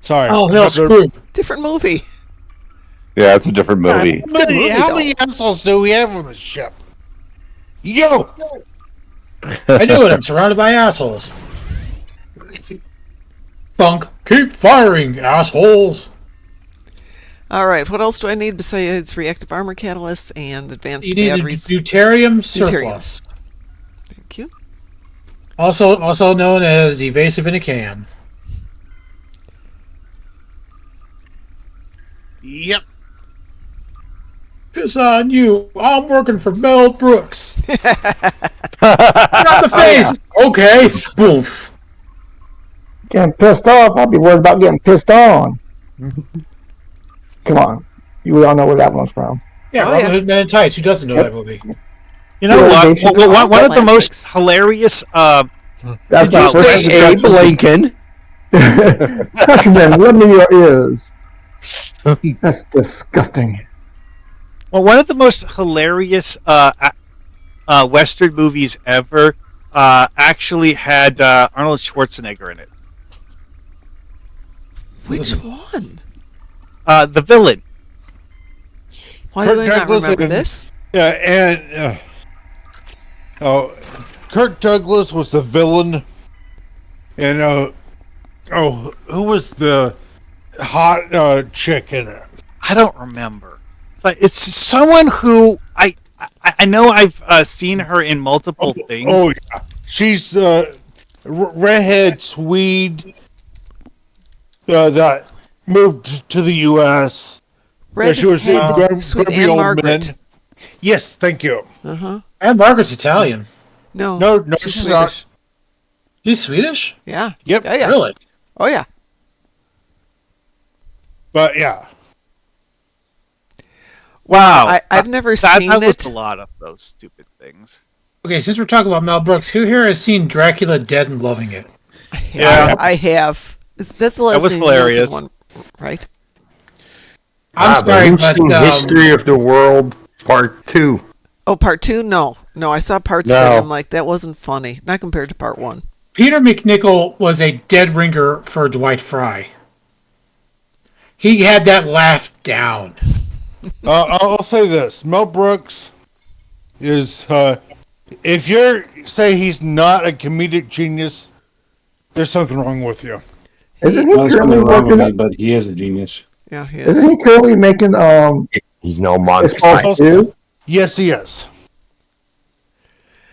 Sorry.
All Hell Scroob.
Different movie.
Yeah, it's a different movie.
How many assholes do we have on the ship? Yo!
I knew it. I'm surrounded by assholes. Funk, keep firing, assholes.
All right. What else do I need besides reactive armor catalysts and advanced batteries?
You need a deuterium surplus.
Thank you.
Also known as evasive in a can.
Yep.
Piss on you. I'm working for Mel Brooks. Not the face. Oh, yeah. Okay. Oof.
Getting pissed off. I'll be worried about getting pissed on. Come on. We all know where that one's from.
Yeah, Robin Hood Men in Tights. Who doesn't know that movie?
You know what? One of the most hilarious...
That's not
Abe Lincoln.
Countryman, let me your ears. That's disgusting.
Well, one of the most hilarious Western movies ever actually had Arnold Schwarzenegger in it.
Which one?
The Villain.
Why do I not remember this?
Yeah, and Kirk Douglas was the villain, and who was the hot chick in it?
I don't remember. It's someone who I know I've seen her in multiple things.
Oh yeah, she's redhead Swede that moved to the U.S. She was in Grumpy Old
Margaret.
Men. Yes, thank you.
And Margaret's Italian.
No,
she's not.
She's Swedish?
Yeah.
Yep.
Oh, yeah.
Really?
Oh yeah.
But yeah.
Wow,
I've never seen
that was
it.
a lot of those stupid things.
Okay, since we're talking about Mel Brooks, who here has seen Dracula Dead and loving it?
Yeah, I have. That's the
That was hilarious.
one, right?
I'm sorry, but History of the World Part 2.
Oh, Part 2? No, No, I saw parts
No.
of it. I'm like, that wasn't funny. Not compared to part 1.
Peter McNichol was a dead ringer for Dwight Fry. He had that laugh down.
I'll say this: Mel Brooks is. If you say he's not a comedic genius, there's something wrong with you.
Isn't he
There's
currently
something wrong with
working?
me, but he is a genius.
Yeah, he is.
Isn't he currently making
He's no Monty
Spaceballs
Python.
2?
Yes, he is.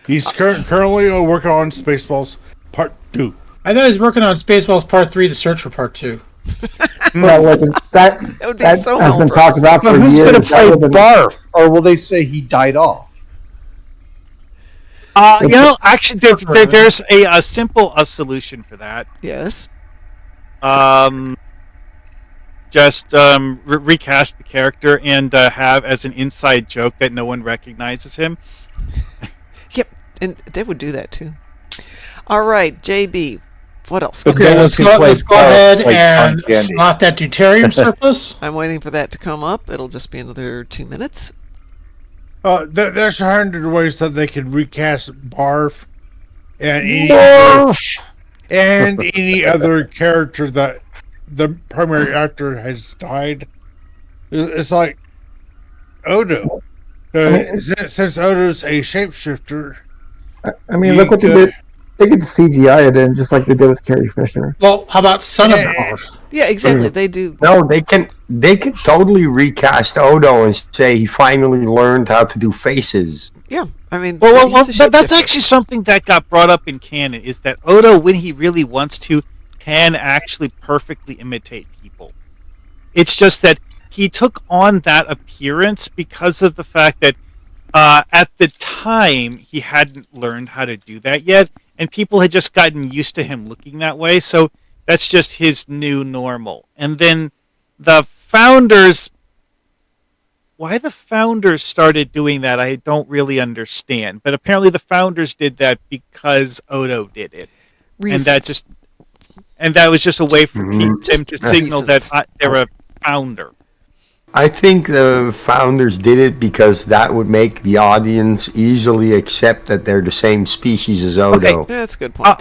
He's currently working on Spaceballs Part 2.
I thought he was working on Spaceballs Part 3, The Search for Part 2.
That wasn't that.
That would be
That
so
has been
Mel
talked about for
But who's
years.
going to play
That would've been-
Barf? Or will they say he died off?
Actually, there's a simple solution for that.
Yes.
Just recast the character and have as an inside joke that no one recognizes him.
Yep, and they would do that too. All right, JB. What else?
Okay, let's go ahead and slot that deuterium surplus.
I'm waiting for that to come up. It'll just be another 2 minutes.
There's 100 ways that they can recast Barf and any other character that the primary actor has died. It's like Odo. Since Odo's a shapeshifter.
I mean, look what they did. They could CGI it in just like they did with Carrie Fisher.
Well, how about Son of Barf?
Yeah, exactly. They do.
No, they can totally recast Odo and say he finally learned how to do faces.
Yeah, I mean,
Well,
he's a
that's
shapeshifter.
actually something that got brought up in canon, is that Odo, when he really wants to, can actually perfectly imitate people. It's just that he took on that appearance because of the fact that at the time he hadn't learned how to do that yet, and people had just gotten used to him looking that way, so that's just his new normal. And then the founders... Why the founders started doing that, I don't really understand. But apparently the founders did that because Odo did it.
Reasons.
And that was just a way for them to signal
reasons.
that they're a founder.
I think the founders did it because that would make the audience easily accept that they're the same species as Odo.
Yeah, that's a good point.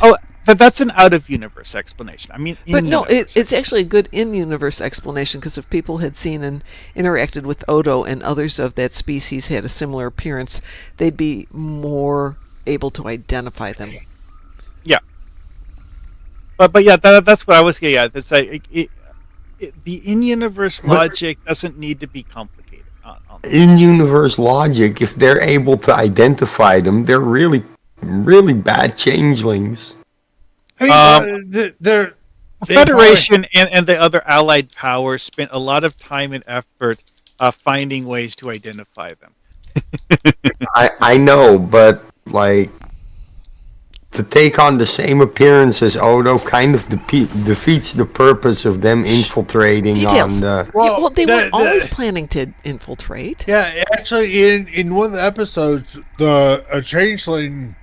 But that's an out-of-universe explanation. I mean,
But no, it's actually a good in-universe explanation, because if people had seen and interacted with Odo and others of that species had a similar appearance, they'd be more able to identify them.
Yeah. But yeah, that's what I was getting at. It's like, the in-universe logic doesn't need to be complicated.
In-universe logic, if they're able to identify them, they're really, really bad changelings.
I mean,
The Federation and the other allied powers spent a lot of time and effort finding ways to identify them.
I know, but like to take on the same appearance as Odo kind of defeats the purpose of them infiltrating
Details.
on the.
Well, they were always planning to infiltrate.
Yeah, actually, in one of the episodes, a changeling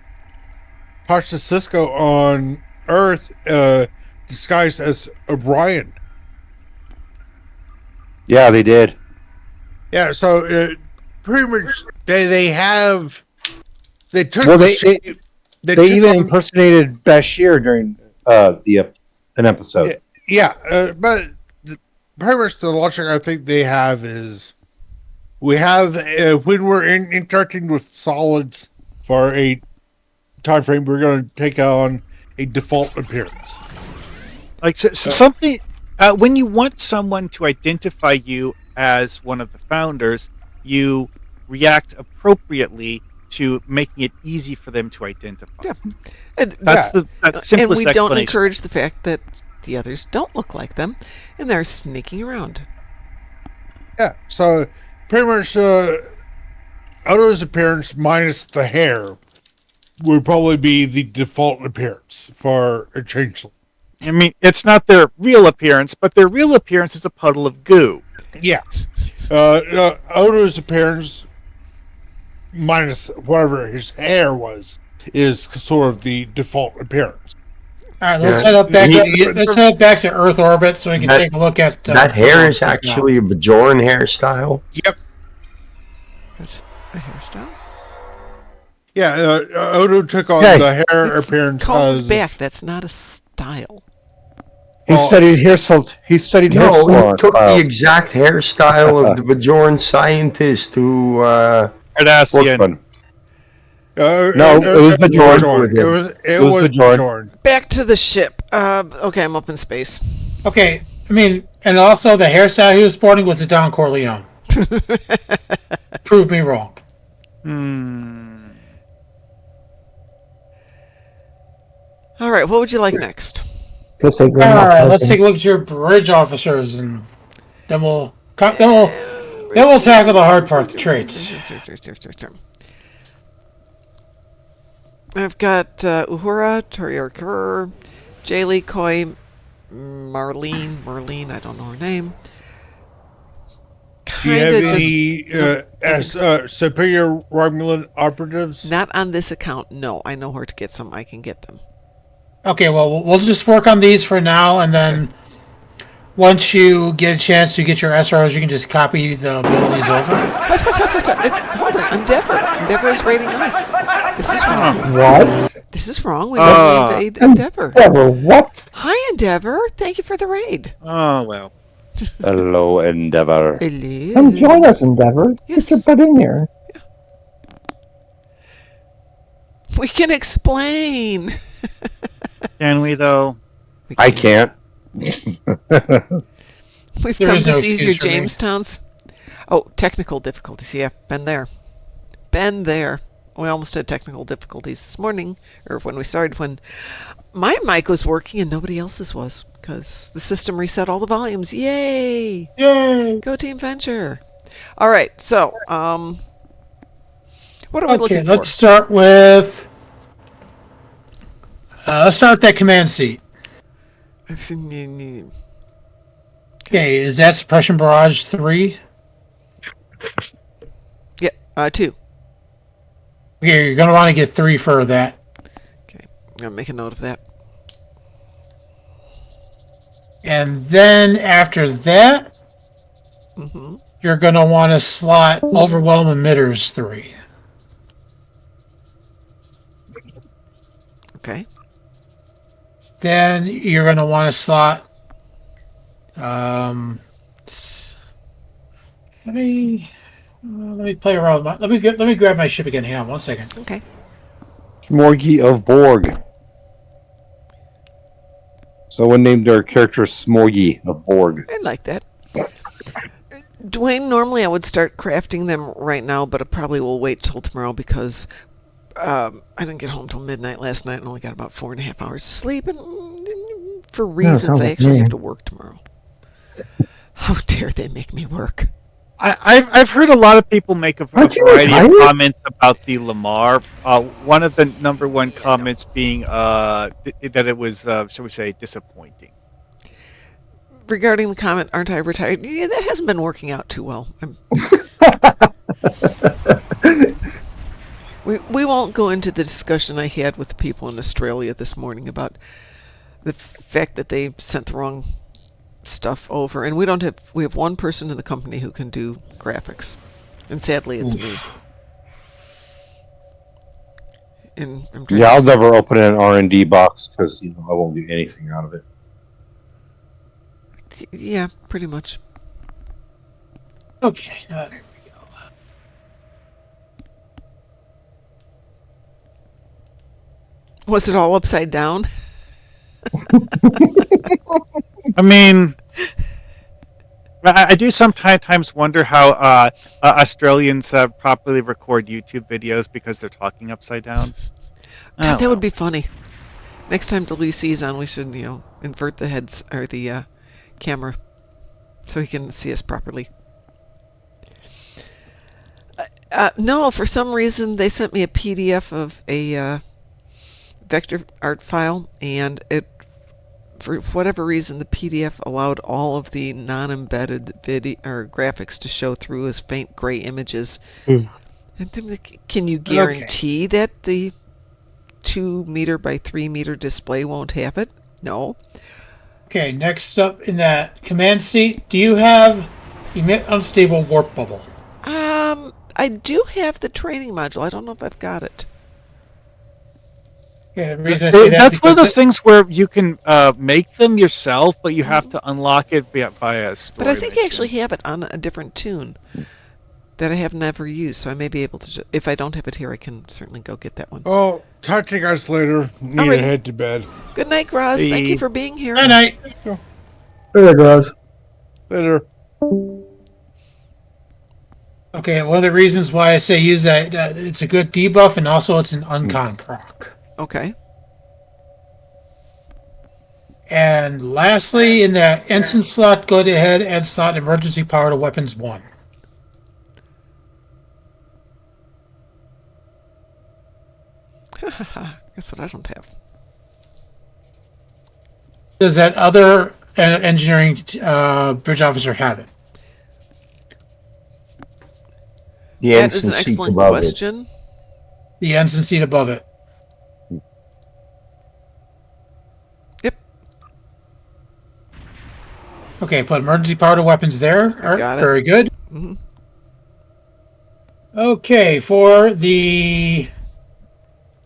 talks to Cisco on Earth, disguised as O'Brien.
Yeah, they did.
Yeah, so pretty much they took.
Well,
the
they
shape-
they
took
even
on-
impersonated Bashir during an episode.
Yeah, but pretty much the logic I think they have is we have when we're interacting with solids for a time frame, we're going to take on a default appearance.
Like something when you want someone to identify you as one of the founders, you react appropriately to making it easy for them to identify.
Yeah. And,
That's the simplest
and we don't
explanation.
encourage the fact that the others don't look like them, and they're sneaking around.
Yeah, so pretty much Odo's appearance minus the hair would probably be the default appearance for a changeling.
I mean, it's not their real appearance, but their real appearance is a puddle of goo.
Yeah. Odo's appearance minus whatever his hair was is sort of the default appearance.
All right, let's head up back. Let's head back to Earth orbit so we can take a look at
that hair is actually a Bajoran hairstyle.
Yep.
That's a hairstyle.
Yeah, Odo took on
Hey.
the hair
It's
appearance
combed
as
back. That's not a style.
He studied hair
No, he
salon
took the
styles.
exact hairstyle of the Bajoran scientist who
Cardassian.
No, it was Bajoran.
It
was
was
Bajoran.
Bajoran.
Back to the ship. Okay, I'm up in space.
Okay, I mean, and also the hairstyle he was sporting was a Don Corleone. Prove me wrong.
All right, what would you like next?
All right, let's take a look at your bridge officers, and then we'll tackle the hard part, the traits.
I've got Uhura, Toriarkur, Jaylee, Koi, Marlene, I don't know her name.
Do you have any superior Romulan operatives?
Not on this account, no. I know where to get some. I can get them.
Okay, well, we'll just work on these for now, and then once you get a chance to get your SROs, you can just copy the abilities over.
Hold on, Endeavor. Endeavor is rating us. This is wrong.
What?
This is wrong. We don't invade Endeavor.
Endeavor, what?
Hi, Endeavor. Thank you for the raid.
Oh, well.
Hello, Endeavor.
Hello.
Come join us, Endeavor. Get your butt in here.
We can explain.
Can we, though?
I can't.
We've
There
come
is
to
no
seize your
excuse for me.
Jamestowns. Oh, technical difficulties. Yeah, been there. Been there. We almost had technical difficulties this morning, or when we started, when my mic was working and nobody else's was, because the system reset all the volumes. Yay!
Yay!
Go Team Venture. All right, so, what are we looking for?
Let's start with... let's start with that command seat. Okay, is that Suppression Barrage 3?
Yeah, 2.
Okay, you're going to want to get 3 for that.
Okay, I'm going to make a note of that.
And then after that, you're going to want to slot Overwhelm Emitters 3.
Okay.
Then you're going to want to slot... let me play around. Let me grab my ship again. Hang on 1 second.
Okay.
Smorgy of Borg. Someone named their character Smorgy of Borg.
I like that. Dwayne, normally I would start crafting them right now, but I probably will wait till tomorrow because I didn't get home till midnight last night and only got about 4.5 hours of sleep. And for reasons, I actually have to work tomorrow. How dare they make me work?
I've heard a lot of people make a variety of comments about the Lamar. One of the number one comments being that it was, shall we say, disappointing.
Regarding the comment, aren't I retired? Yeah, that hasn't been working out too well. We won't go into the discussion I had with the people in Australia this morning about the fact that they sent the wrong stuff over, and we have one person in the company who can do graphics, and sadly it's me. And
I'll never open an R&D box because I won't do anything out of it.
Yeah, pretty much.
Okay, there we go.
Was it all upside down?
I mean, I do sometimes wonder how Australians properly record YouTube videos because they're talking upside down.
God, that would be funny. Next time WC's on, we should, invert the heads or the camera so he can see us properly. No, for some reason they sent me a PDF of a vector art file, and for whatever reason, the PDF allowed all of the non-embedded video or graphics to show through as faint gray images. And can you guarantee that the 2 meter by 3 meter display won't have it? No.
Okay, next up in that command seat, do you have emit unstable warp bubble?
I do have the training module. I don't know if I've got it.
Yeah, the reason I say that
That's one of
because
those things where you can make them yourself, but you have to unlock it via a story
But I think I
mission.
actually have it on a different tune that I have never used, so I may be able to. If I don't have it here, I can certainly go get that one.
Oh, talk to you guys later. Need to
Alrighty.
head to bed.
Good night, Graz. Thank you for being here.
Good night.
There, guys.
Later.
Okay, one of the reasons why I say use that, it's a good debuff, and also it's an uncon proc.
Okay.
And lastly, in that instant slot, go ahead and slot emergency power to weapons 1.
Guess what I don't have.
Does that other engineering bridge officer have it?
That is an excellent question.
The ensign seat above it.
Yep.
Okay, put emergency power to weapons there. All right,
Got it.
very good.
Mm-hmm.
Okay, for the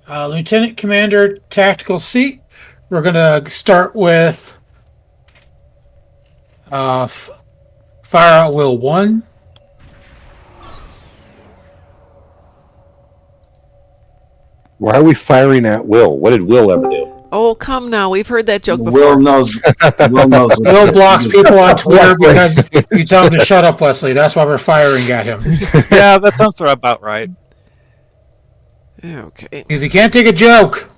Lieutenant Commander tactical seat, we're going to start with Fire at Will 1.
Why are we firing at Will? What did Will ever do?
Oh, come now. We've heard that joke before.
Will knows. Will knows.
Will blocks people on Twitter because you tell him to shut up, Wesley. That's why we're firing at him.
Yeah, that sounds about right.
Okay.
Because he can't take a joke.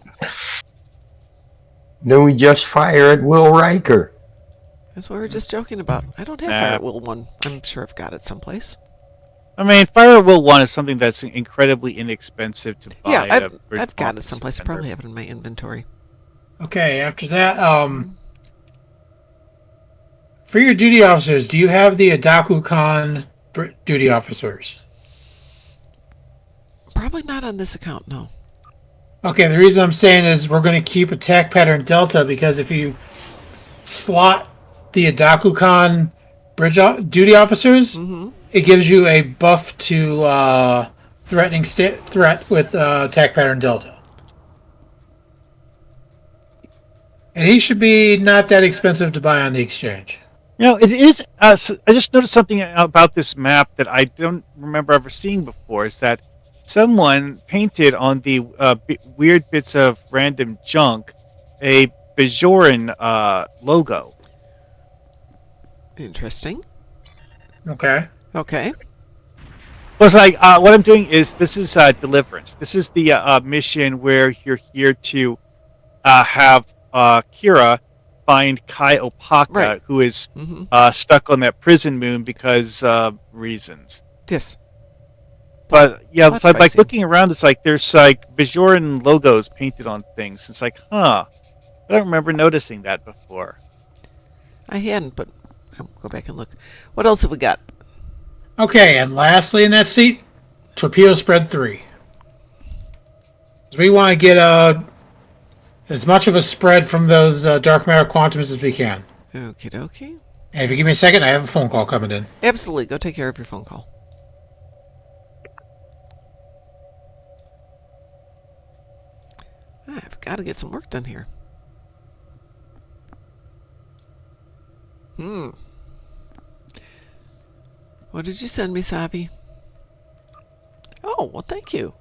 Then we just fire at Will Riker.
That's what we were just joking about. I don't have Fire at Will 1. I'm sure I've got it someplace.
I mean, Fire at Will 1 is something that's incredibly inexpensive to buy.
Yeah, I've got it someplace. I probably have it in my inventory.
Okay, after that, for your duty officers, do you have the Adaku-Khan duty officers?
Probably not on this account, no.
Okay, the reason I'm saying is we're going to keep attack pattern Delta, because if you slot the Adaku-Khan duty officers, it gives you a buff to threat with attack pattern Delta. And he should be not that expensive to buy on the exchange.
You know, it is. I just noticed something about this map that I don't remember ever seeing before. Is that someone painted on the weird bits of random junk a Bajoran logo.
Interesting.
Okay.
Okay.
Well, it's like what I'm doing is this is Deliverance. This is the mission where you're here to have Kira find Kai Opaka, who is stuck on that prison moon because reasons.
Yes.
But yeah,
That's
so like
spicy.
looking around, it's like there's like Bajoran logos painted on things. It's like, I don't remember noticing that before.
I hadn't, but I'll go back and look. What else have we got?
Okay, and lastly in that seat, Torpedo Spread 3. So we want to get as much of a spread from those dark matter quantums as we can.
Okie dokie.
And if you give me a second, I have a phone call coming in.
Absolutely. Go take care of your phone call. I've got to get some work done here. What did you send me, Savi? Oh, well, thank you.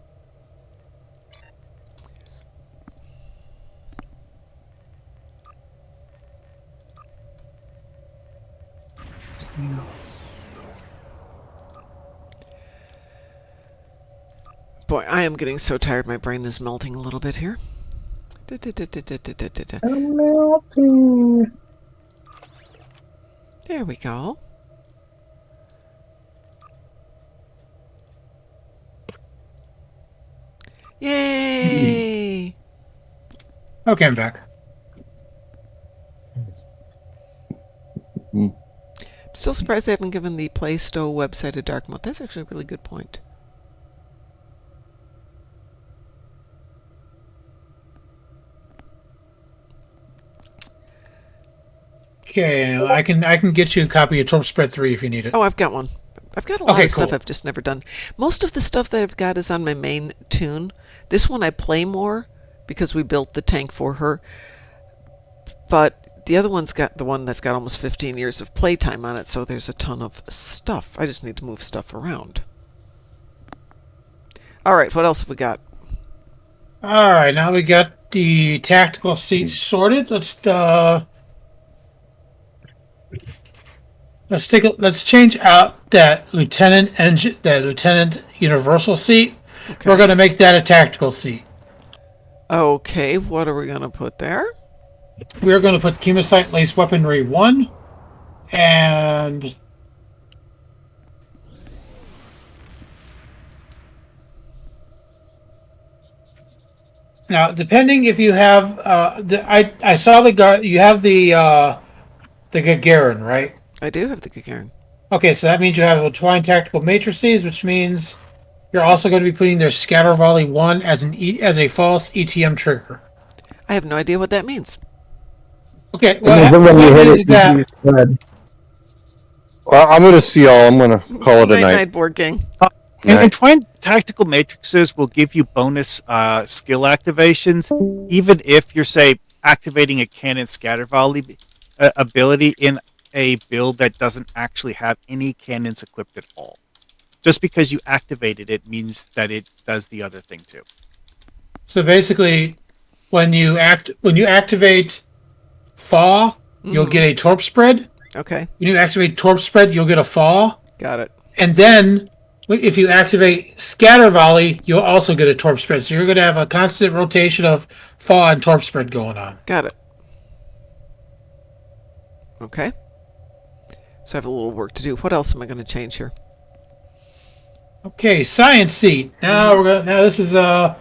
Boy, I am getting so tired. My brain is melting a little bit here.
I'm melting.
There we go. Yay!
Okay, I'm back.
I'm still surprised I haven't given the Play Stow website a dark mode. That's actually a really good point.
Okay, I can get you a copy of Torp Spread 3 if you need it.
Oh, I've got one. I've got a lot
Okay,
of stuff
cool.
I've just never done. Most of the stuff that I've got is on my main tune. This one I play more because we built the tank for her. But the other one's got the one that's got almost 15 years of playtime on it, so there's a ton of stuff. I just need to move stuff around. All right, what else have we got?
All right, now we got the tactical seats sorted. Let's change out that lieutenant universal seat. Okay. We're going to make that a tactical seat.
Okay, what are we going to put there?
We're going to put Chemosite Lace Weaponry 1 and now, depending if you have I saw you have the Gagarin, right?
I do have the Gagarin.
Okay, so that means you have Twine Tactical Matrices, which means you're also going to be putting their Scatter Volley 1 as a false ETM trigger.
I have no idea what that means.
Okay,
well, when you hit it, you spread.
Well, I'm going to see y'all. I'm going to call it a night.
Night board game.
And Twine Tactical Matrices will give you bonus skill activations, even if you're, say, activating a cannon scatter volley ability in a build that doesn't actually have any cannons equipped at all. Just because you activated it means that it does the other thing too.
So basically, when you activate Thaw, you'll get a Torp spread.
Okay.
When you activate Torp spread, you'll get a Thaw.
Got it.
And then, if you activate Scatter Volley, you'll also get a Torp spread. So you're going to have a constant rotation of Thaw and Torp spread going on.
Got it. Okay. So I have a little work to do. What else am I going to change here?
Okay, Science Seat. Now this is all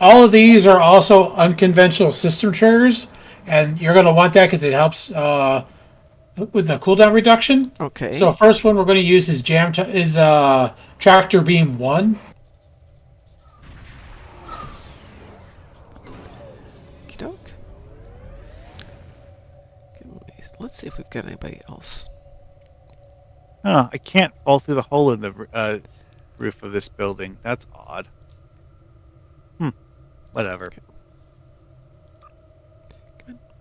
of these are also unconventional system triggers, and you're going to want that because it helps with the cooldown reduction.
Okay.
So first one we're going to use is Tractor Beam 1.
Okey-doke. Let's see if we've got anybody else.
Oh, I can't fall through the hole in the roof of this building. That's odd. Whatever.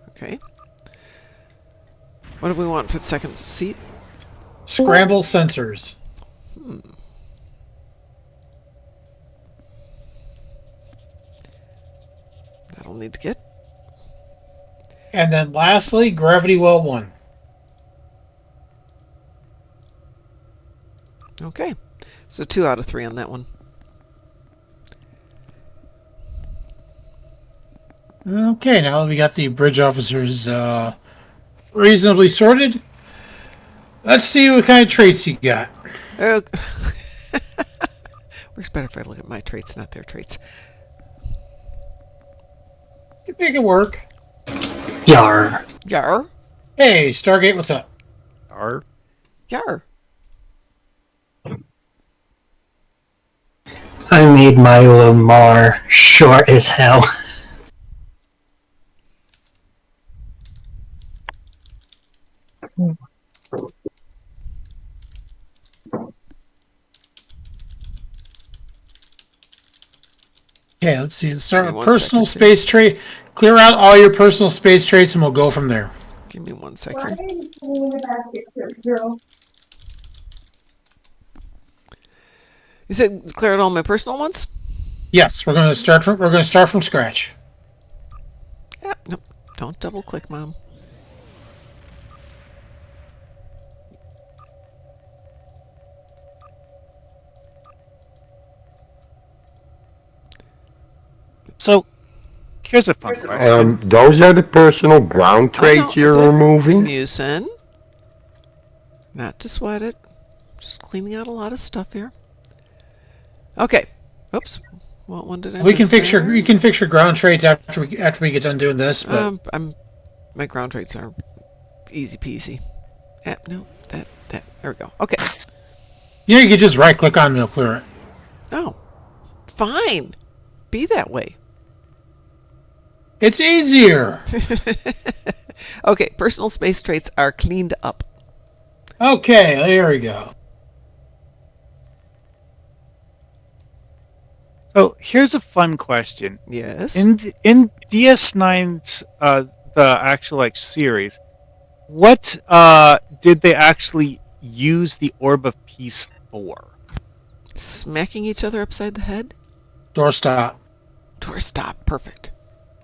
Okay. What do we want for the second seat?
Scramble sensors.
That'll need to get.
And then lastly, Gravity Well 1.
Okay. So 2 out of 3 on that one.
Okay, now we got the bridge officers reasonably sorted. Let's see what kind of traits you got.
Oh. Works better if I look at my traits, not their traits.
You make it work.
Yar.
Yar.
Hey, Stargate, what's up?
Yar.
Yar.
I made my Lamar short as hell.
Okay, let's see. Let's start with personal space trait. Clear out all your personal space traits and we'll go from there.
Give me 1 second. You said clear out all my personal ones?
Yes, we're going to start from scratch.
Yeah, nope. Don't double click, Mom.
So, here's a fun question.
Those are the personal ground traits you're removing?
Mucin. Not to sweat it. Just cleaning out a lot of stuff here. Okay. Oops. What one did I
We can fix your ground traits after we get done doing this. But
my ground traits are easy peasy. No, that. There we go. Okay.
You can just right click on and it'll clear it.
Oh. Fine. Be that way.
It's easier.
Okay, personal space traits are cleaned up.
Okay, there we go.
So here's a fun question.
Yes.
In DS9's the actual like series, what did they actually use the Orb of Peace for?
Smacking each other upside the head?
Doorstop.
Doorstop. Perfect.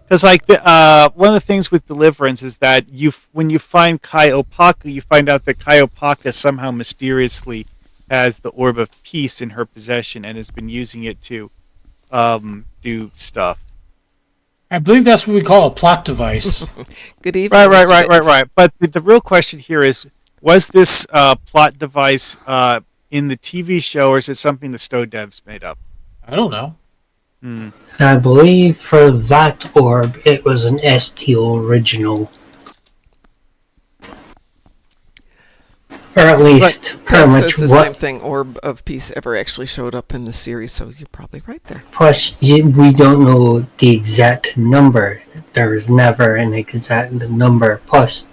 Because like one of the things with Deliverance is that when you find Kai Opaka, you find out that Kai Opaka somehow mysteriously has the Orb of Peace in her possession and has been using it to do stuff.
I believe that's what we call a plot device.
Good evening.
Right. But the real question here is, was this plot device in the TV show, or is it something the Stowe devs made up?
I don't know.
I believe for that orb, it was an ST original. Or at least pretty much
it's the same thing. Orb of Peace ever actually showed up in the series, so you're probably right there.
Plus, we don't know the exact number. There was never an exact number. Plus,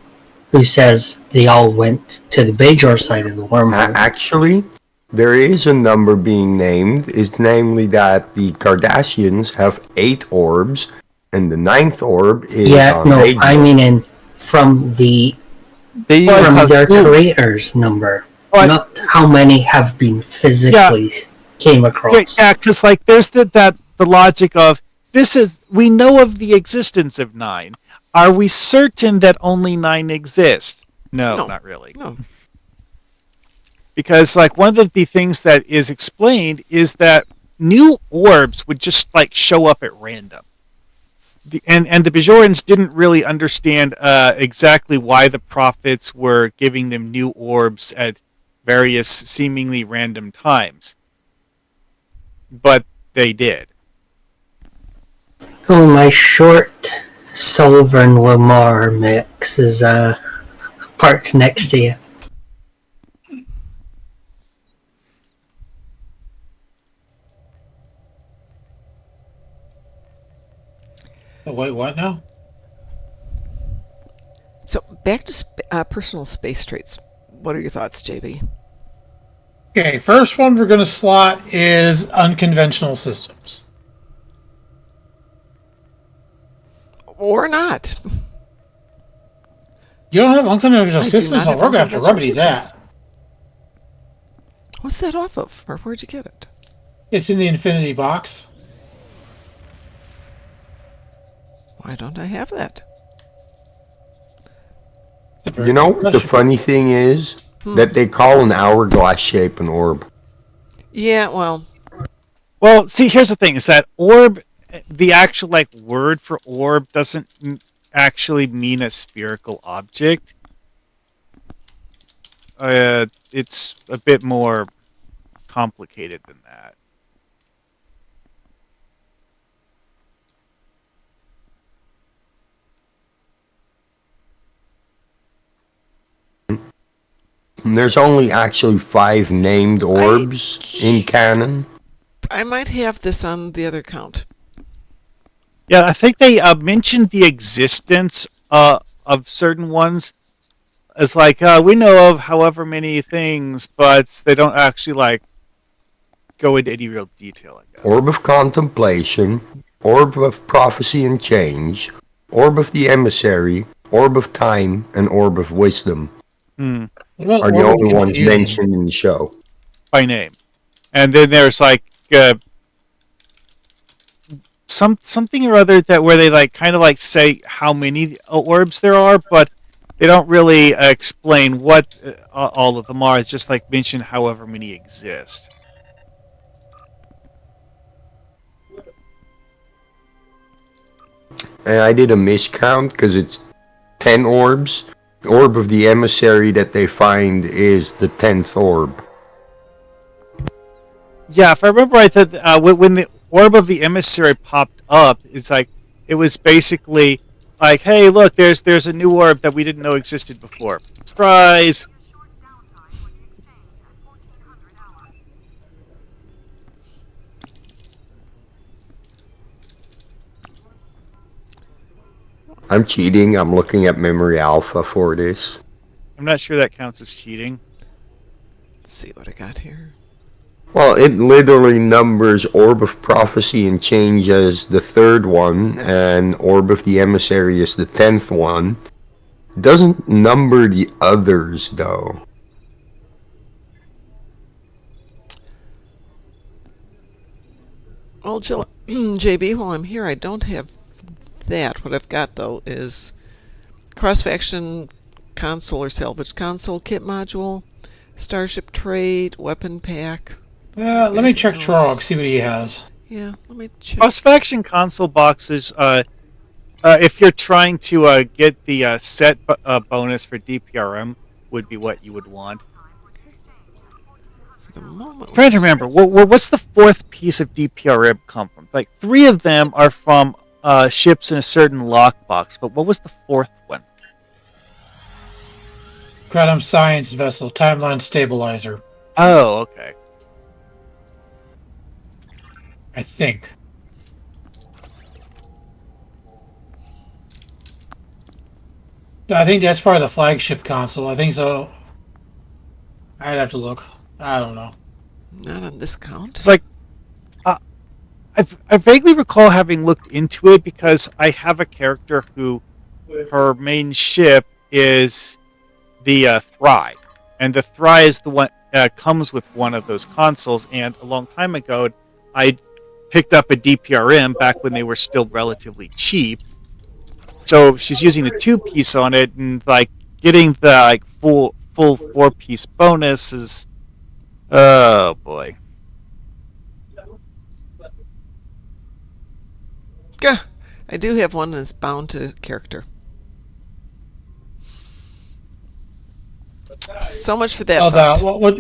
who says they all went to the Bajor side of the wormhole?
Actually, there is a number being named. It's namely that the Cardassians have 8 orbs, and the 9th orb is on Bajor.
I mean from their creator's number, not how many have been physically came across.
Yeah, because like there's the logic of we know of the existence of 9. Are we certain that only 9 exist? No, not really.
No.
Because like one of the things that is explained is that new orbs would just like show up at random. And the Bajorans didn't really understand exactly why the prophets were giving them new orbs at various seemingly random times. But they did.
Oh, my short Sullivan Lamar mix is parked next to you.
Oh, wait, what now?
So back to personal space traits. What are your thoughts, JB?
Okay, first one we're going to slot is unconventional systems.
Or not.
You don't have unconventional systems? We're going to have to remedy that.
What's that off of? Or where'd you get it?
It's in the Infinity box.
Why don't I have that?
You know what the funny thing is? That they call an hourglass shape an orb.
Yeah, well,
see, here's the thing: is that orb, the actual like word for orb, doesn't actually mean a spherical object. It's a bit more complicated than that.
There's only actually 5 named orbs in canon.
I might have this on the other count.
Yeah, I think they mentioned the existence of certain ones as like we know of however many things, but they don't actually like go into any real detail, I guess.
Orb of Contemplation, Orb of Prophecy and Change, Orb of the Emissary, Orb of Time, and Orb of Wisdom. Are the only ones mentioned in the show.
By name. And then there's like something or other that where they like kind of like say how many orbs there are, but they don't really explain what all of them are. It's just like mention however many exist.
And I did a miscount because it's 10 orbs. The Orb of the Emissary that they find is the 10th orb.
Yeah, if I remember right, that when the Orb of the Emissary popped up, it's like it was basically like, "Hey, look, there's a new orb that we didn't know existed before. Surprise!"
I'm cheating. I'm looking at Memory Alpha for this.
I'm not sure that counts as cheating.
Let's see what I got here.
Well, it literally numbers Orb of Prophecy and Change as the 3rd one, and Orb of the Emissary as the 10th one. It doesn't number the others, though.
Well, JB, while I'm here, I don't have that. What I've got, though, is cross-faction console or salvage console kit module, starship trait, weapon pack.
Let me check Trog, see what he has.
Yeah, let me check.
Cross-faction console boxes, if you're trying to get the set bonus for DPRM, would be what you would want.
For the moment,
I'm trying to remember, what's the 4th piece of DPRM come from? Like, 3 of them are from ships in a certain lockbox, but what was the 4th one?
Kratom Science Vessel, Timeline Stabilizer.
Oh, okay.
I think. I think that's part of the flagship console. I think so. I'd have to look. I don't know.
Not on this count.
It's like, I vaguely recall having looked into it because I have a character who, her main ship is the Thry, and the Thry is the one comes with one of those consoles. And a long time ago, I picked up a DPRM back when they were still relatively cheap. So she's using the 2-piece on it, and like getting the full 4-piece bonus is, oh boy.
Yeah, I do have one that's bound to character. So much for that.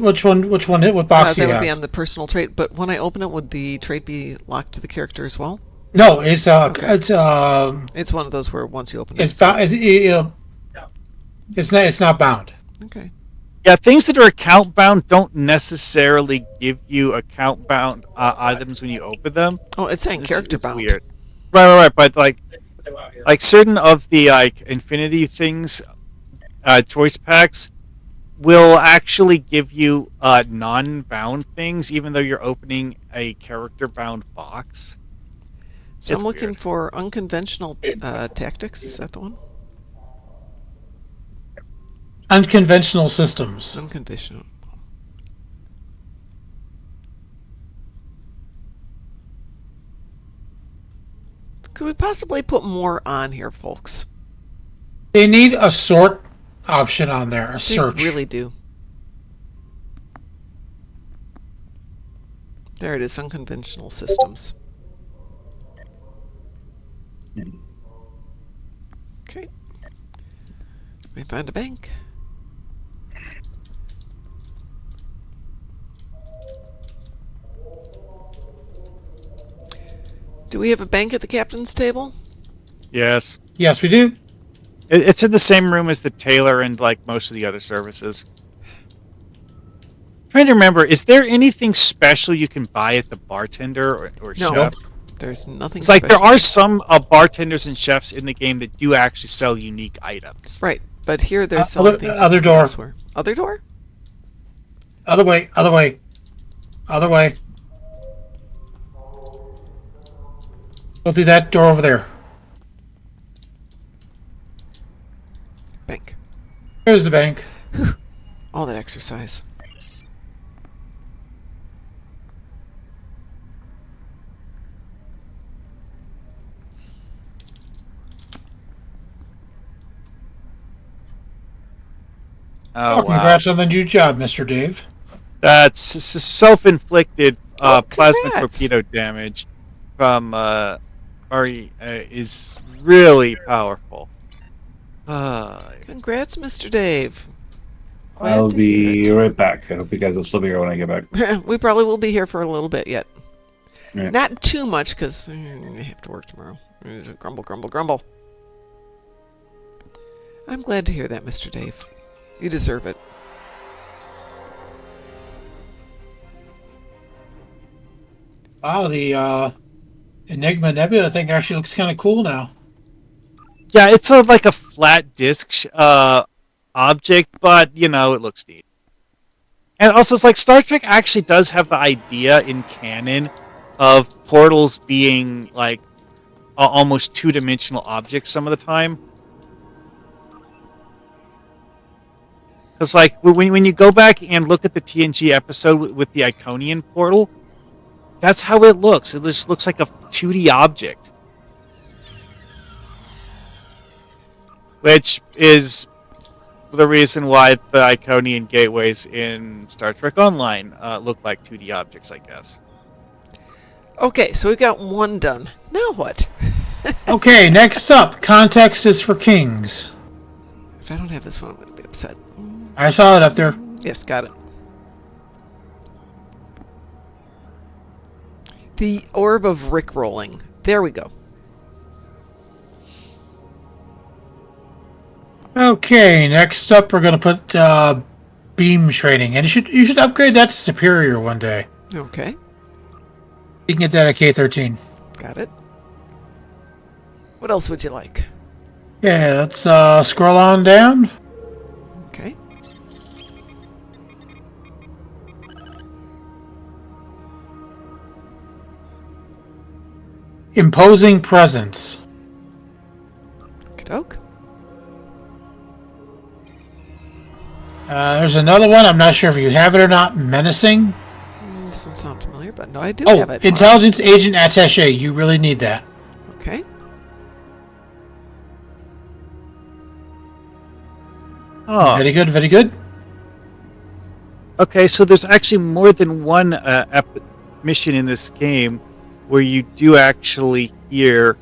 Which one? What box do you
that would
have?
be on the personal trait. But when I open it, would the trait be locked to the character as well?
No, it's
it's one of those where once you open
it's it's not bound.
Okay.
Yeah, things that are account bound don't necessarily give you account bound items when you open them.
Oh, it's saying character bound.
Weird. Right. But like certain of the Infinity things, choice packs will actually give you non-bound things, even though you're opening a character-bound box.
So I'm looking for unconventional tactics. Is that the one?
Unconventional systems.
Unconventional. Could we possibly put more on here, folks?
They need a sort option on there, a search.
They really do. There it is, unconventional systems. Okay. Let me find a bank. Do we have a bank at the captain's table?
Yes.
Yes, we do.
It's in the same room as the tailor and like most of the other services. I'm trying to remember, is there anything special you can buy at the bartender or
no,
chef?
There's nothing
It's like
special.
there are some bartenders and chefs in the game that do actually sell unique items.
Right, but here there's selling things
other door.
elsewhere. Other door?
Other way. Go through that door over there.
Bank.
Here's the bank.
All that exercise.
Oh,
congrats on the new job, Mr. Dave.
That's self-inflicted plasma
congrats.
torpedo damage from Ari is really powerful.
Congrats, Mr. Dave.
I'll be right back. I hope you guys will still be here when I get back.
We probably will be here for a little bit yet.
Yeah.
Not too much, because I have to work tomorrow. Grumble, grumble, grumble. I'm glad to hear that, Mr. Dave. You deserve it.
Wow, the Enigma Nebula thing actually looks kind of cool now.
Yeah, it's like a flat disk object, but you know it looks neat. And also, it's like Star Trek actually does have the idea in canon of portals being like almost two-dimensional objects some of the time. Because like when you go back and look at the TNG episode with the Iconian portal, that's how it looks. It just looks like a 2D object. Which is the reason why the Iconian gateways in Star Trek Online look like 2D objects, I guess.
Okay, so we got one done. Now what?
Okay, next up, context is for kings.
If I don't have this one, I'm going to be upset.
I saw it up there.
Yes, got it. The orb of Rickrolling. There we go.
Okay, next up we're going to put beam training, and you should upgrade that to superior one day.
Okay.
You can get that at K13.
Got it. What else would you like?
Yeah, let's scroll on down.
Okay.
Imposing presence.
Okey-doke.
There's another one. I'm not sure if you have it or not. Menacing.
Doesn't sound familiar, but no, I do
Oh,
have it.
intelligence agent attaché. You really need that.
Okay.
Oh.
Very good, very good.
Okay, so there's actually more than one mission in this game where you do actually hear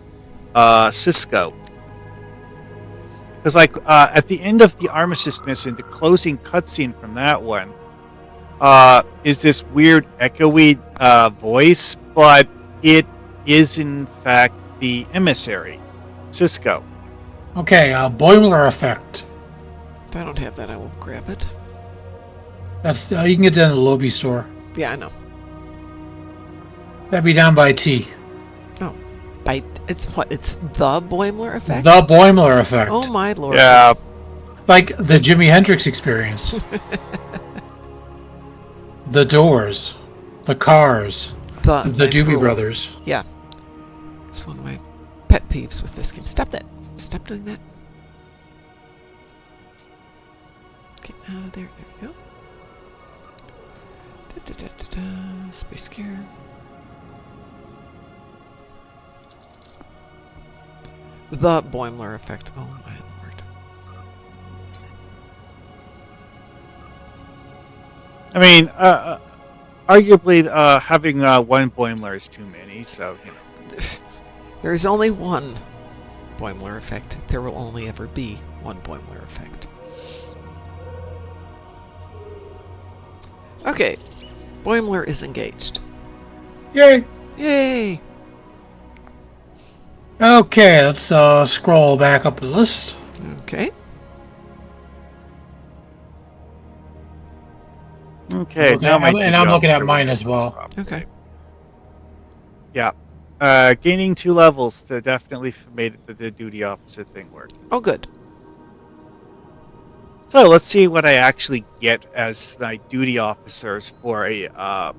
Cisco. Because, like, at the end of the Armistice mission, the closing cutscene from that one is this weird echoey voice, but it is, in fact, the emissary, Cisco.
Okay, Boimler effect.
If I don't have that, I will grab it.
That's you can get that in the Lobby store.
Yeah, I know.
That'd be down by T.
Oh, it's what? It's the Boimler effect.
The Boimler effect.
Oh my lord.
Yeah.
Like the Jimi Hendrix experience. The Doors. The Cars. The Doobie Brothers.
Yeah. It's one of my pet peeves with this game. Stop that. Stop doing that. Get out of there. There we go. Space gear. The Boimler effect. Oh my lord.
I mean, arguably, having one Boimler is too many, so, you know.
There's only one Boimler effect. There will only ever be one Boimler effect. Okay. Boimler is engaged.
Yay!
Yay!
Okay, let's scroll back up the list.
Okay.
Okay,
now I'm looking at mine as well.
Okay.
Yeah. Gaining 2 levels to definitely made the duty officer thing work.
Oh, good.
So let's see what I actually get as my duty officers for a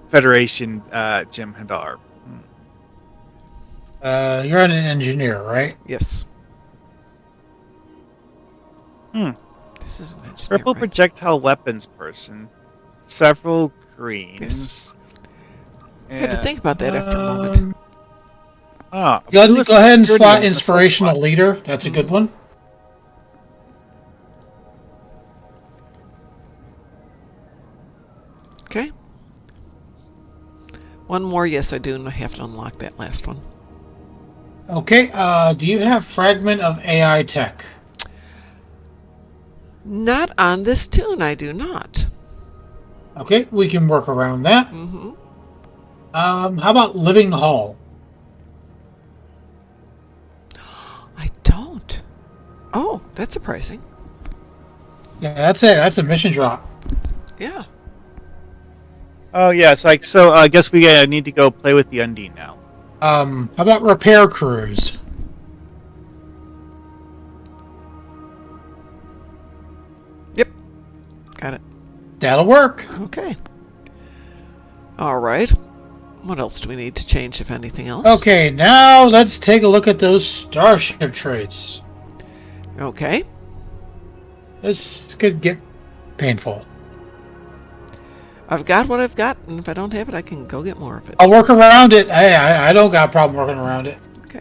Federation Jim Hadar.
You're an engineer, right?
Yes.
This is an engineer. Purple projectile weapons person. Several greens.
Yes. I had to think about that after a moment.
Go ahead and slot inspirational leader. That's a good one.
Okay. One more. Yes, I do. And I have to unlock that last one.
Okay. Do you have fragment of AI tech?
Not on this tune. I do not.
Okay, we can work around that.
Mm-hmm.
How about living hull?
I don't. Oh, that's surprising.
Yeah, that's it. That's a mission drop.
Yeah.
Oh yeah, it's like so. I guess we need to go play with the Undine now.
How about repair crews?
Yep. Got it.
That'll work.
Okay. All right. What else do we need to change, if anything else?
Okay, now let's take a look at those starship traits.
Okay.
This could get painful.
I've got what I've got, and if I don't have it, I can go get more of it.
I'll work around it. I don't got a problem working around it.
Okay.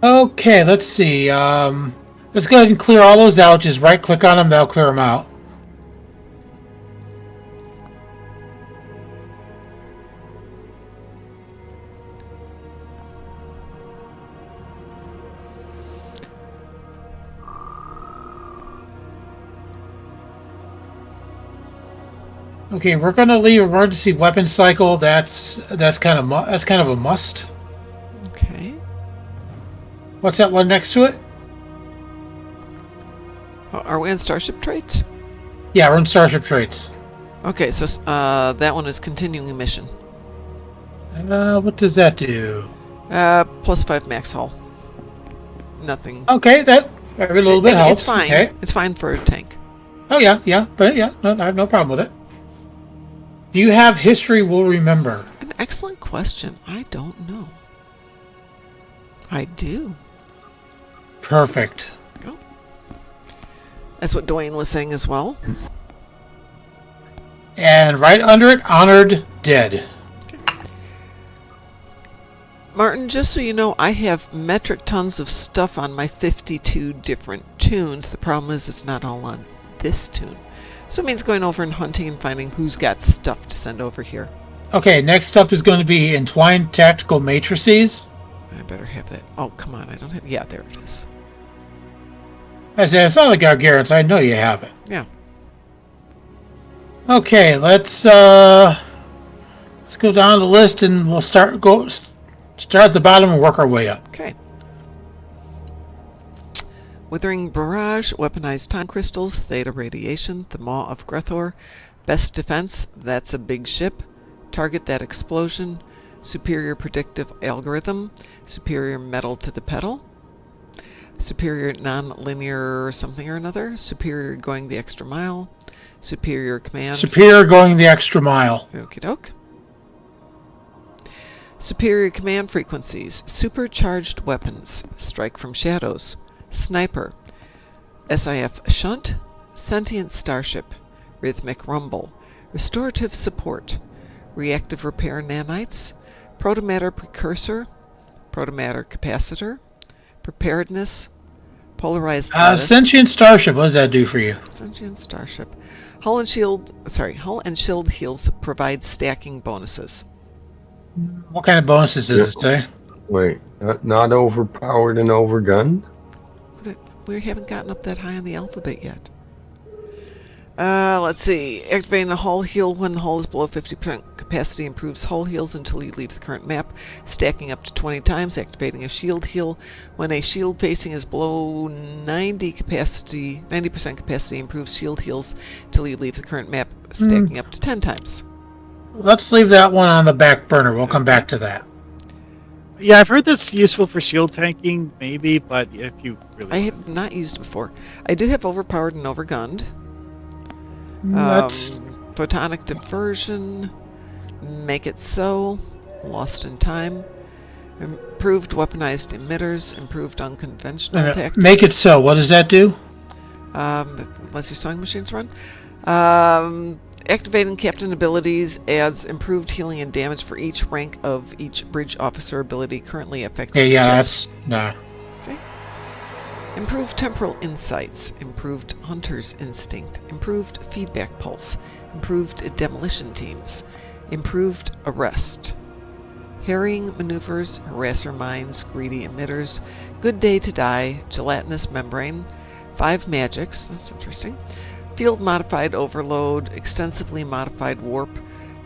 Okay, let's see. Let's go ahead and clear all those out. Just right-click on them. That'll clear them out. Okay, we're going to leave emergency weapon cycle. That's kind of a must.
Okay.
What's that one next to it?
Are we in Starship Traits?
Yeah, we're in Starship Traits.
Okay, so that one is continuing mission.
What does that do?
+5 max hull. Nothing.
Okay, that every little bit helps.
It's fine.
Okay.
It's fine for a tank.
Oh yeah, but yeah, no, I have no problem with it. Do you have history we'll remember?
An excellent question. I don't know. I do.
Perfect.
Go. That's what Dwayne was saying as well.
And right under it, honored dead.
Okay. Martin, just so you know, I have metric tons of stuff on my 52 different tunes. The problem is it's not all on this tune. So it means going over and hunting and finding who's got stuff to send over here.
Okay, next up is going to be entwined tactical matrices.
I better have that. Oh, come on. I don't have... Yeah, there it is.
I said, it's not like Gargarons. I know you have it.
Yeah.
Okay, let's go down the list and we'll start at the bottom and work our way up.
Okay. Withering Barrage, Weaponized Time Crystals, Theta Radiation, the Maw of Grethor, Best Defense, that's a big ship, Target That Explosion, Superior Predictive Algorithm, Superior Metal to the Pedal, Superior Non-Linear something or another, Superior Going the Extra Mile, Superior Command...
Superior Going the Extra Mile.
Okie doke. Superior Command Frequencies, Supercharged Weapons, Strike from Shadows, Sniper, SIF Shunt, Sentient Starship, Rhythmic Rumble, Restorative Support, Reactive Repair Nanites, Protomatter Precursor, Protomatter Capacitor, Preparedness, Polarized Lattice.
Sentient Starship, what does that do for you?
Sentient Starship. Hull and Shield heals provide stacking bonuses.
What kind of bonuses does it say?
Wait, not overpowered and overgunned?
We haven't gotten up that high on the alphabet yet. Let's see. Activating a hull heal when the hull is below 50% capacity improves hull heals until you leave the current map, stacking up to 20 times. Activating a shield heal when a shield facing is below 90% capacity improves shield heals until you leave the current map, stacking up to 10 times.
Let's leave that one on the back burner. We'll come back to that.
Yeah, I've heard that's useful for shield tanking, maybe, but if you really...
I have not used it before. I do have overpowered and overgunned. Photonic Diversion, Make It So, Lost in Time, Improved Weaponized Emitters, Improved Unconventional Tactics.
Make It So, what does that do?
Lets your sewing machines run. Activating Captain abilities adds improved healing and damage for each rank of each bridge officer ability currently affecting the ship.
That's... Nah.
Okay. Improved Temporal Insights, Improved Hunter's Instinct, Improved Feedback Pulse, Improved Demolition Teams, Improved Arrest, Harrying Maneuvers, Harasser Mines, Greedy Emitters, Good Day to Die, Gelatinous Membrane, 5 Magics, that's interesting, Field Modified Overload, Extensively Modified Warp,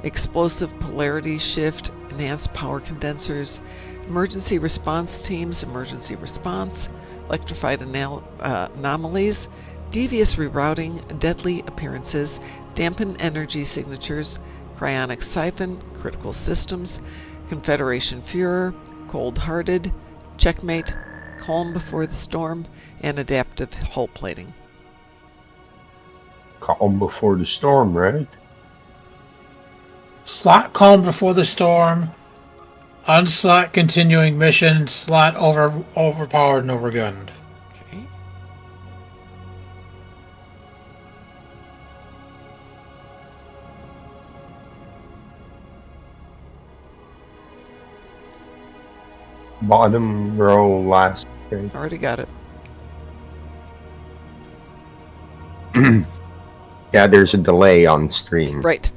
Explosive Polarity Shift, Enhanced Power Condensers, Emergency Response Teams, Emergency Response, Electrified Anomalies, Devious Rerouting, Deadly Appearances, Dampen Energy Signatures, Cryonic Siphon, Critical Systems, Confederation Führer, Cold-Hearted, Checkmate, Calm Before the Storm, and Adaptive Hull Plating.
calm before the storm, right?
Slot calm before the storm. Unslot continuing mission. Slot overpowered and overgunned.
Okay.
Bottom row last. Okay.
Already got it.
Yeah, there's a delay on stream.
Right.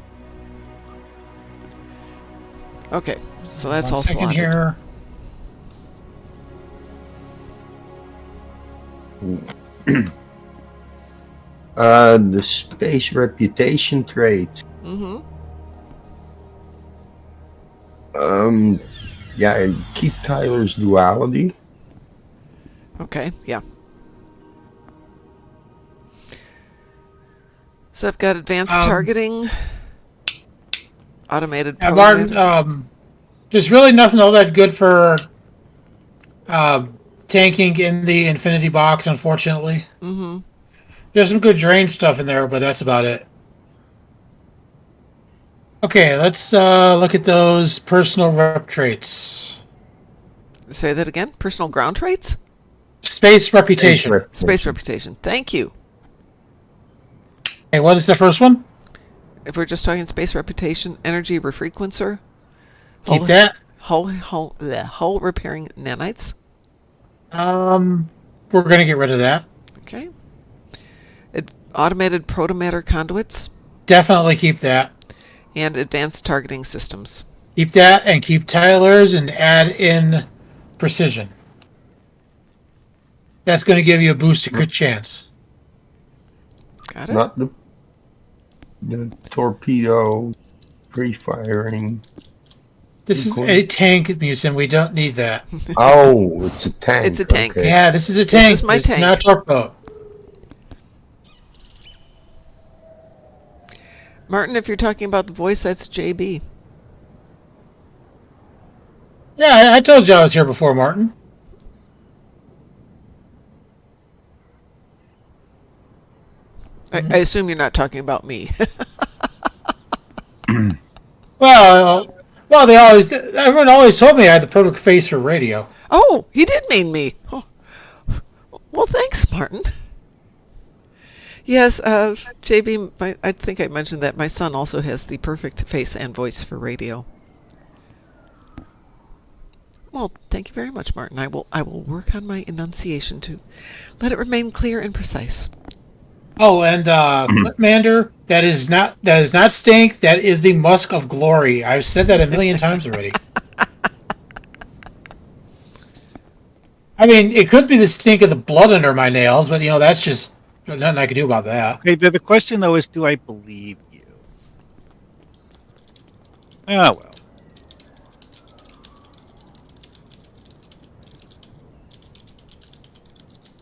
Okay, so that's all
second
slotted.
Here.
The space reputation trait.
Mm-hmm.
Yeah, keep Tyler's duality.
Okay, yeah. So I've got advanced targeting, automated.
Martin, there's really nothing all that good for tanking in the Infinity Box, unfortunately.
Mm-hmm.
There's some good drain stuff in there, but that's about it. Okay, let's look at those personal rep traits.
Say that again. Personal ground traits?
Space reputation.
Space reputation. Thank you.
Hey, what is the first one?
If we're just talking space reputation, energy refrequencer.
Keep that.
Hull repairing nanites.
We're going to get rid of that.
Okay. Automated protomatter conduits.
Definitely keep that.
And advanced targeting systems.
Keep that and keep Tyler's and add in precision. That's going to give you a boost to crit chance.
Got it.
Not the torpedo pre-firing.
This is a tank, Musin. We don't need that.
Oh, it's a tank.
It's a tank.
Okay.
Yeah, this is a tank.
This is my tank.
Not a torpedo.
Martin, if you're talking about the voice, that's JB.
Yeah, I told you I was here before, Martin.
I assume you're not talking about me.
Well, everyone always told me I had the perfect face for radio.
Oh, he did mean me. Oh. Well, thanks, Martin. Yes, JB, I think I mentioned that my son also has the perfect face and voice for radio. Well, thank you very much, Martin. I will work on my enunciation to let it remain clear and precise.
Oh, and Clipmander, that is not stink. That is the musk of glory. I've said that a million times already. I mean, it could be the stink of the blood under my nails, but that's just nothing I can do about that.
Okay, the question though is, do I believe you? Ah, well.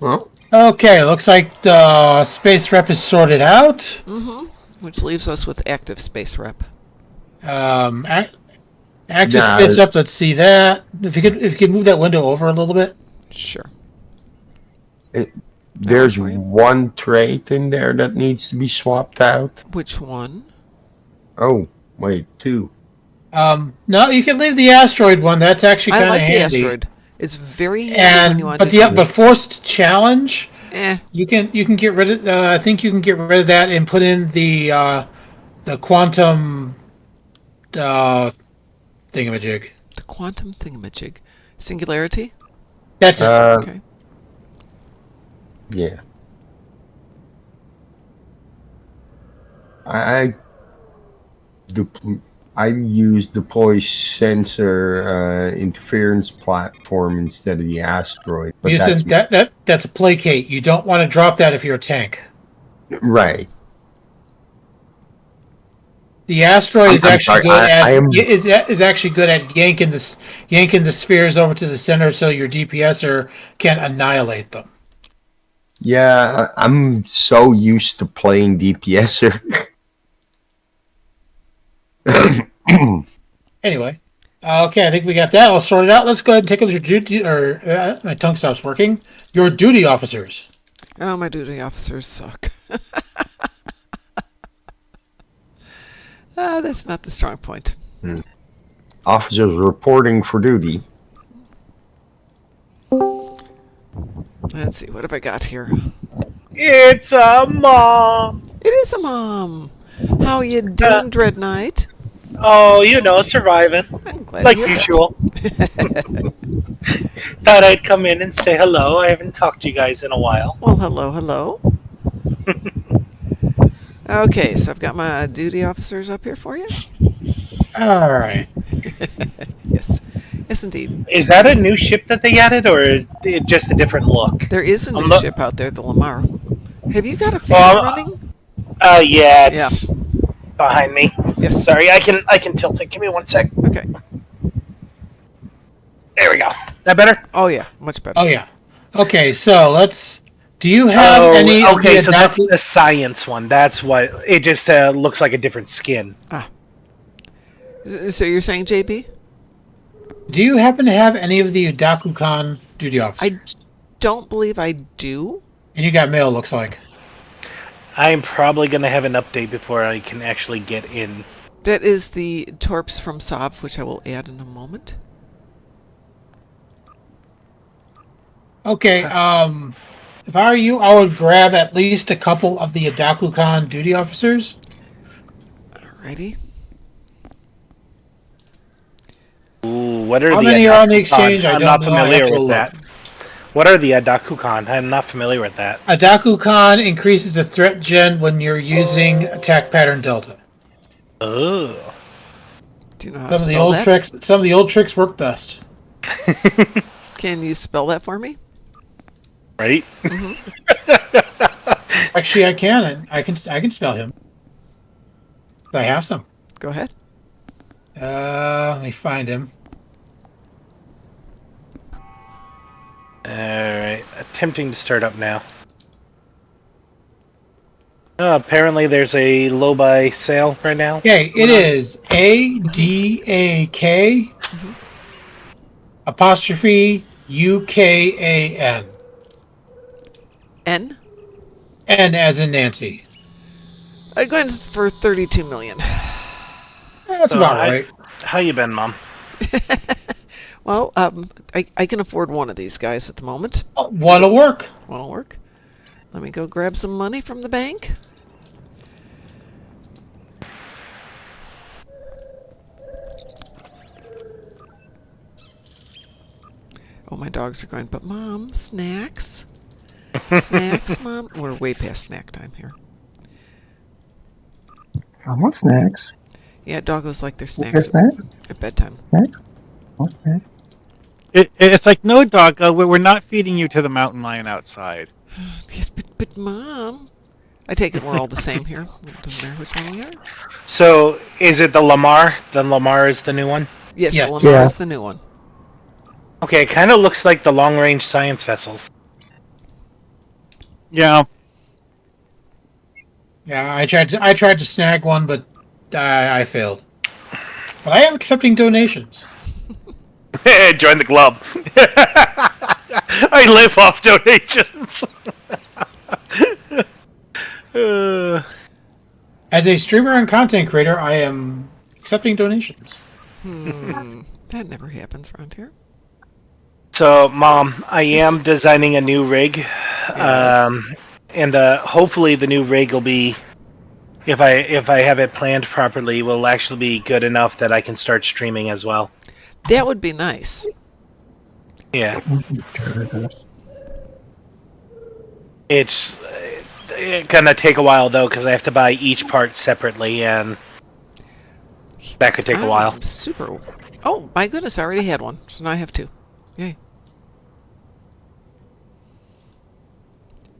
Well.
Okay, looks like the space rep is sorted out.
Mm-hmm. Which leaves us with active space rep.
Active space rep. Let's see that. If you could move that window over a little bit.
Sure.
There's one trait in there that needs to be swapped out.
Which one?
Oh, wait, two.
No, you can leave the asteroid one. That's actually kind of handy.
I like the asteroid. It's very handy when you want to.
But forced challenge. You can get rid of. I think you can get rid of that and put in the quantum thingamajig.
The quantum thingamajig. Singularity.
That's it.
Okay.
Yeah. I use deploy sensor interference platform instead of the asteroid.
But that's a placate. You don't want to drop that if you're a tank.
Right.
The asteroid is actually good at yanking the spheres over to the center so your DPSer can annihilate them.
Yeah, I'm so used to playing DPSer.
Anyway, okay, I think we got that all sorted out. Let's go ahead and take a look at your duty, my tongue stops working. Your duty officers.
Oh, my duty officers suck. That's not the strong point.
Officers reporting for duty.
Let's see, what have I got here?
It's a mom.
It is a mom. How you doing, Dread Knight?
Oh, surviving.
I'm glad
Like
to hear
usual. Thought I'd come in and say hello. I haven't talked to you guys in a while.
Well, hello. Okay, so I've got my duty officers up here for you.
All right.
Yes, indeed.
Is that a new ship that they added, or is it just a different look?
There is a new ship out there, the Lamar. Have you got a fan running?
Yeah, it's behind me.
Yes.
Sorry, I can tilt it. Give me 1 sec.
Okay.
There we go. That better?
Oh yeah, much better.
Oh yeah. Okay, so let's. Do you have any?
Okay, so that's the science one. That's what it just looks like a different skin.
Ah. So you're saying, JB?
Do you happen to have any of the Udaku-kan duty officers?
I don't believe I do.
And you got mail, looks like.
I'm probably going to have an update before I can actually get in.
That is the torps from Sov, which I will add in a moment.
Okay, if I were you, I would grab at least a couple of the Udaku-kan duty officers.
Alrighty.
Ooh, what are
How
the
many are on the exchange?
I'm not familiar with that. What are the Adaku-kan? I'm not familiar with that.
Adaku-kan increases the threat gen when you're using attack pattern delta.
Oh.
Do you know how to
Some of the
spell
old
that?
tricks. Some of the old tricks work best.
Can you spell that for me?
Right.
Actually, I can. I can spell him. I have some.
Go ahead.
Let me find him.
Alright, attempting to start up now. Apparently there's a low buy sale right now.
Okay, it is ADAK apostrophe UKAN.
N?
N as in Nancy.
I'm going for 32 million.
That's about right.
How you been, Mom?
Well, I can afford one of these guys at the moment.
One'll work.
One'll work. Let me go grab some money from the bank. Oh, my dogs are going, but Mom, snacks? Snacks, Mom? We're way past snack time here.
I want snacks.
Yeah, doggos like their snacks at bedtime.
Snacks? Okay.
It's like, no, doggo, we're not feeding you to the mountain lion outside.
Yes, but Mom... I take it we're all the same here. It doesn't matter which one we are.
So, is it the Lamar? The Lamar is the new one?
Yes, the Lamar is the new one.
Okay, it kind of looks like the long-range science vessels.
Yeah.
Yeah, I tried to snag one, but I failed. But I am accepting donations.
Join the club. I live off donations.
As a streamer and content creator, I am accepting donations.
That never happens around here.
So, Mom, I am designing a new rig.
Yes.
And hopefully the new rig will be, if I have it planned properly, will actually be good enough that I can start streaming as well.
That would be nice.
Yeah. It's gonna take a while though, because I have to buy each part separately, and that could take a while.
Super. Oh my goodness! I already had one, so now I have two. Yay!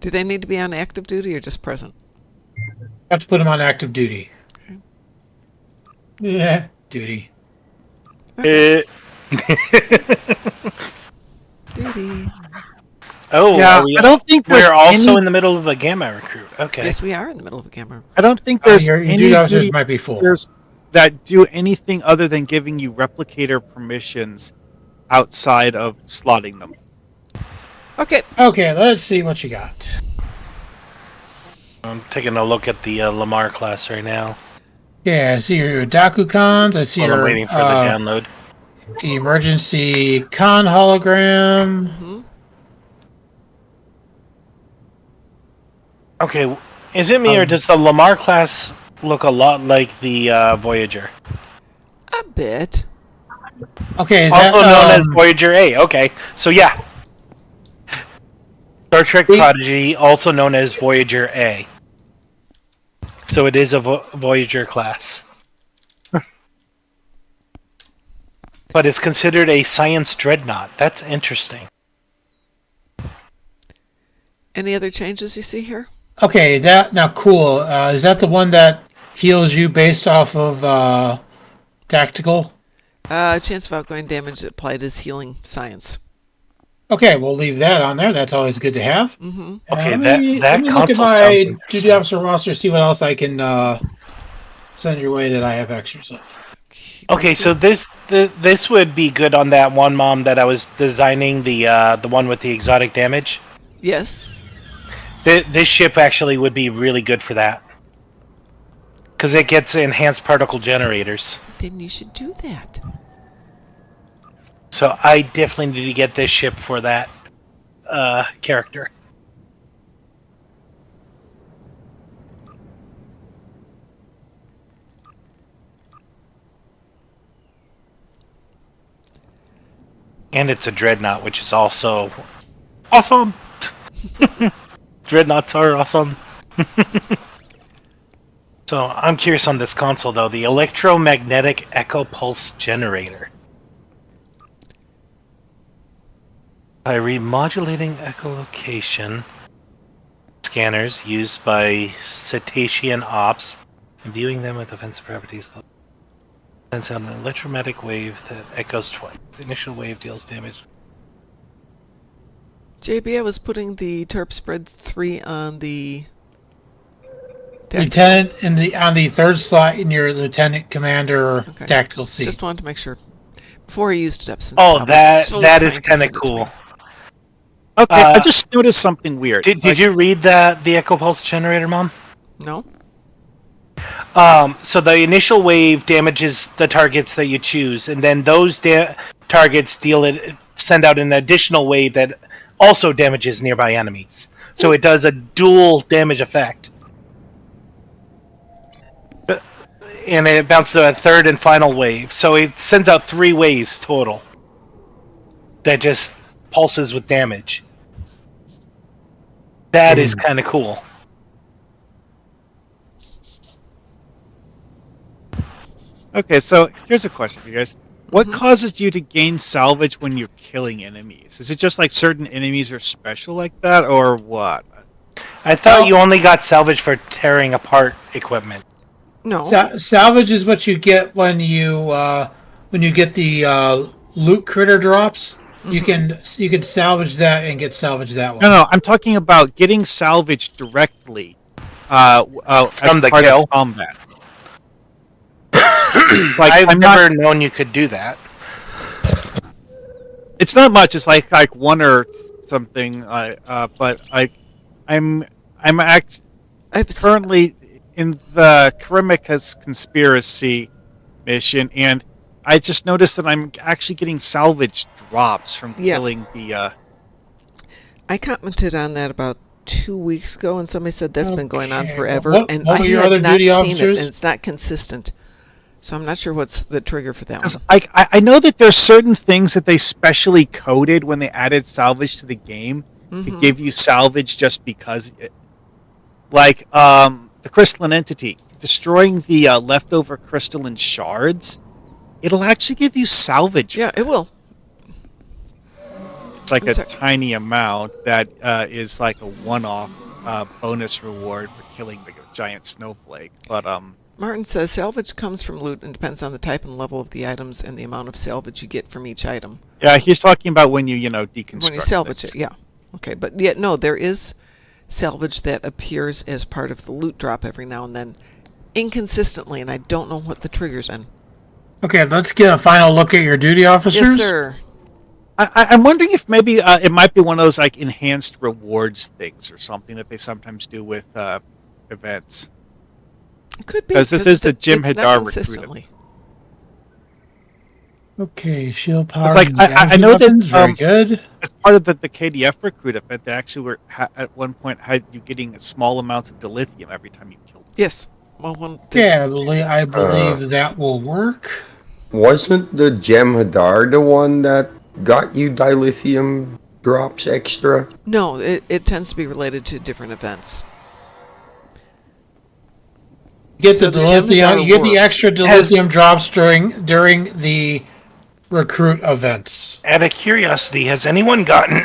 Do they need to be on active duty or just present?
Have to put them on active duty.
Okay.
Yeah, duty.
Duty.
Oh,
yeah, I don't think there's
we're also
any...
in the middle of a gamma recruit. Okay.
Yes, we are in the middle of a gamma recruit.
I don't think there's
your
any
duty officers might be full.
that do anything other than giving you replicator permissions outside of slotting them.
Okay.
Okay, let's see what you got.
I'm taking a look at the Lamar class right now.
Yeah, I see your Dakukons. I see
While I'm
your
waiting for the download.
emergency con hologram.
Mm-hmm.
Okay, is it me or does the Lamar class look a lot like the Voyager?
A bit.
Okay,
also known as Voyager A. Okay, so yeah. Star Trek Prodigy, also known as Voyager A. So it is a Voyager class. But it's considered a science dreadnought. That's interesting.
Any other changes you see here?
Okay, now cool. Is that the one that heals you based off of tactical?
Chance of outgoing damage applied as healing science.
Okay, we'll leave that on there. That's always good to have.
Mm-hmm.
Okay,
let me look at my duty officer roster, see what else I can send your way that I have extras of.
Okay, so this would be good on that one mom that I was designing, the one with the exotic damage.
Yes.
This ship actually would be really good for that. Because it gets enhanced particle generators.
Then you should do that.
So I definitely need to get this ship for that character. And it's a dreadnought, which is also awesome. Dreadnoughts are awesome. So I'm curious on this console though, the electromagnetic echo pulse generator. By remodulating echolocation scanners used by cetacean ops and viewing them with offensive properties, sends out an electromagnetic wave that echoes twice. The initial wave deals damage.
JB, I was putting the Terp Spread 3 on the
Lieutenant on the third slot in your Lieutenant Commander tactical seat.
Just wanted to make sure before I used it up. Since
that is kind of cool.
Okay, I just noticed something weird.
Did you read the Echo Pulse generator, Mom?
No.
So the initial wave damages the targets that you choose, and then those targets send out an additional wave that also damages nearby enemies. So it does a dual damage effect. And it bounces to a third and final wave. So it sends out 3 waves total. That just pulses with damage. That is kind of cool.
Okay, so here's a question for you guys. What causes you to gain salvage when you're killing enemies? Is it just like certain enemies are special like that, or what?
I thought you only got salvage for tearing apart equipment.
No.
Salvage is what you get when you get the loot critter drops. You can salvage that and get salvage that one.
No, I'm talking about getting salvage directly
from the
part
kill
of combat.
I've never known you could do that.
It's not much. It's like 1 or something. But I'm currently in the Karimica's conspiracy mission, and I just noticed that I'm actually getting salvage drops from killing the.
I commented on that about 2 weeks ago, and somebody said that's been going on forever, and
what
I
were your
had
other
not
duty
seen
officers?
it, and it's not consistent. So I'm not sure what's the trigger for that one.
I know that there's certain things that they specially coded when they added salvage to the game to give you salvage just because, the crystalline entity destroying the leftover crystalline shards, it'll actually give you salvage.
Yeah, it will.
It's like a tiny amount that is like a one-off bonus reward for killing the giant snowflake. But
Martin says salvage comes from loot and depends on the type and level of the items and the amount of salvage you get from each item.
Yeah, he's talking about when you deconstruct.
When you salvage it, yeah. Okay, but yet no, there is salvage that appears as part of the loot drop every now and then, inconsistently, and I don't know what the trigger's been.
Okay, let's get a final look at your duty officers.
Yes, sir.
I'm wondering if maybe it might be one of those like enhanced rewards things or something that they sometimes do with events.
It could be
because this is the Jim
it's not
Hadar recruit.
consistently.
Okay, shield power.
It's like I know
weapons,
that
very good.
As part of the KDF recruit event, they actually were at one point had you getting small amounts of dilithium every time you killed.
Yes. Well,
I believe that will work.
Wasn't the Gem Hadar the one that got you dilithium drops extra?
No, it tends to be related to different events.
You get the dilithium. You get the extra dilithium drops during the recruit events.
Out of curiosity, has anyone gotten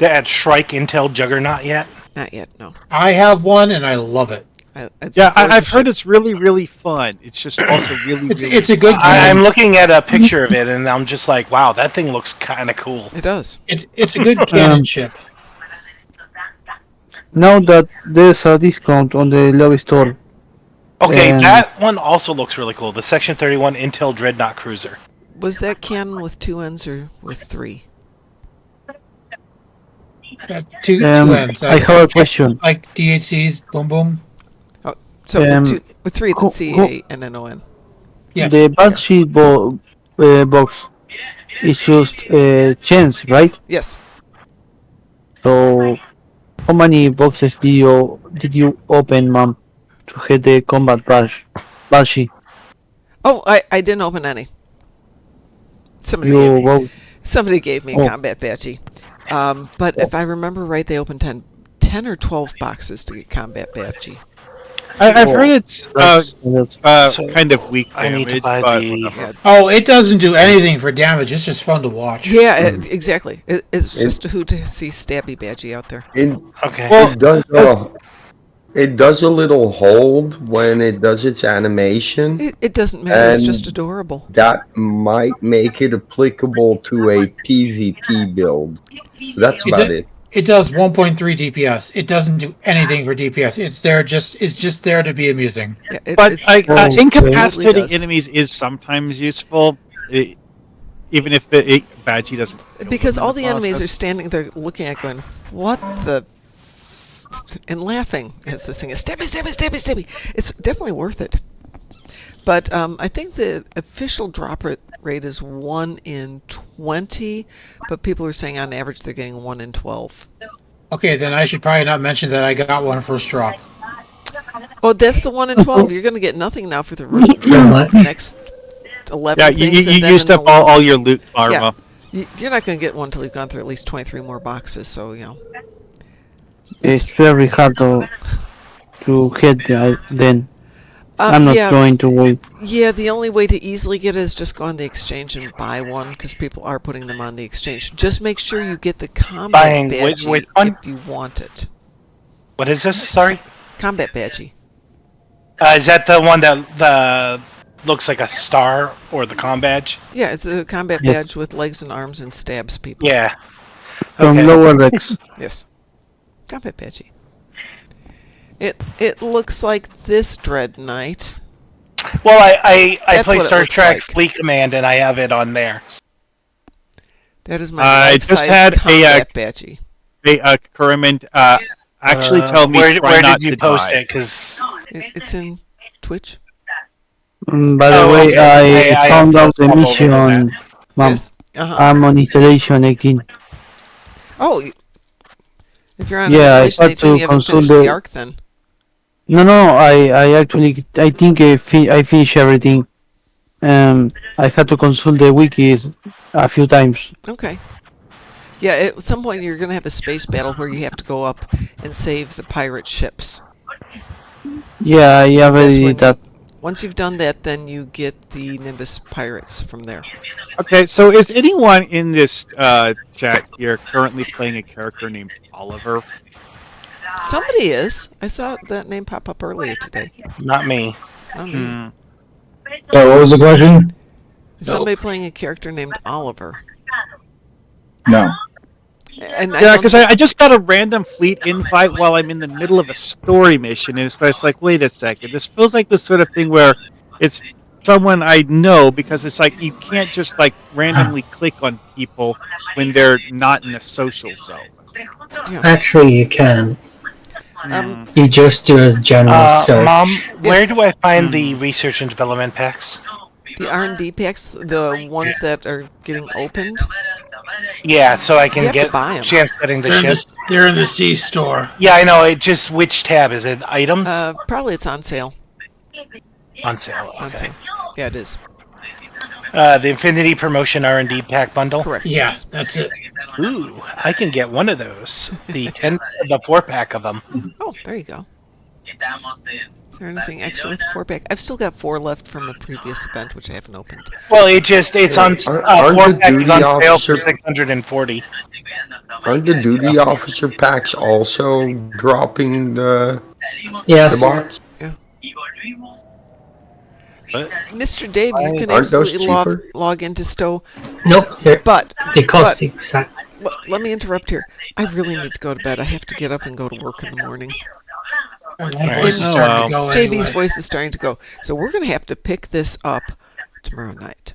that Shrike Intel Juggernaut yet?
Not yet, no.
I have one and I love it.
I've heard it's really, really fun. It's just also really,
it's a good game.
I'm looking at a picture of it and I'm just like, wow, that thing looks kind of cool.
It does.
It's a good cannon ship.
Now that there's a discount on the lobby store.
Okay, that one also looks really cool. The Section 31 Intel Dreadnought Cruiser.
Was that cannon with 2 ends or with 3?
Two ends.
I have a question.
Like DHC's, boom boom.
Oh, so with 3, then C8 and then ON.
Yes.
The Banshee box is just chance, right?
Yes.
So, how many boxes did you open, Mom, to get the combat Banshee?
Oh, I didn't open any. Somebody gave me a combat badgie. But if I remember right, they opened 10 or 12 boxes to get combat badgie.
I've heard it's kind of weak damage.
I need to buy
Oh, it doesn't do anything for damage. It's just fun to watch.
Yeah, exactly. It's just a hoot to see Stabby Badgie out there.
Okay.
Well, it does a little hold when it does its animation.
It doesn't matter. It's just adorable.
That might make it applicable to a PvP build. That's about it.
It does 1.3 DPS. It doesn't do anything for DPS. It's just there to be amusing.
Yeah,
but incapacitating enemies is sometimes useful, even if the Badgie doesn't.
Because all the enemies are standing there looking at going, what the... and laughing as this thing is stabby, stabby, stabby, stabby. It's definitely worth it. But I think the official drop rate is 1 in 20, but people are saying on average they're getting 1 in 12.
Okay, then I should probably not mention that I got one first drop.
Oh, that's the 1 in 12. You're going to get nothing now for the next 11
Yeah,
things.
you used up all your loot armor.
Yeah, you're not going to get one until you've gone through at least 23 more boxes, so, you know.
It's very hard to get then. I'm not going to wait.
Yeah, the only way to easily get it is just go on the exchange and buy one, because people are putting them on the exchange. Just make sure you get the combat badgie if you want it.
What is this? Sorry?
Combat badgie.
Is that the one that looks like a star or the com badge?
Yeah, it's a combat badge with legs and arms and stabs people.
Yeah.
From lower decks.
Yes. Combat badgie. It looks like this Dread Knight.
Well, I play Star Trek Fleet Command and I have it on there.
That is my life-size combat badgie.
A Kermit actually tell me
where did you post it? Because
it's in Twitch.
By the way, I found out the mission, Mom.
Yes.
I'm on installation 18.
Oh, if you're on
installation
I 18, you haven't finished the arc then.
No, I think I finished everything. I had to consult the wikis a few times.
Okay. Yeah, at some point you're going to have a space battle where you have to go up and save the pirate ships.
Yeah, I already did that.
Once you've done that, then you get the Nimbus pirates from there.
Okay, so is anyone in this chat here currently playing a character named Oliver?
Somebody is. I saw that name pop up earlier today.
Not me.
Not me.
So what was the question?
Is somebody playing a character named Oliver?
No.
And
yeah, because I just got a random fleet invite while I'm in the middle of a story mission, and it's like, wait a second, this feels like the sort of thing where it's someone I know, because it's like you can't just like randomly click on people when they're not in a social zone.
Yeah. Actually, you can. You just do a general search.
Mom, where do I find the research and development packs?
The R&D packs, the ones that are getting opened.
Yeah, so I can
You have to
get
buy 'em.
chance setting the
They're in
ship.
they're in the C store.
Yeah, I know. It just which tab is it? Items
Probably it's on sale.
on sale. Okay.
On sale. Yeah, it is.
The Infinity Promotion R&D pack bundle.
Correct.
Yeah,
Yes.
that's it.
Ooh, I can get one of those. The 4-pack of them.
Oh, there you go. Is there anything extra with the 4-pack? I've still got 4 left from a previous event, which I haven't opened.
Well, it's on
Aren't the
4-pack is
duty
on sale
officer-
for 640.
Aren't the duty officer packs also dropping the box?
Yeah.
What?
Mr. Dave, you can
Aren't those
absolutely
cheaper?
log into Stowe.
Nope,
But
they cost exact.
let me interrupt here. I really need to go to bed. I have to get up and go to work in the morning.
My voice is starting to go
JB's
anyway.
voice is starting to go. So we're going to have to pick this up tomorrow night.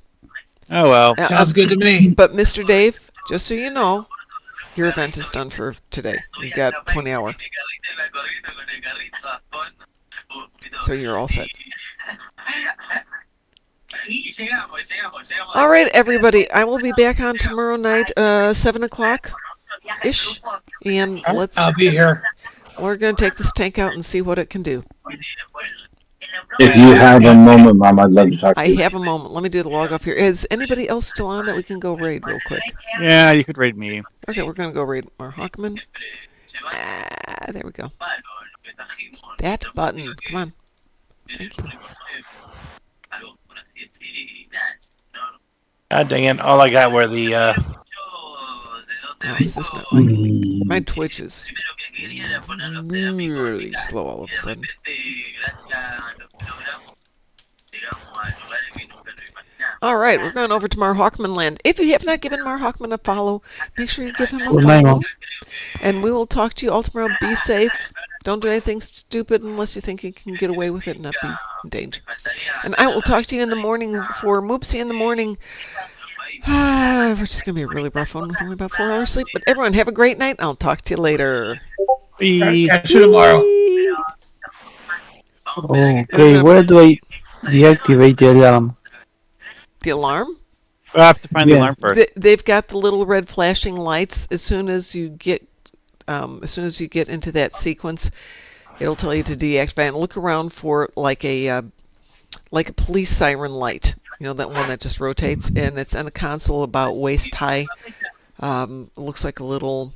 Oh, well.
Sounds good to me.
But Mr. Dave, just so you know, your event is done for today. You got 20 hour. So you're all set. All right, everybody. I will be back on tomorrow night, 7 o'clock ish, and
I'll be here.
We're going to take this tank out and see what it can do.
If you have a moment, Mom, I'd love to talk to
I
you.
have a moment. Let me do the log off here. Is anybody else still on that we can go raid real quick?
Yeah, you could raid me.
Okay, we're going to go raid our Hawkman. There we go. That button. Come on. Thank you.
God dang it! All I got were the.
Oh, is this not like my Twitch is really slow all of a sudden. All right, we're going over to Mar Hawkman land. If you have not given Mar Hawkman a follow, make sure you give him a
Good night,
follow.
Mom.
And we will talk to you all tomorrow. Be safe. Don't do anything stupid unless you think you can get away with it and not be in danger. And I will talk to you in the morning for Moopsie in the morning. We're just going to be a really rough one with only about 4 hours sleep. But everyone, have a great night. I'll talk to you later.
Catch you tomorrow.
Okay, where do I deactivate the alarm?
The alarm?
We'll have to find the alarm first.
They've got the little red flashing lights. As soon as you get into that sequence, it'll tell you to deactivate and look around for like a police siren light. You know, that one that just rotates, and it's on a console about waist high. It looks like a little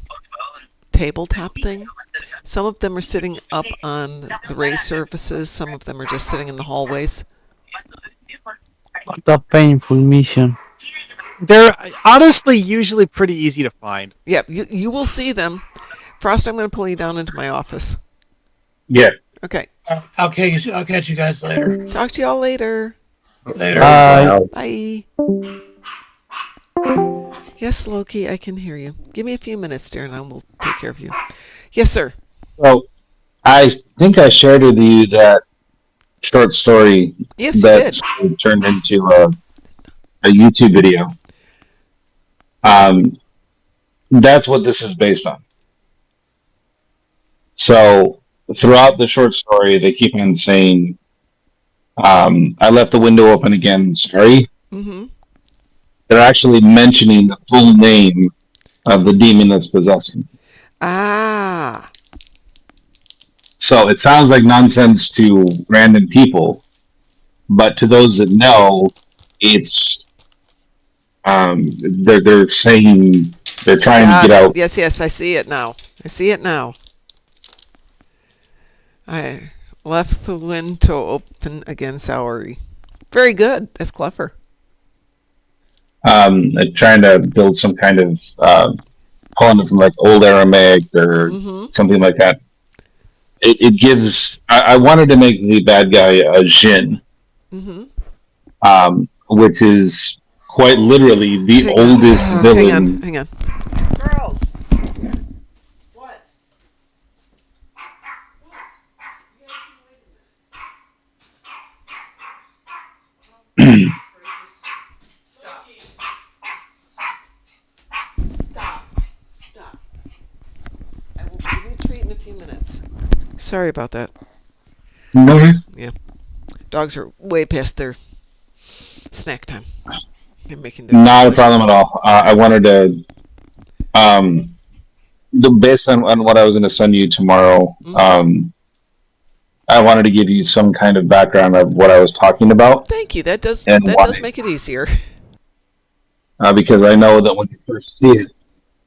tabletop thing. Some of them are sitting up on the raised surfaces. Some of them are just sitting in the hallways.
What a painful mission.
They're honestly usually pretty easy to find.
Yeah, you will see them. Frost, I'm going to pull you down into my office.
Yeah.
Okay.
I'll catch you guys later.
Talk to y'all later.
Later.
Bye. Yes, Loki, I can hear you. Give me a few minutes, dear, and I will take care of you. Yes, sir.
Well, I think I shared with you that short story
Yes, you
that
did.
turned into a YouTube video. That's what this is based on. So throughout the short story, they keep on saying, I left the window open again, sorry.
Mm-hmm.
They're actually mentioning the full name of the demon that's possessing.
Ah.
So it sounds like nonsense to random people, but to those that know, it's they're saying they're trying to get out.
Yes, I see it now. I left the window open again, sorry. Very good. That's clever.
They're trying to build some kind of pulling it from like old Aramaic or something like that. It gives. I wanted to make the bad guy a Jinn, which is quite literally the oldest villain.
Hang on.
Girls. What?
Stop. I will give you a treat in a few minutes. Sorry about that.
No worries.
Yeah. Dogs are way past their snack time. They're making their
Not a problem at all. I wanted to, based on what I was going to send you tomorrow, I wanted to give you some kind of background of what I was talking about.
Thank you. That does
and
that
why.
does make it easier.
Because I know that when you first see it,